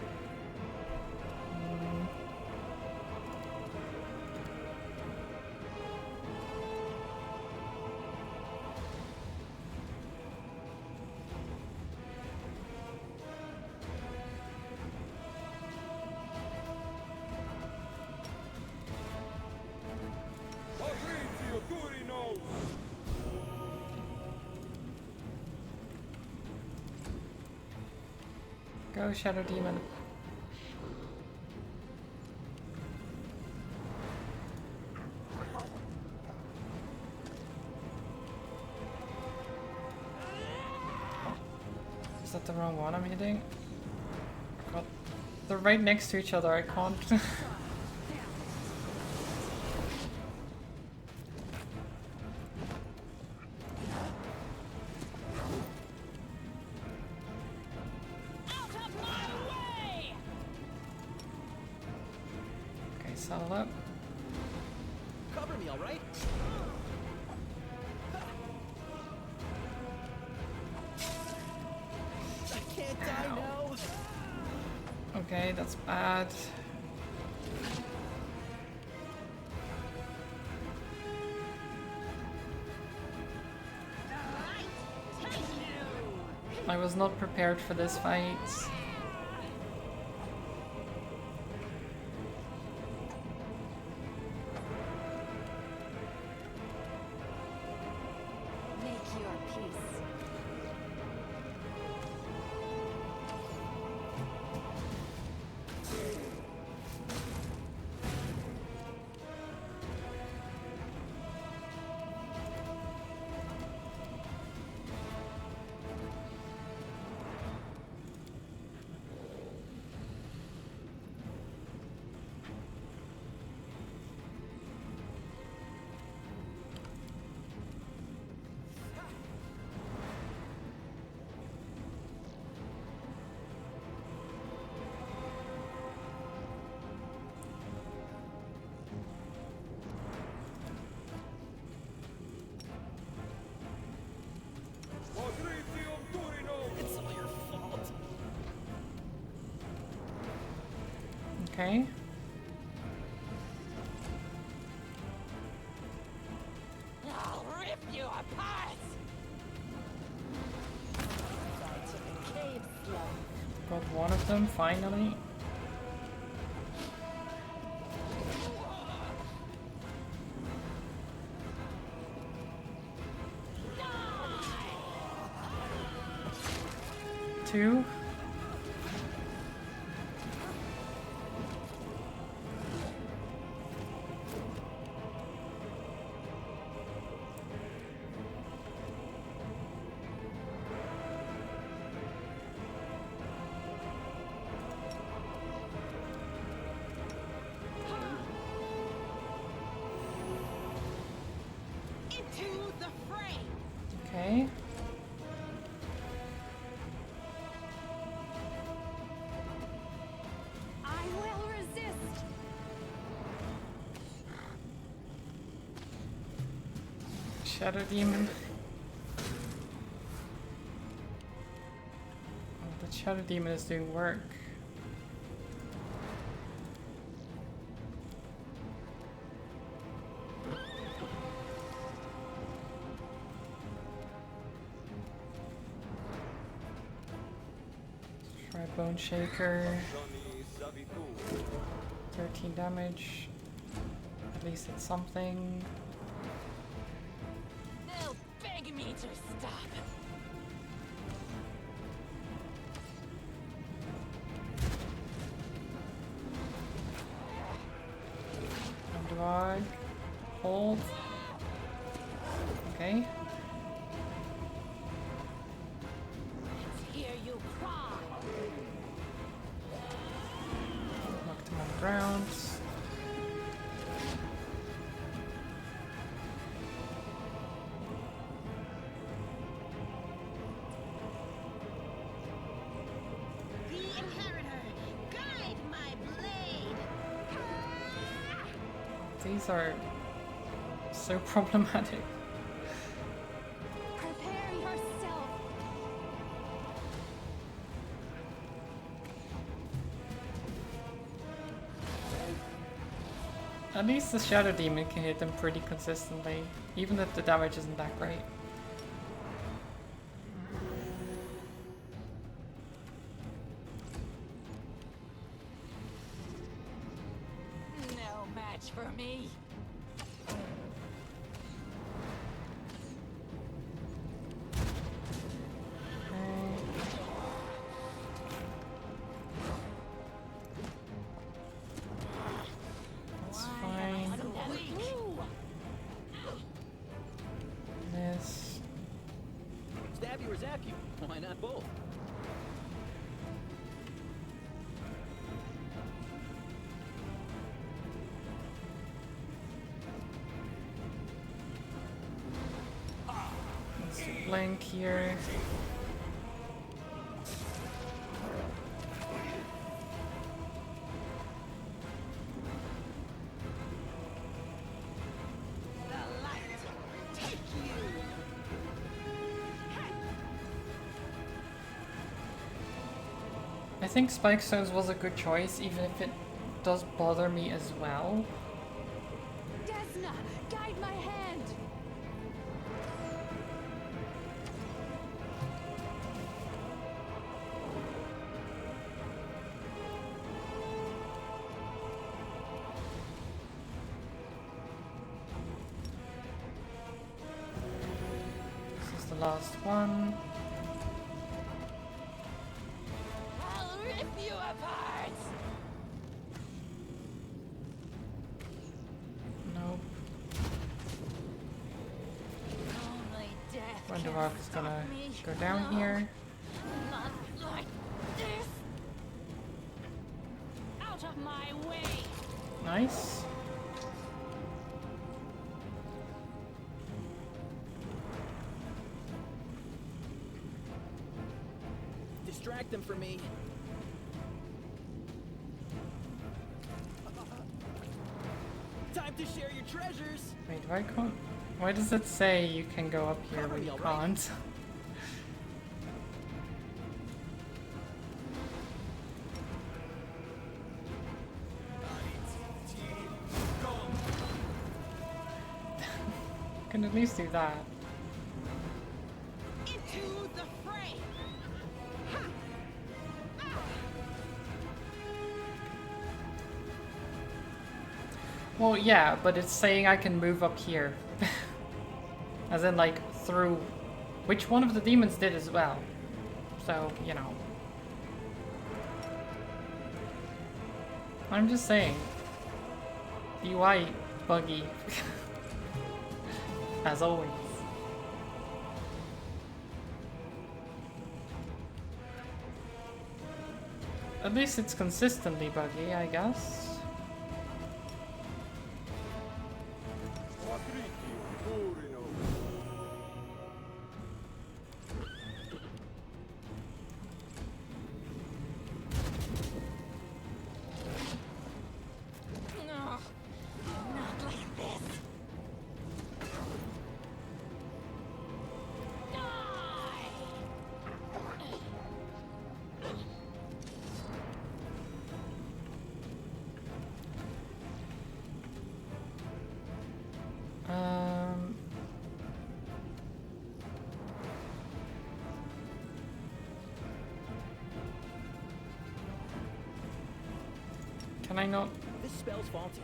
Patrizio Turino! Go, Shadow Demon. Is that the wrong one I'm hitting? God. They're right next to each other, I can't. Out of my way! Okay, settle up. Cover me, all right? I can't die now. Okay, that's bad. I was not prepared for this fight. Make your peace. Patrizio Turino! It's all your fault. Okay. I'll rip you apart! Cave slum. Got one of them, finally. Two. Into the fray! Okay. I will resist. Shadow Demon. Oh, the Shadow Demon is doing work. Try Bone Shaker. Johnny Savitu. 13 damage. At least it's something. They'll beg me to stop. Dog. Hold. Okay. It's here. These are so problematic. Prepare yourself. At least the Shadow Demon can hit them pretty consistently, even if the damage isn't that great. No match for me. That's fine. This. Stab you or zap you? Why not both? Let's do blink here. The light take you. I think Spike Stones was a good choice, even if it does bother me as well. Desna, guide my hand. This is the last one. I'll rip you apart. Nope. Only death Wonder can Rock is stop gonna me. go down No, here. Not like this. Out of my way. Nice. Distract them for me. Time to share your treasures. Wait, why can't? Why does it say you can go up here Cover when me, you alright? can't? Can at least do that. Into the fray. Well, yeah, but it's saying I can move up here. As in, like, through... Which one of the demons did as well. So, you know. I'm just saying. UI buggy. As always. At least it's consistently buggy, I guess. No, not like this. Die! Um... Can I not? This spell's faulty.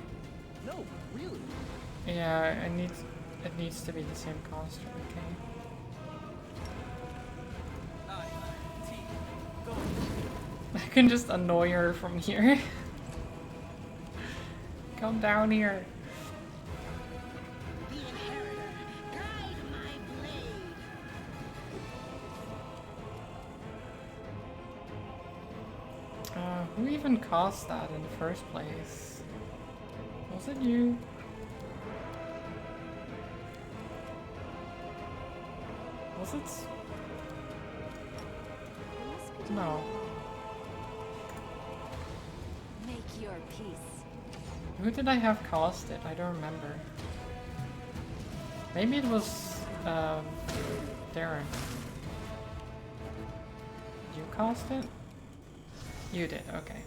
No, really. Yeah, it needs to be the same cost. Okay. I can just annoy her from here. Come down here. The inheritor, guide my blade. Who even caused that in the first place? Was it you? Was it? No. Make your peace. Who did I have cast it? I don't remember. Maybe it was Darren. Did you cast it? You did, okay.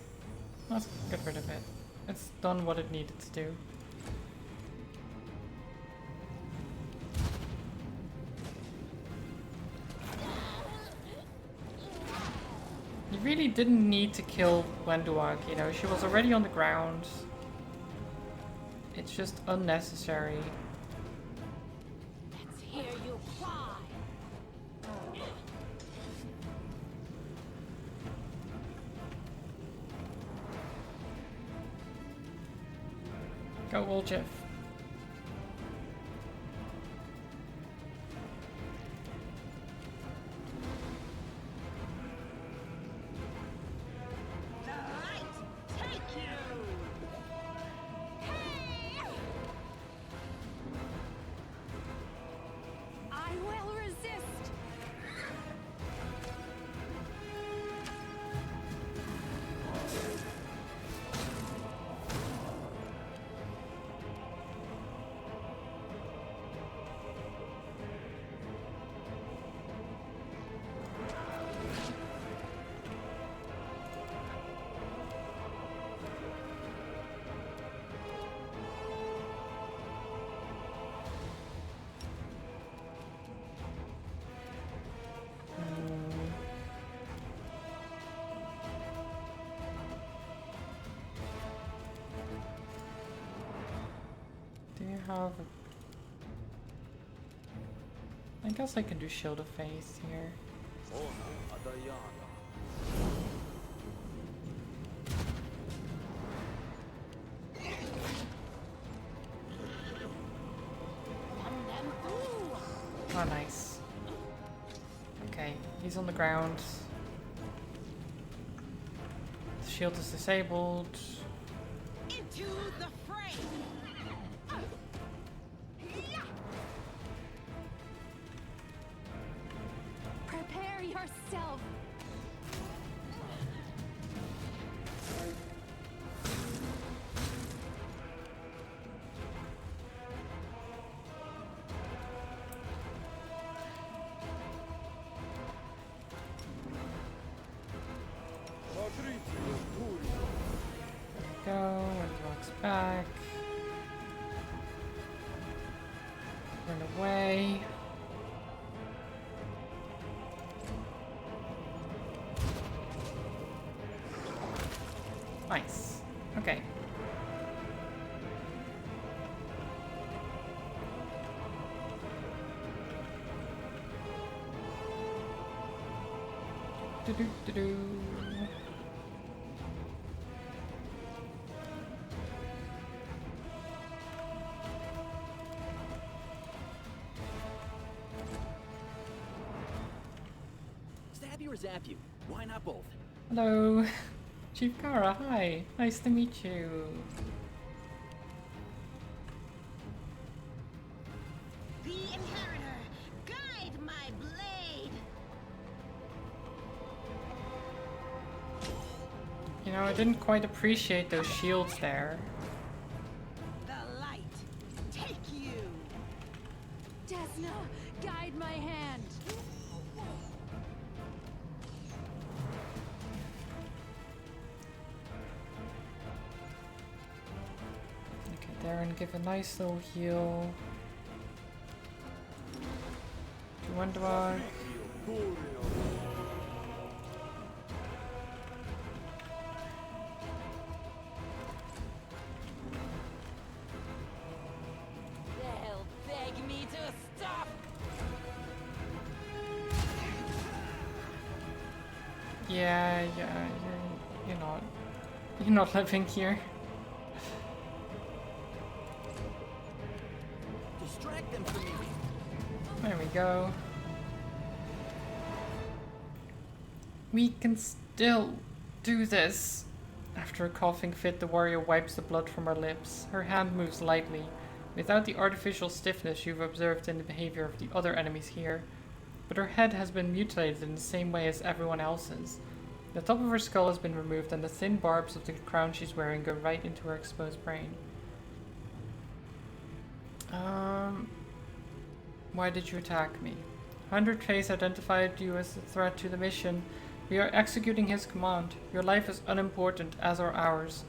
Let's get rid of it. It's done what it needed to do. You really didn't need to kill Wenduag, you know, she was already on the ground. It's just unnecessary. Let's hear you cry. Go, Woljeff. The light take you! I will resist. Do you have a... I guess I can do Shield of Faith here. Oh, nice. Okay, he's on the ground. The shield is disabled. Into the fray! Prepare yourself. Go, and walks back. Run away. Nice. Okay. Do-do-do-do. Stab you or zap you? Why not both? Hello. Chief Kara, hi. Nice to meet you. The Inheritor, guide my blade! You know, I didn't quite appreciate those shields there. The light take you! Desna, guide my hand. Okay, Darren, give a nice little heal. To Wendwag. They'll beg me to stop. Yeah, you're not living here. Distract them from me. There we go. We can still do this. After a coughing fit, the warrior wipes the blood from her lips. Her hand moves lightly, without the artificial stiffness you've observed in the behavior of the other enemies here. But her head has been mutilated in the same way as everyone else's. The top of her skull has been removed and the thin barbs of the crown she's wearing go right into her exposed brain. Why did you attack me? 100 Face identified you as a threat to the mission. We are executing his command. Your life is unimportant, as are ours.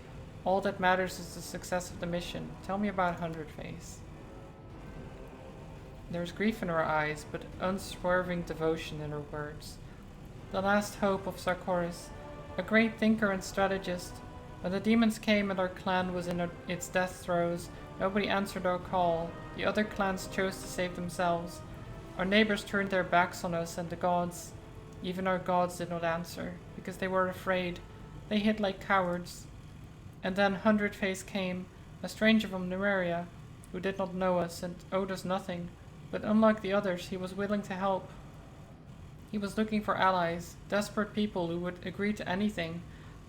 All that matters is the success of the mission. Tell me about 100 Face. There's grief in her eyes, but unswerving devotion in her words. The last hope of Sarkoris, a great thinker and strategist. When the demons came and our clan was in its death throes, nobody answered our call. The other clans chose to save themselves. Our neighbors turned their backs on us and the gods. Even our gods did not answer, because they were afraid. They hid like cowards. And then 100 Face came, a stranger from Numeria, who did not know us and owed us nothing. But unlike the others, he was willing to help. He was looking for allies, desperate people who would agree to anything.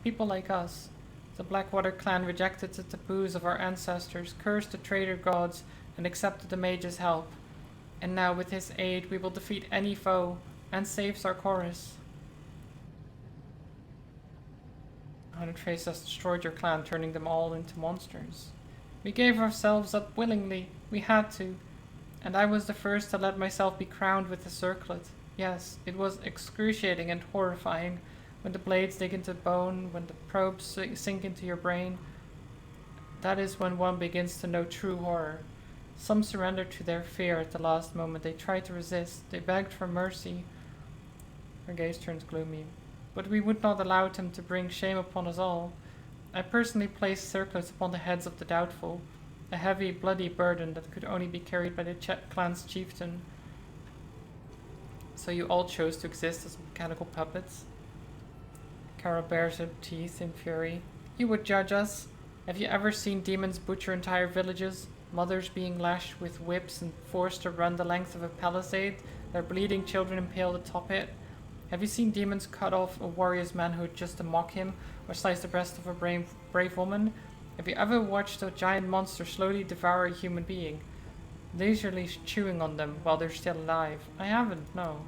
People like us. The Blackwater clan rejected the taboos of our ancestors, cursed the traitor gods, and accepted the mage's help. And now, with his aid, we will defeat any foe and save Sarkoris. 100 Face has destroyed your clan, turning them all into monsters. We gave ourselves up willingly. We had to. And I was the first to let myself be crowned with the circlet. Yes, it was excruciating and horrifying. When the blades dig into bone, when the probes sink into your brain. That is when one begins to know true horror. Some surrendered to their fear at the last moment. They tried to resist. They begged for mercy. Her gaze turns gloomy. But we would not allow them to bring shame upon us all. I personally placed circlets upon the heads of the doubtful, a heavy, bloody burden that could only be carried by the clan's chieftain. So you all chose to exist as mechanical puppets? Carol bares her teeth in fury. You would judge us? Have you ever seen demons butcher entire villages? Mothers being lashed with whips and forced to run the length of a palisade, their bleeding children impaled atop it? Have you seen demons cut off a warrior's manhood just to mock him, or slice the breast of a brave woman? Have you ever watched a giant monster slowly devour a human being, leisurely chewing on them while they're still alive? I haven't, no.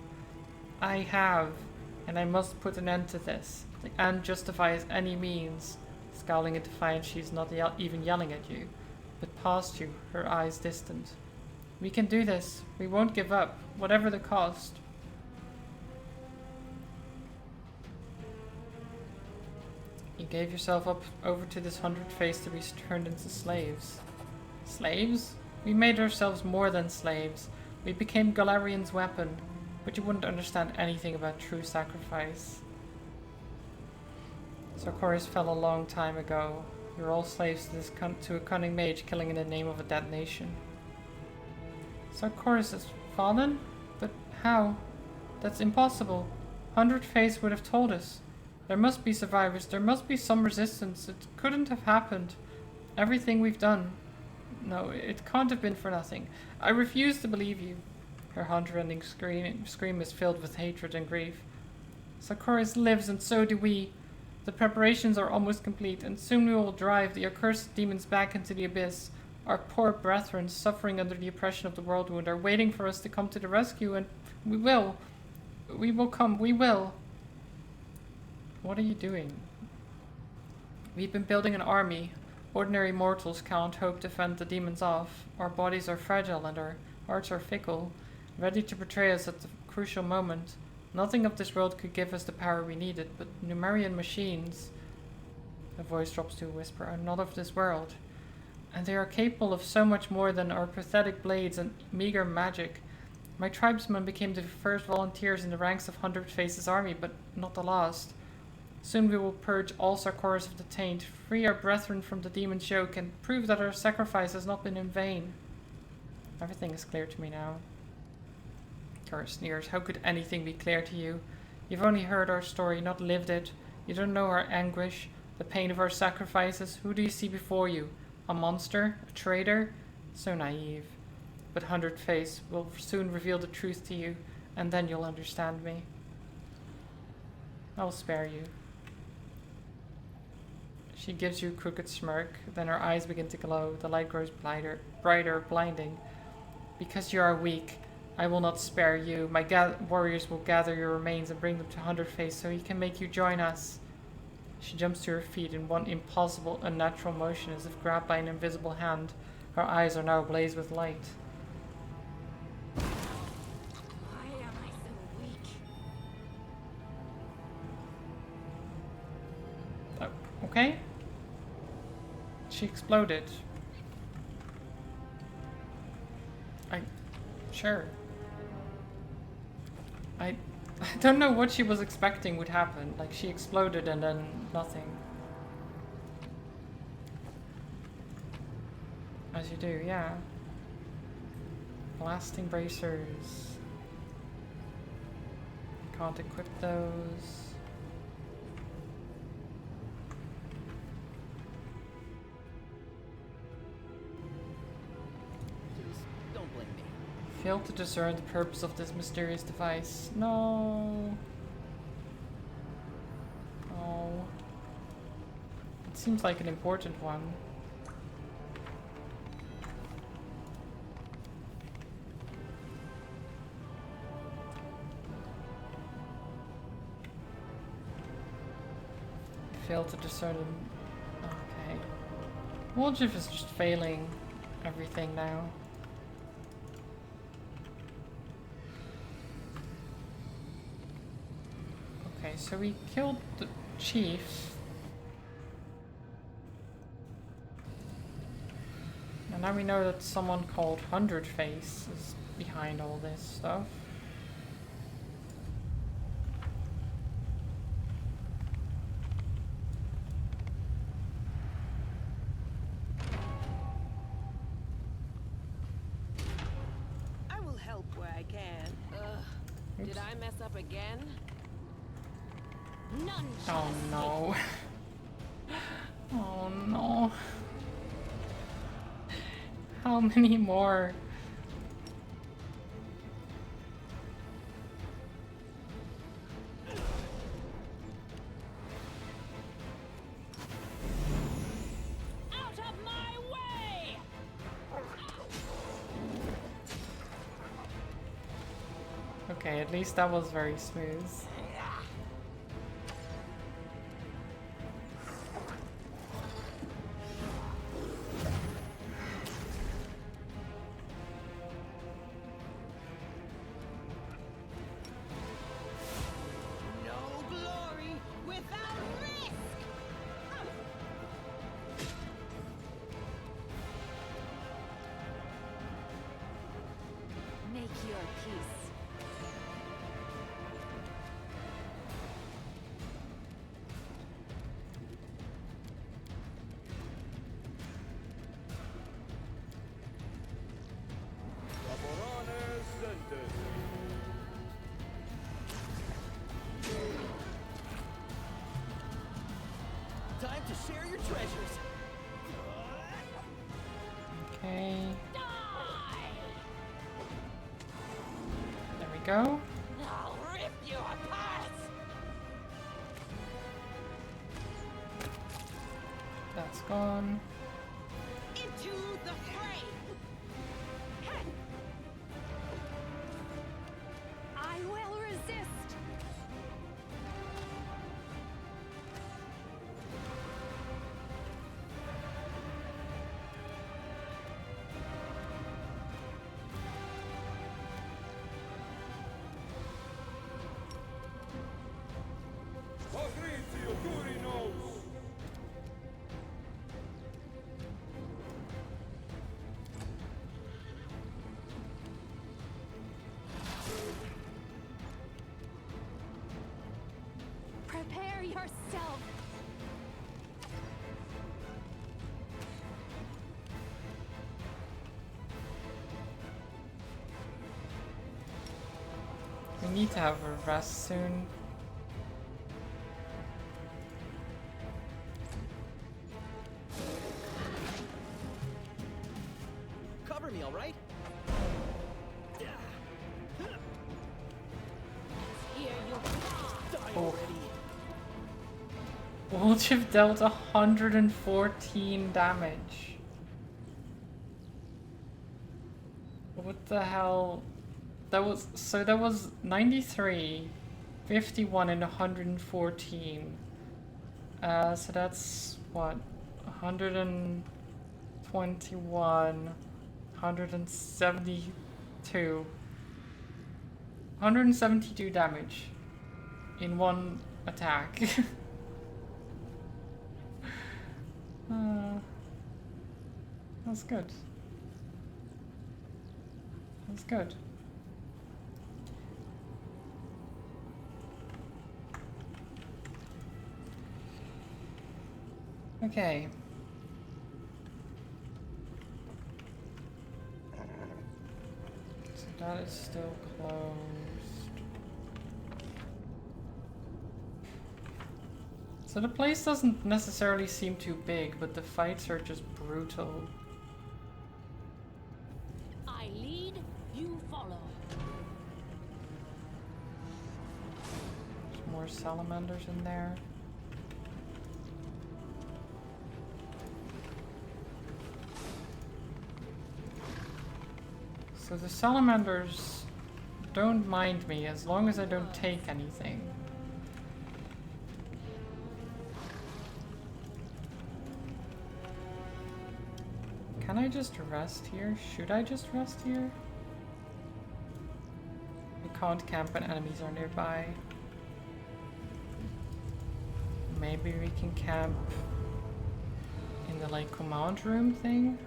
I have, and I must put an end to this. The end justifies any means. Scowling in defiance, she's not even yelling at you, but past you, her eyes distant. We can do this. We won't give up, whatever the cost. You gave yourself up over to this 100 Face to be turned into slaves. Slaves? We made ourselves more than slaves. We became Galarian's weapon, but you wouldn't understand anything about true sacrifice. Sarkoris fell a long time ago. You're all slaves to a cunning mage killing in the name of a dead nation. Sarkoris has fallen? But how? That's impossible. 100 Face would have told us. There must be survivors. There must be some resistance. It couldn't have happened. Everything we've done. No, it can't have been for nothing. I refuse to believe you. Her heart-rending scream is filled with hatred and grief. Sarkoris lives, and so do we. The preparations are almost complete, and soon we will drive the accursed demons back into the abyss. Our poor brethren, suffering under the oppression of the world wound, are waiting for us to come to the rescue, and we will. We will come. We will. What are you doing? We've been building an army. Ordinary mortals can't hope to fend the demons off. Our bodies are fragile and our hearts are fickle, ready to betray us at the crucial moment. Nothing of this world could give us the power we needed, but Numerian machines, her voice drops to a whisper, are not of this world. And they are capable of so much more than our pathetic blades and meager magic. My tribesmen became the first volunteers in the ranks of 100 Faces' army, but not the last. Soon we will purge all Sarkoris of the taint, free our brethren from the demon's yoke, and prove that our sacrifice has not been in vain. Everything is clear to me now. Kara sneers. How could anything be clear to you? You've only heard our story, not lived it. You don't know our anguish, the pain of our sacrifices. Who do you see before you? A monster? A traitor? So naive. But 100 Face will soon reveal the truth to you, and then you'll understand me. I will spare you. She gives you a crooked smirk, then her eyes begin to glow. The light grows brighter, blinding. Because you are weak. I will not spare you. My warriors will gather your remains and bring them to Hundredface so he can make you join us. She jumps to her feet in one impossible, unnatural motion as if grabbed by an invisible hand. Her eyes are now ablaze with light. Why am I so weak? Okay. She exploded. Sure. I don't know what she was expecting would happen. Like, she exploded and then nothing. As you do, yeah. Blasting bracers. Can't equip those. Failed to discern the purpose of this mysterious device. No. Oh. It seems like an important one. Failed to discern them. Okay. Woljif is just failing everything now. Okay, so we killed the chief. And now we know that someone called Hundredface is behind all this stuff. I will help where I can. Ugh. Did I mess up again? None Oh shall no. Oh no. How many more? out of my way! Okay, at least that was very smooth. No glory without risk! Make your peace. Time to share your treasures. Okay. There we go. I'll rip you apart! That's gone. Into the fray! I will resist. Prepare yourself. We need to have a rest soon. Cover me, all right? Here you Die Oh. already. Woljif dealt 114 damage. What the hell That was 93, 51, and 114. So that's what, 121, 172. 172 damage in one attack. That's good. That's good. Okay. So that is still closed. So the place doesn't necessarily seem too big, but the fights are just brutal. I lead, you follow. There's more salamanders in there. So the salamanders don't mind me as long as I don't take anything. Can I just rest here? Should I just rest here? I can't camp when enemies are nearby. Maybe we can camp in the like command room thing?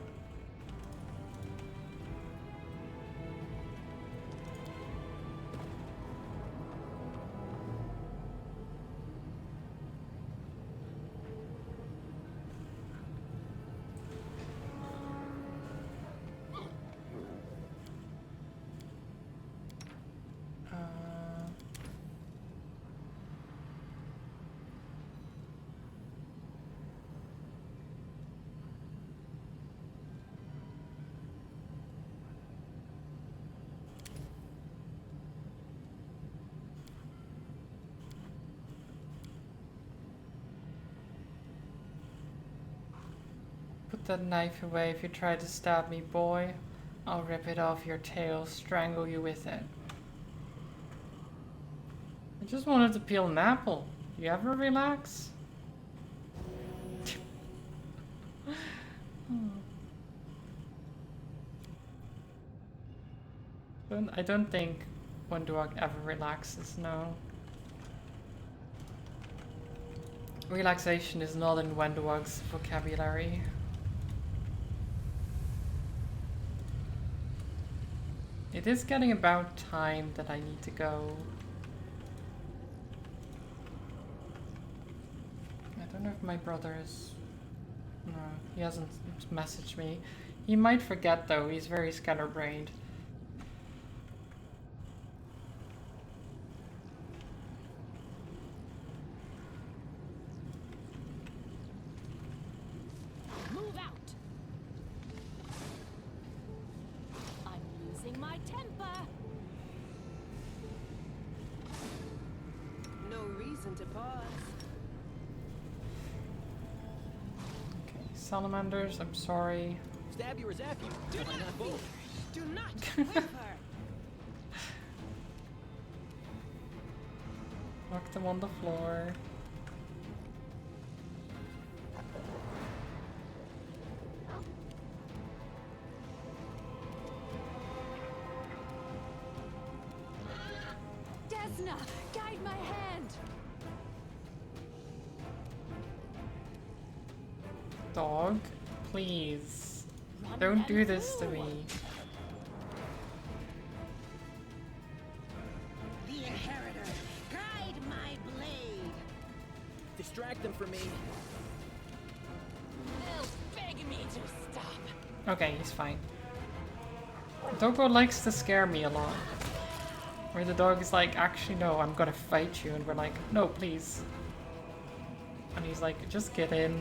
Put that knife away. If you try to stab me, boy, I'll rip it off your tail, strangle you with it. I just wanted to peel an apple. You ever relax? I don't think Wenduag ever relaxes, no. Relaxation is not in Wenduag's vocabulary. It is getting about time that I need to go. I don't know if my brother is... No, he hasn't messaged me. He might forget though, he's very scatterbrained. Move out. I'm losing my temper. No reason to pause. Okay, salamanders, I'm sorry. Stab you or zap you. Do Why not not both? Do not whimper. Knock them on the floor. Desna, guide my hand. Dog, please. Run Don't do and this to through. me. The inheritor, guide my blade. Distract them from me. They'll beg me to stop. Okay, he's fine. Doggo likes to scare me a lot. Where the dog is like, actually no, I'm gonna fight you, and we're like, no, please. And he's like, just get in.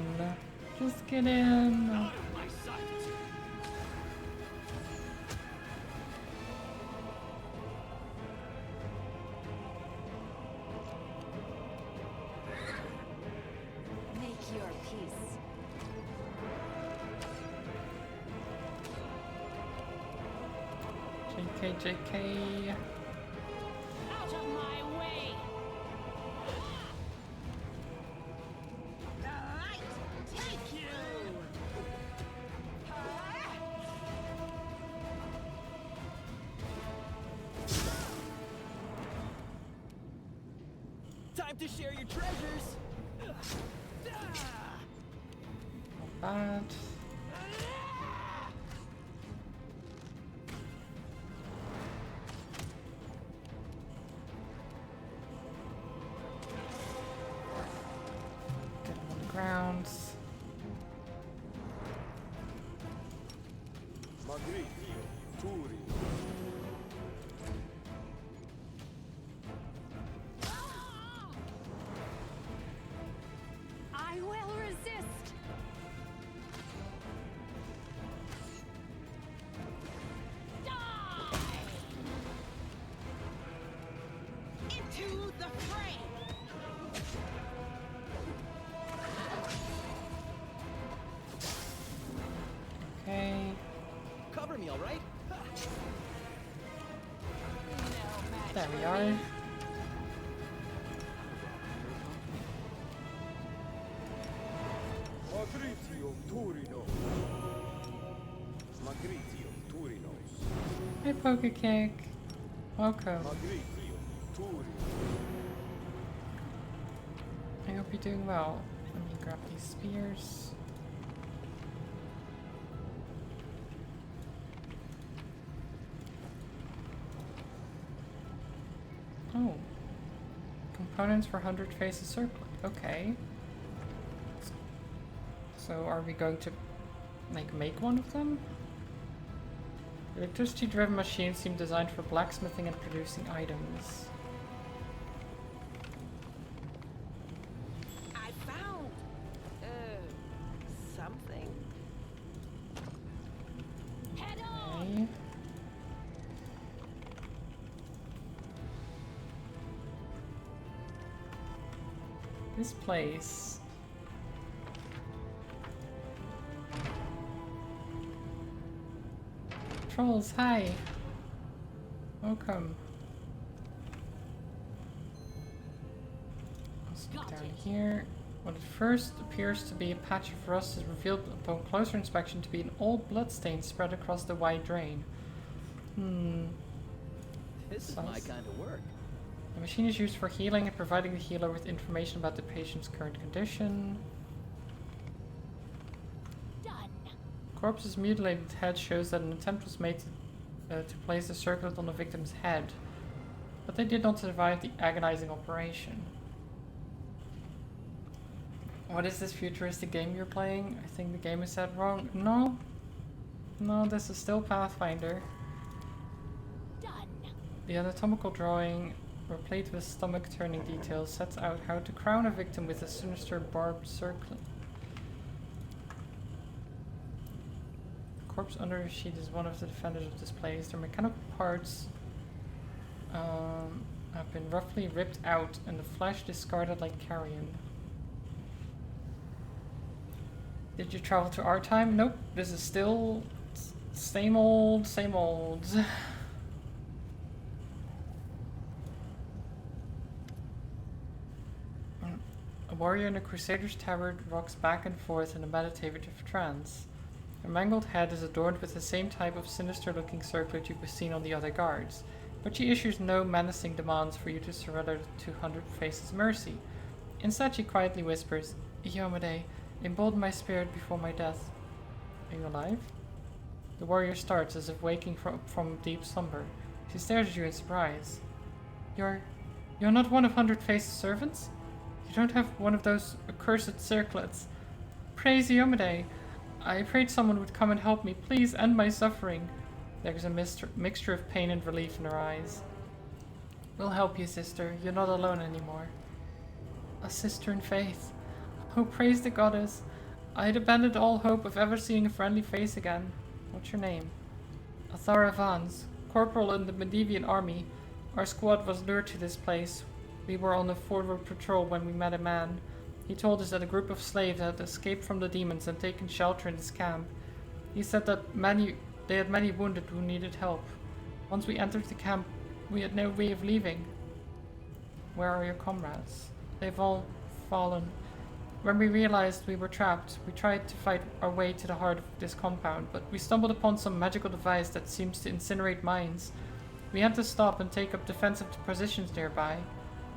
Just get in. Out of my sight. Make your peace. JK. JK. Out of my way! The light take you! Time to share your treasures. Not bad. Get him on the ground. Magritio, Turi. I will resist. Into the fray! Okay. Cover me, all right? There we are. Magritio, Turino. Magritio, Turinos. Hey, Pokekick. Welcome. Magritio, Turino. I hope you're doing well. Let me grab these spears. Oh. Components for 100 faces circlet. Okay. So are we going to like make one of them? Electricity driven machines seem designed for blacksmithing and producing items. I found something. Head on! Okay. This place. Trolls, hi! Welcome. Let's look down here. What at first appears to be a patch of rust is revealed upon closer inspection to be an old bloodstain spread across the wide drain. This is my kind of work. The machine is used for healing and providing the healer with information about the patient's current condition. Done. Corpse's mutilated head shows that an attempt was made to place the circlet on the victim's head, but they did not survive the agonizing operation. What is this futuristic game you're playing? I think the game is set wrong. No. No, this is still Pathfinder. Done. The anatomical drawing, replete with stomach-turning details, sets out how to crown a victim with a sinister barbed circlet. The corpse under the sheet is one of the defenders of this place. Their mechanical parts have been roughly ripped out and the flesh discarded like carrion. Did you travel to our time? Nope, this is still same old, same old. A warrior in a crusader's tabard rocks back and forth in a meditative trance. Her mangled head is adorned with the same type of sinister-looking circlet you've seen on the other guards, but she issues no menacing demands for you to surrender to 100 Faces' mercy. Instead, she quietly whispers, "Iomade, embolden my spirit before my death." Are you alive? The warrior starts as if waking from deep slumber. She stares at you in surprise. You're not one of 100 Faces' servants? You don't have one of those accursed circlets. Praise Iomade! I prayed someone would come and help me. Please end my suffering. There's a mixture of pain and relief in her eyes. We'll help you, sister. You're not alone anymore. A sister in faith. Oh, praise the goddess. I had abandoned all hope of ever seeing a friendly face again. What's your name? Athara Vance, corporal in the Medivian army. Our squad was lured to this place. We were on a forward patrol when we met a man. He told us that a group of slaves had escaped from the demons and taken shelter in this camp. He said that they had many wounded who needed help. Once we entered the camp, we had no way of leaving. Where are your comrades? They've all fallen. When we realized we were trapped, we tried to fight our way to the heart of this compound, but we stumbled upon some magical device that seems to incinerate mines. We had to stop and take up defensive positions nearby.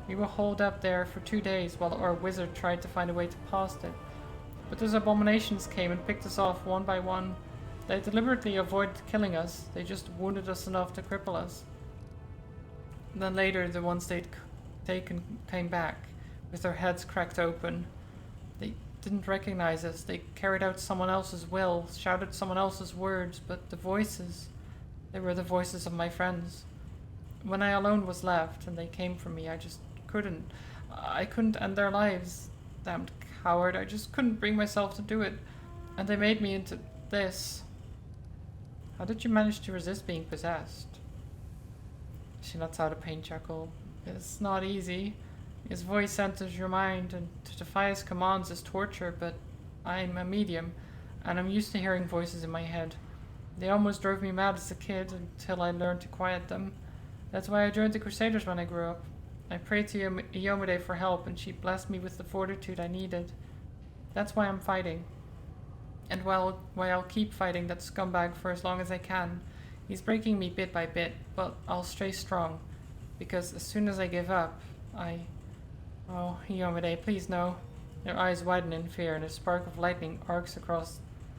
We were holed up there for 2 days while our wizard tried to find a way to past it. But those abominations came and picked us off one by one. They deliberately avoided killing us, they just wounded us enough to cripple us. And then later, the ones they'd taken came back, with their heads cracked open. They didn't recognize us, they carried out someone else's will, shouted someone else's words, but the voices, they were the voices of my friends. When I alone was left and they came for me, I just couldn't. I couldn't end their lives. Damned coward, I just couldn't bring myself to do it. And they made me into this. How did you manage to resist being possessed? She lets out a pain chuckle. It's not easy. His voice enters your mind, and to defy his commands is torture, but I'm a medium, and I'm used to hearing voices in my head. They almost drove me mad as a kid until I learned to quiet them. That's why I joined the Crusaders when I grew up. I prayed to Iyomide for help, and she blessed me with the fortitude I needed. That's why I'm fighting. And why I'll keep fighting that scumbag for as long as I can. He's breaking me bit by bit, but I'll stay strong. Because as soon as I give up, Oh, Iyomide, please no. Her eyes widen in fear, and a spark of lightning arcs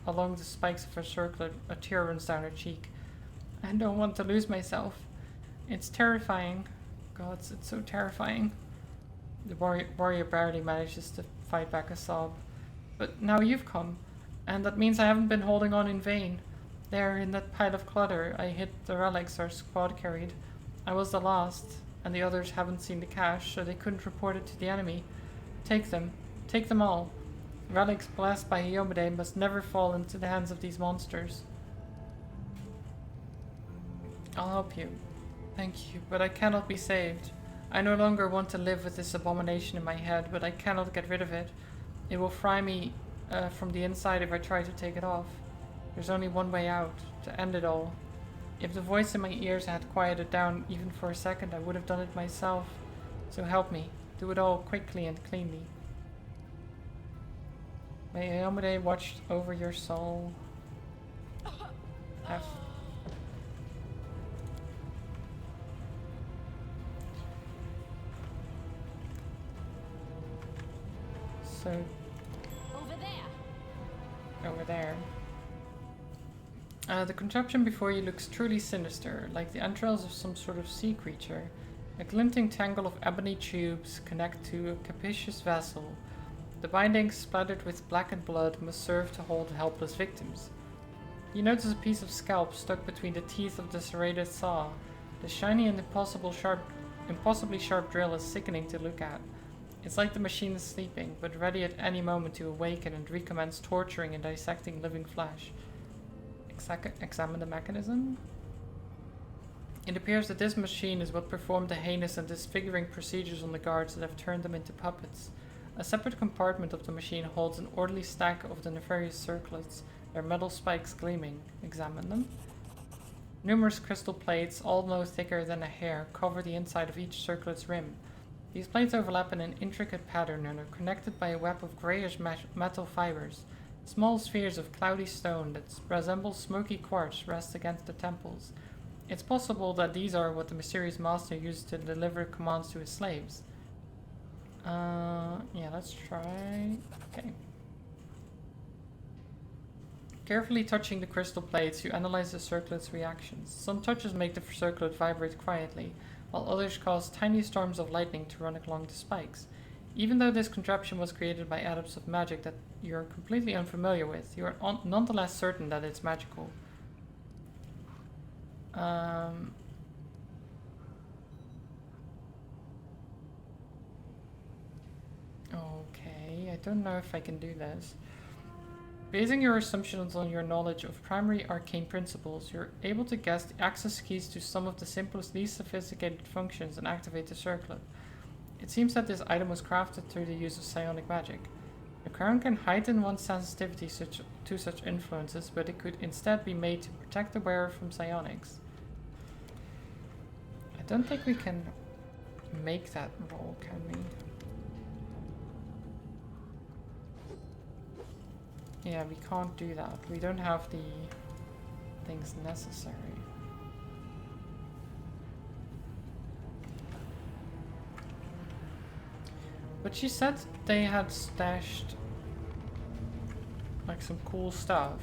along the spikes of her circlet. A tear runs down her cheek. I don't want to lose myself. It's terrifying. God, it's so terrifying. The warrior barely manages to fight back a sob. But now you've come, and that means I haven't been holding on in vain. There, in that pile of clutter, I hid the relics our squad carried. I was the last, and the others haven't seen the cache, so they couldn't report it to the enemy. Take them. Take them all. Relics blessed by Iyomide must never fall into the hands of these monsters. I'll help you. Thank you, but I cannot be saved. I no longer want to live with this abomination in my head, but I cannot get rid of it. It will fry me from the inside if I try to take it off. There's only one way out, to end it all. If the voice in my ears had quieted down even for a second, I would have done it myself. So help me. Do it all quickly and cleanly. May Iyomide watch over your soul. F. So, Over there. over there. The contraption before you looks truly sinister, like the entrails of some sort of sea creature. A glinting tangle of ebony tubes connect to a capacious vessel. The bindings, splattered with blackened blood, must serve to hold helpless victims. You notice a piece of scalp stuck between the teeth of the serrated saw. The shiny and impossibly sharp drill is sickening to look at. It's like the machine is sleeping, but ready at any moment to awaken and recommence torturing and dissecting living flesh. Examine the mechanism? It appears that this machine is what performed the heinous and disfiguring procedures on the guards that have turned them into puppets. A separate compartment of the machine holds an orderly stack of the nefarious circlets, their metal spikes gleaming. Examine them. Numerous crystal plates, all no thicker than a hair, cover the inside of each circlet's rim. These plates overlap in an intricate pattern and are connected by a web of grayish metal fibers. Small spheres of cloudy stone that resemble smoky quartz rest against the temples. It's possible that these are what the mysterious master used to deliver commands to his slaves. Yeah, let's try. Okay. Carefully touching the crystal plates, you analyze the circlet's reactions. Some touches make the circlet vibrate quietly, while others cause tiny storms of lightning to run along the spikes. Even though this contraption was created by adepts of magic that you're completely unfamiliar with, you are nonetheless certain that it's magical. Okay, I don't know if I can do this. Basing your assumptions on your knowledge of primary arcane principles, you're able to guess the access keys to some of the simplest, least sophisticated functions and activate the circlet. It seems that this item was crafted through the use of psionic magic. The crown can heighten one's sensitivity to such influences, but it could instead be made to protect the wearer from psionics. don't think we can make that roll, can we? Yeah, we can't do that. We don't have the things necessary. But she said they had stashed like some cool stuff.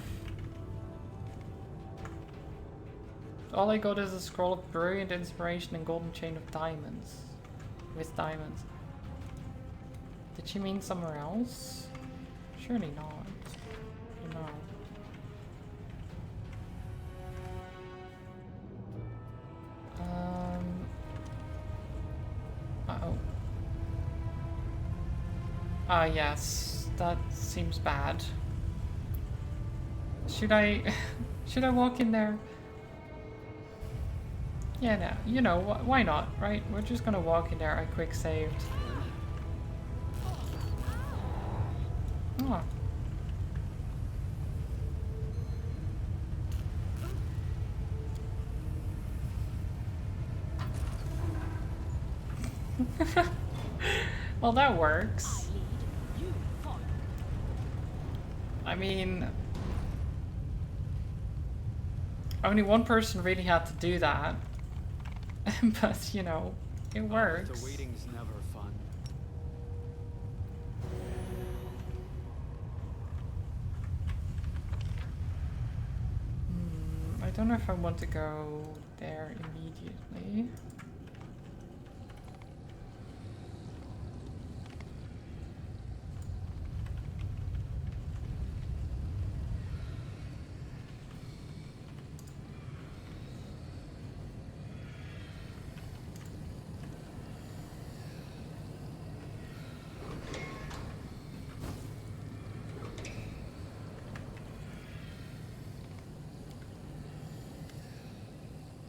All I got is a scroll of brilliant inspiration and golden chain of diamonds. With diamonds. Did she mean somewhere else? Surely not. No. Uh-oh. Ah, yes. That seems bad. Should I... should I walk in there? Yeah, no. You know, why not, right? We're just gonna walk in there. I quick saved. Oh. Well, that works. I mean, only one person really had to do that. But, you know, it works. The waiting's never fun. I don't know if I want to go there immediately.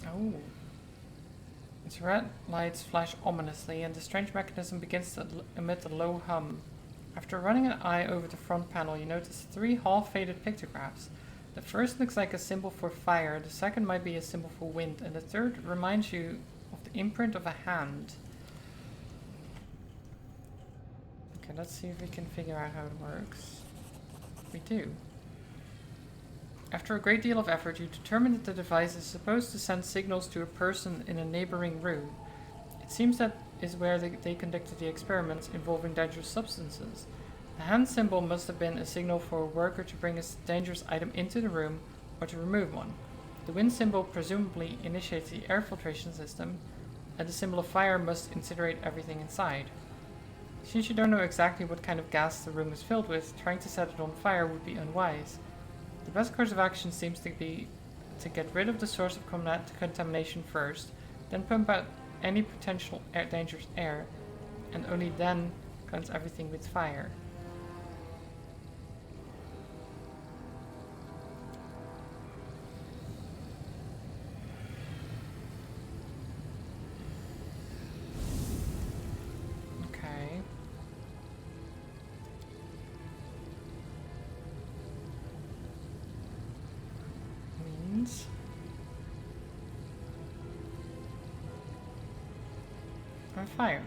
Oh. Its red lights flash ominously, and the strange mechanism begins to emit a low hum. After running an eye over the front panel, you notice 3 half-faded pictographs. The first looks like a symbol for fire, the second might be a symbol for wind, and the third reminds you of the imprint of a hand. Okay, let's see if we can figure out how it works. We do. After a great deal of effort, you determine that the device is supposed to send signals to a person in a neighboring room. It seems that is where they conducted the experiments involving dangerous substances. The hand symbol must have been a signal for a worker to bring a dangerous item into the room or to remove one. The wind symbol presumably initiates the air filtration system, and the symbol of fire must incinerate everything inside. Since you don't know exactly what kind of gas the room is filled with, trying to set it on fire would be unwise. The best course of action seems to be to get rid of the source of contamination first, then pump out any potential dangerous air, and only then cleanse everything with fire. Okay. Means on fire.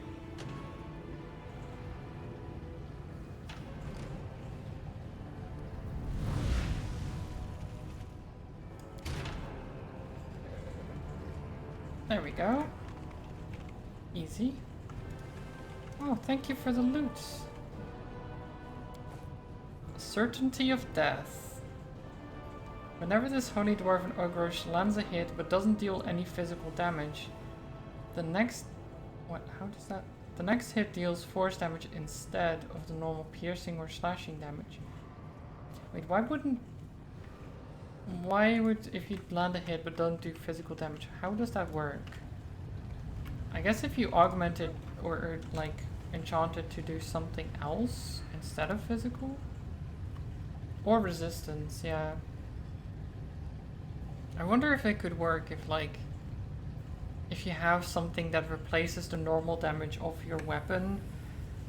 There we go. Easy. Oh, thank you for the loot. Certainty of death. Whenever this holy dwarven ogre lands a hit but doesn't deal any physical damage, the next... What? How does that... The next hit deals force damage instead of the normal piercing or slashing damage. Wait, why would if you land a hit but don't do physical damage, how does that work? I guess if you augment it or like enchant it to do something else instead of physical? Or resistance, yeah. I wonder if it could work if you have something that replaces the normal damage of your weapon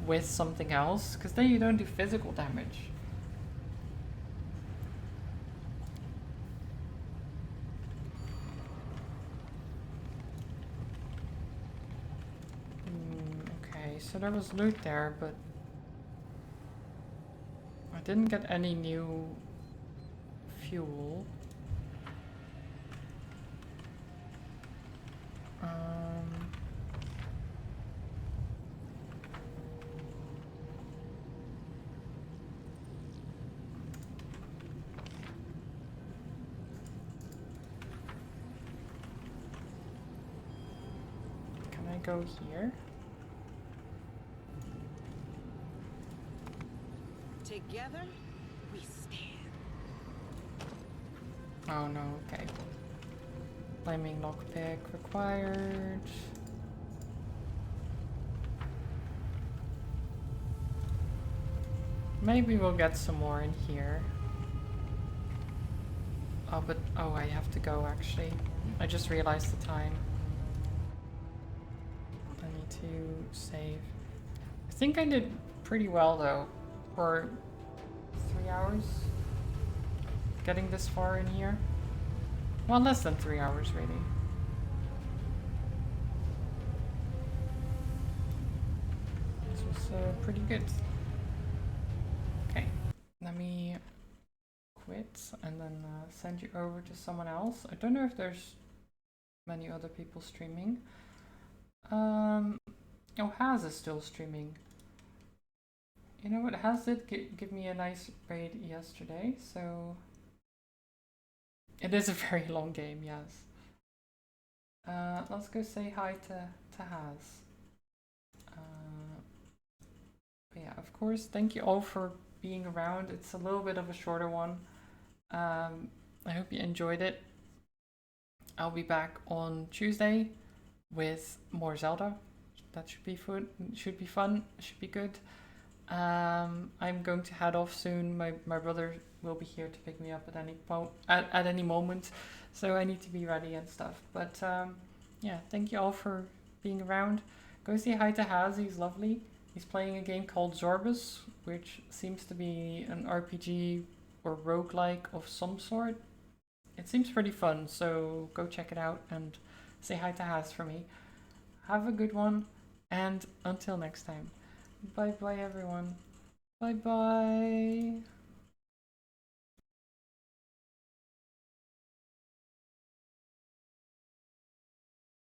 with something else, because then you don't do physical damage. so there was loot there, but I didn't get any new fuel. Can I go here? Together, we stand. Oh no, okay. Flaming lockpick required. Maybe we'll get some more in here. Oh, but oh, I have to go actually. I just realized the time. I need to save. I think I did pretty well though for 3 hours. Getting this far in here. Well, less than 3 hours really. This was pretty good. Okay, let me quit and then send you over to someone else. I don't know if there's many other people streaming. Oh, Haz is still streaming. You know what, Haz did give me a nice raid yesterday, so it is a very long game, yes. Let's go say hi to Haz. But yeah, of course, thank you all for being around. It's a little bit of a shorter one. I hope you enjoyed it. I'll be back on Tuesday with more Zelda. That should be fun. Should be good. I'm going to head off soon. My brother will be here to pick me up at any moment, so I need to be ready and stuff. But yeah, thank you all for being around. Go say hi to Haz. He's lovely. He's playing a game called Zorbus, which seems to be an RPG or roguelike of some sort. It seems pretty fun, so go check it out and say hi to Haz for me. Have a good one, and until next time. Bye bye everyone. Bye bye.